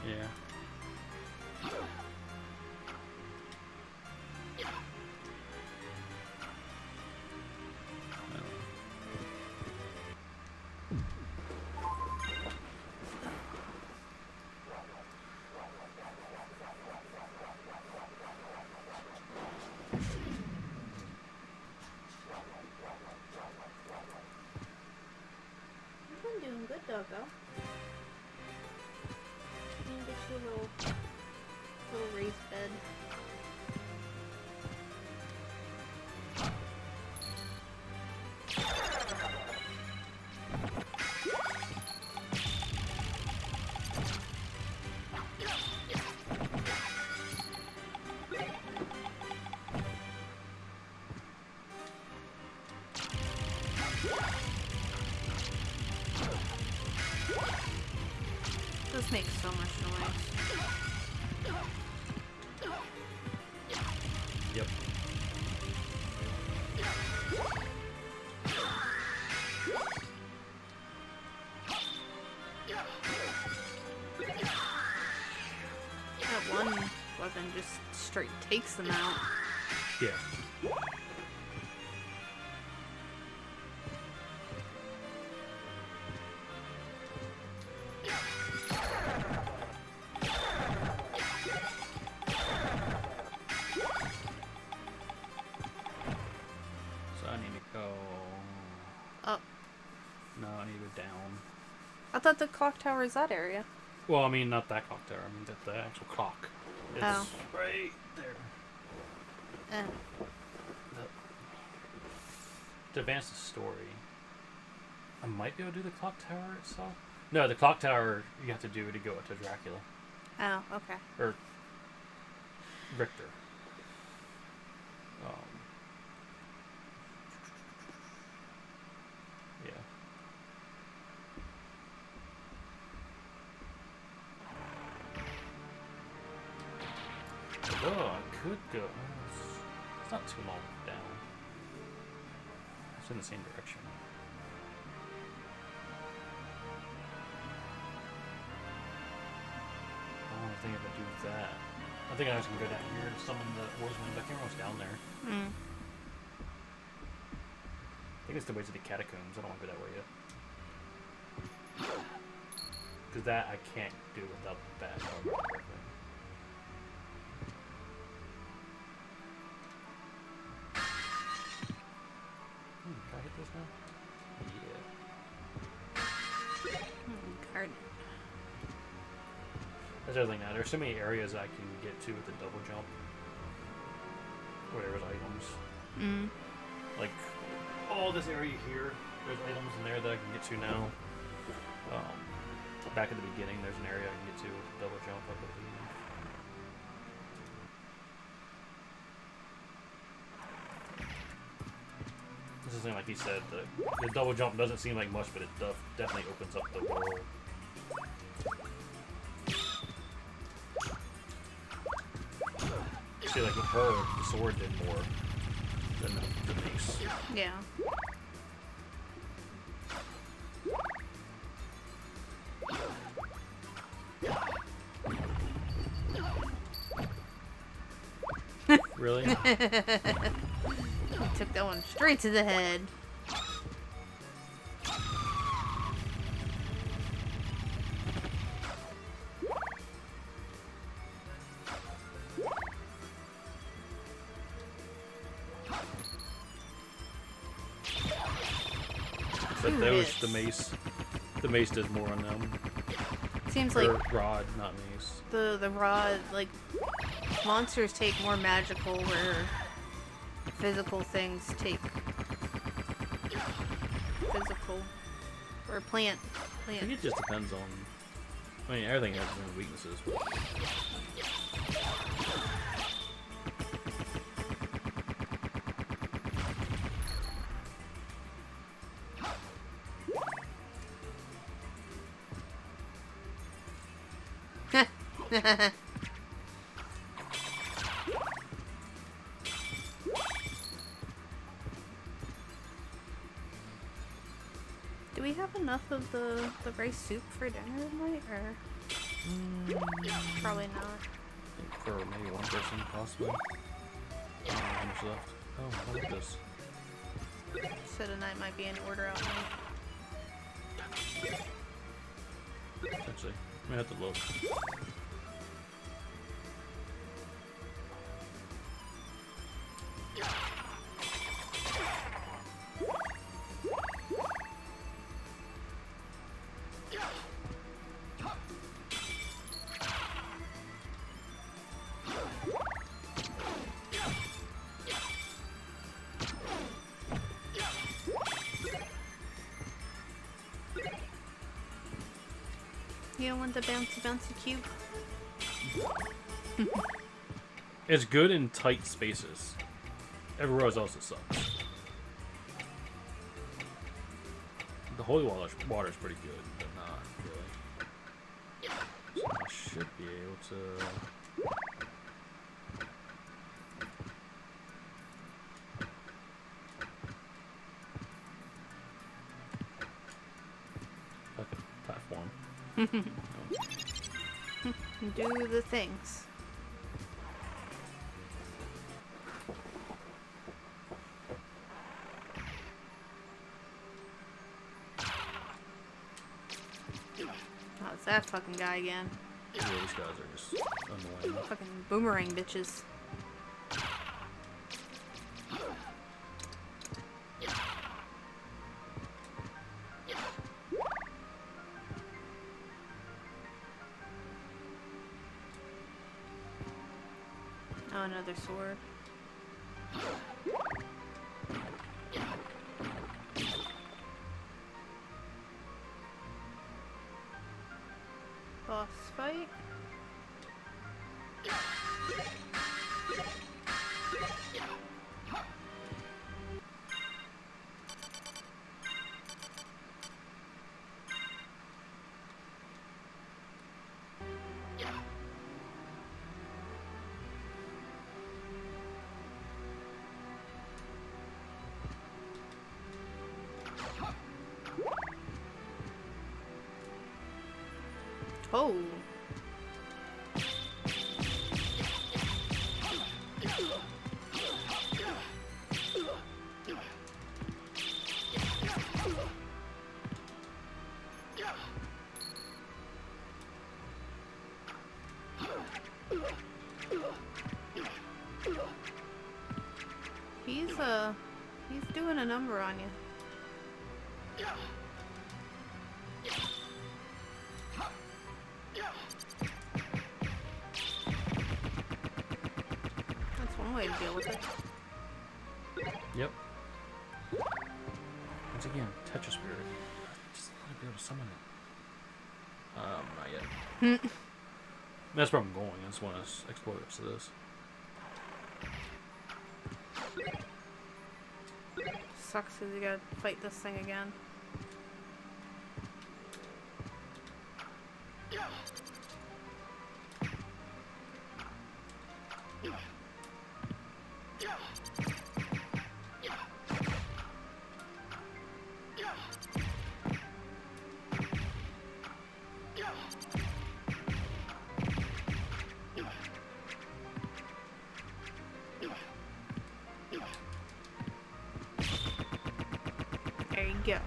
Yeah. You've been doing good, doggo. You can get you a little raised bed. This makes so much noise. Yep. That one weapon just straight takes them out. Yeah. So I need to go. Up. No, I need to go down. I thought the clock tower is that area. Well, I mean, not that clock tower. I mean, the actual clock. It's Oh. right there. Eh. To advance the story, I might be able to do the clock tower itself. No, the clock tower you have to do to go up to Dracula Oh, okay. or Richter. Yeah. Oh, I could go. It's not too long down. It's in the same direction. I think if I do that, I think I was gonna go down here and summon the Oarsman, but I can't remember what's down there. Mm. I think it's the way to the catacombs. I don't want to go that way yet. Because that I can't do without that. If I remember correctly. Can I hit this now? Yeah. Card. That's the other thing now. There's so many areas I can get to with the double jump. Where there's items. Mm. Like, all this area here, there's items in there that I can get to now. Back at the beginning, there's an area I can get to with a double jump, I believe. This is something like he said, the double jump doesn't seem like much, but it definitely opens up the world. See, like with her, the sword did more than the mace. Yeah. Really? He took that one straight to the head. But those, hits. the mace does more on them. Seems Or like rod, not mace. the rod, like, monsters take more magical, where physical things take physical, or plant. I think it just depends on. I mean, everything has its own weaknesses. But Do we have enough of the rice soup for dinner tonight, or probably not? for maybe one person, possibly. I don't know how much left. Oh, look at this. So tonight might be an order out night. Actually, I may have to look. You don't want the bouncy bouncy cube? It's good in tight spaces. Everywhere else it sucks. The holy water's pretty good, but not really. I should be able to. Like a platform. Do the things. Oh, it's that fucking guy again. Yeah, these guys are just annoying. Fucking boomerang bitches. Oh, another sword. Boss fight. Oh. He's doing a number on you. That's one way to deal with it. Yep. Once again, Tetra Spirit. Just want to be able to summon it. Not yet. That's where I'm going. I just want to explore the rest of this. Sucks because you gotta fight this thing again. There you go.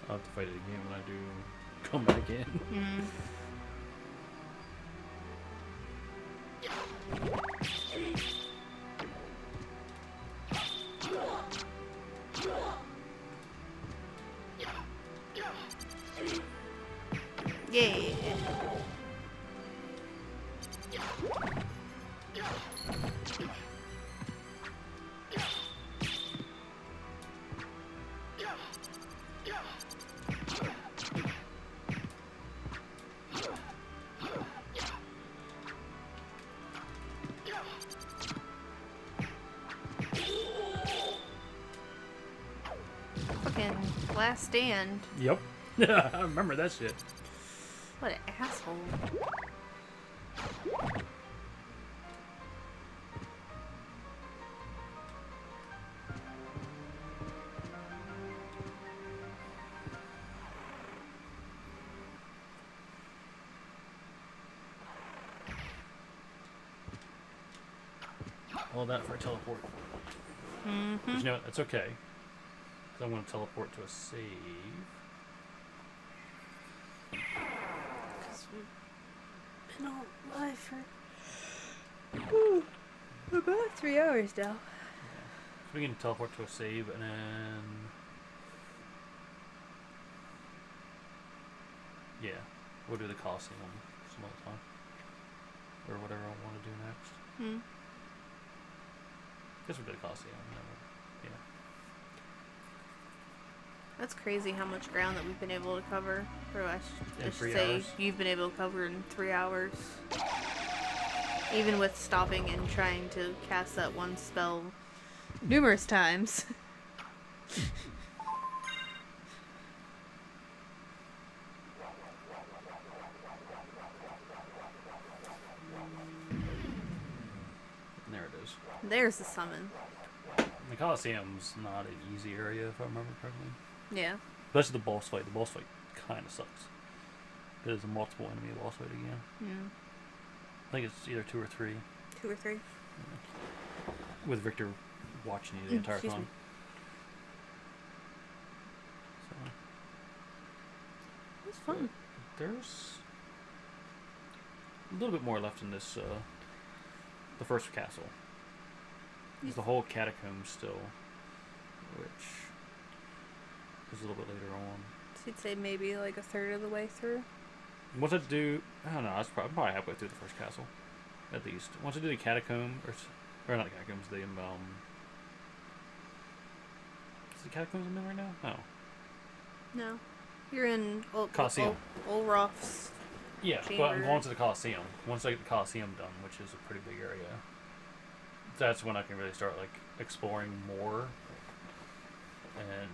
I'll have to fight it again when I do come back in. Yeah. Fucking Last Stand. Yep. I remember that shit. What an asshole. All that for a teleport. But you know what? That's okay. Because I'm going to teleport to a save. Because we've been all live for about 3 hours now. So we can teleport to a save and then... Yeah, we'll do the Coliseum some other time. Or whatever I want to do next. Guess we'll do the Coliseum. Yeah. That's crazy how much ground that we've been able to cover. Or I In should 3 say hours? you've been able to cover in 3 hours. Even with stopping and trying to cast that one spell numerous times. There's the summon. The Coliseum's not an easy area, if I remember correctly. Yeah. Especially the boss fight. The boss fight kind of sucks. There's a multiple enemy boss fight again. Mm. I think it's either 2 or 3. 2 or 3. With Victor watching you the entire Excuse time. me. So, It was fun. there's a little bit more left in this, the first castle. There's the whole catacomb still, which is a little bit later on. So you'd say maybe like a third of the way through? Once I do, I don't know, I'm probably halfway through the first castle, at least. Once I do the catacomb, or not the catacombs, the, is the catacombs I'm in right now? No. No. You're in Coliseum. Olroth's. Yeah, but I'm chamber. going to the Coliseum. Once I get the Coliseum done, which is a pretty big area, that's when I can really start, like, exploring more. And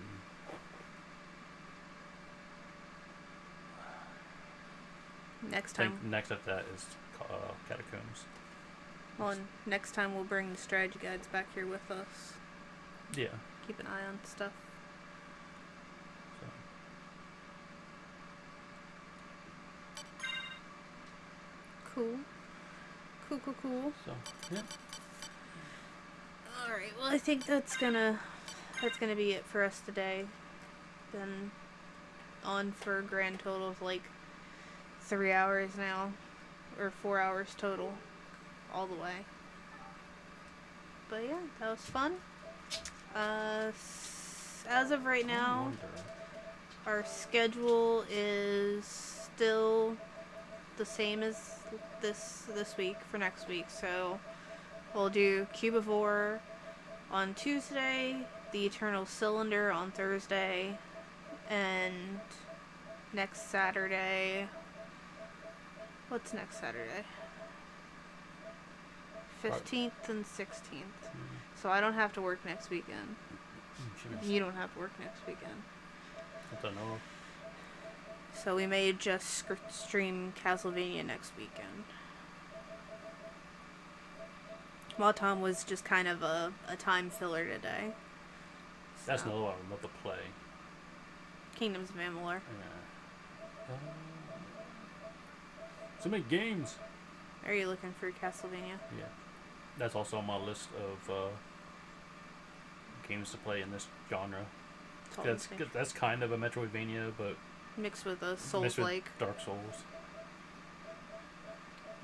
Next I think time. next up that is Catacombs. Well, and next time we'll bring the strategy guides back here with us. Yeah. Keep an eye on stuff. So. Cool. Cool. So, yeah. Alright, well I think that's gonna be it for us today. Been on for a grand total of like 3 hours now. Or 4 hours total. All the way. But yeah, that was fun. As of right now, our schedule is still the same as this week for next week. So we'll do Cubivore on Tuesday, the Eternal Cylinder on Thursday, and next Saturday. What's next Saturday? 15th and 16th. So I don't have to work next weekend. You don't have to work next weekend. I don't know. So we may just stream Castlevania next weekend. While Tom was just kind of a time filler today. That's So, another one I'd love to play. Kingdoms of Amalur. Yeah. So many games. Are you looking for Castlevania? Yeah. That's also on my list of games to play in this genre. It's all That's kind of a Metroidvania, but mixed with a mixed with Souls-like. Dark Souls.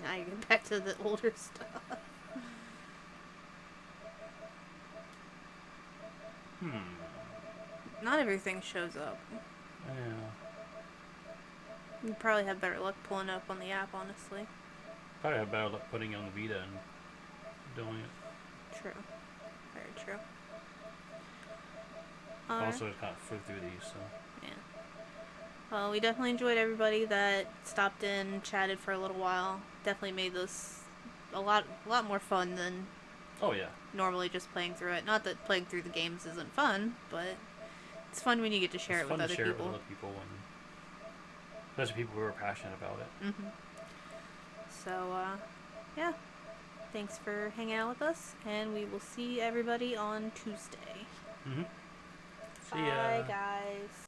Now you get back to the older stuff. Not everything shows up. Yeah. You probably have better luck pulling it up on the app, honestly. Probably have better luck putting it on the Vita and doing it. True. Very true. Also, kind of flew through these, so. Yeah. Well, we definitely enjoyed everybody that stopped in, chatted for a little while. Definitely made this a lot more fun than Oh, yeah. normally just playing through it. Not that playing through the games isn't fun, but it's fun when you get to share It's it fun with to other share people. it with other people, and especially people who are passionate about it. So, yeah. Thanks for hanging out with us, and we will see everybody on Tuesday. See ya. Bye, guys.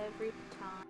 Every time.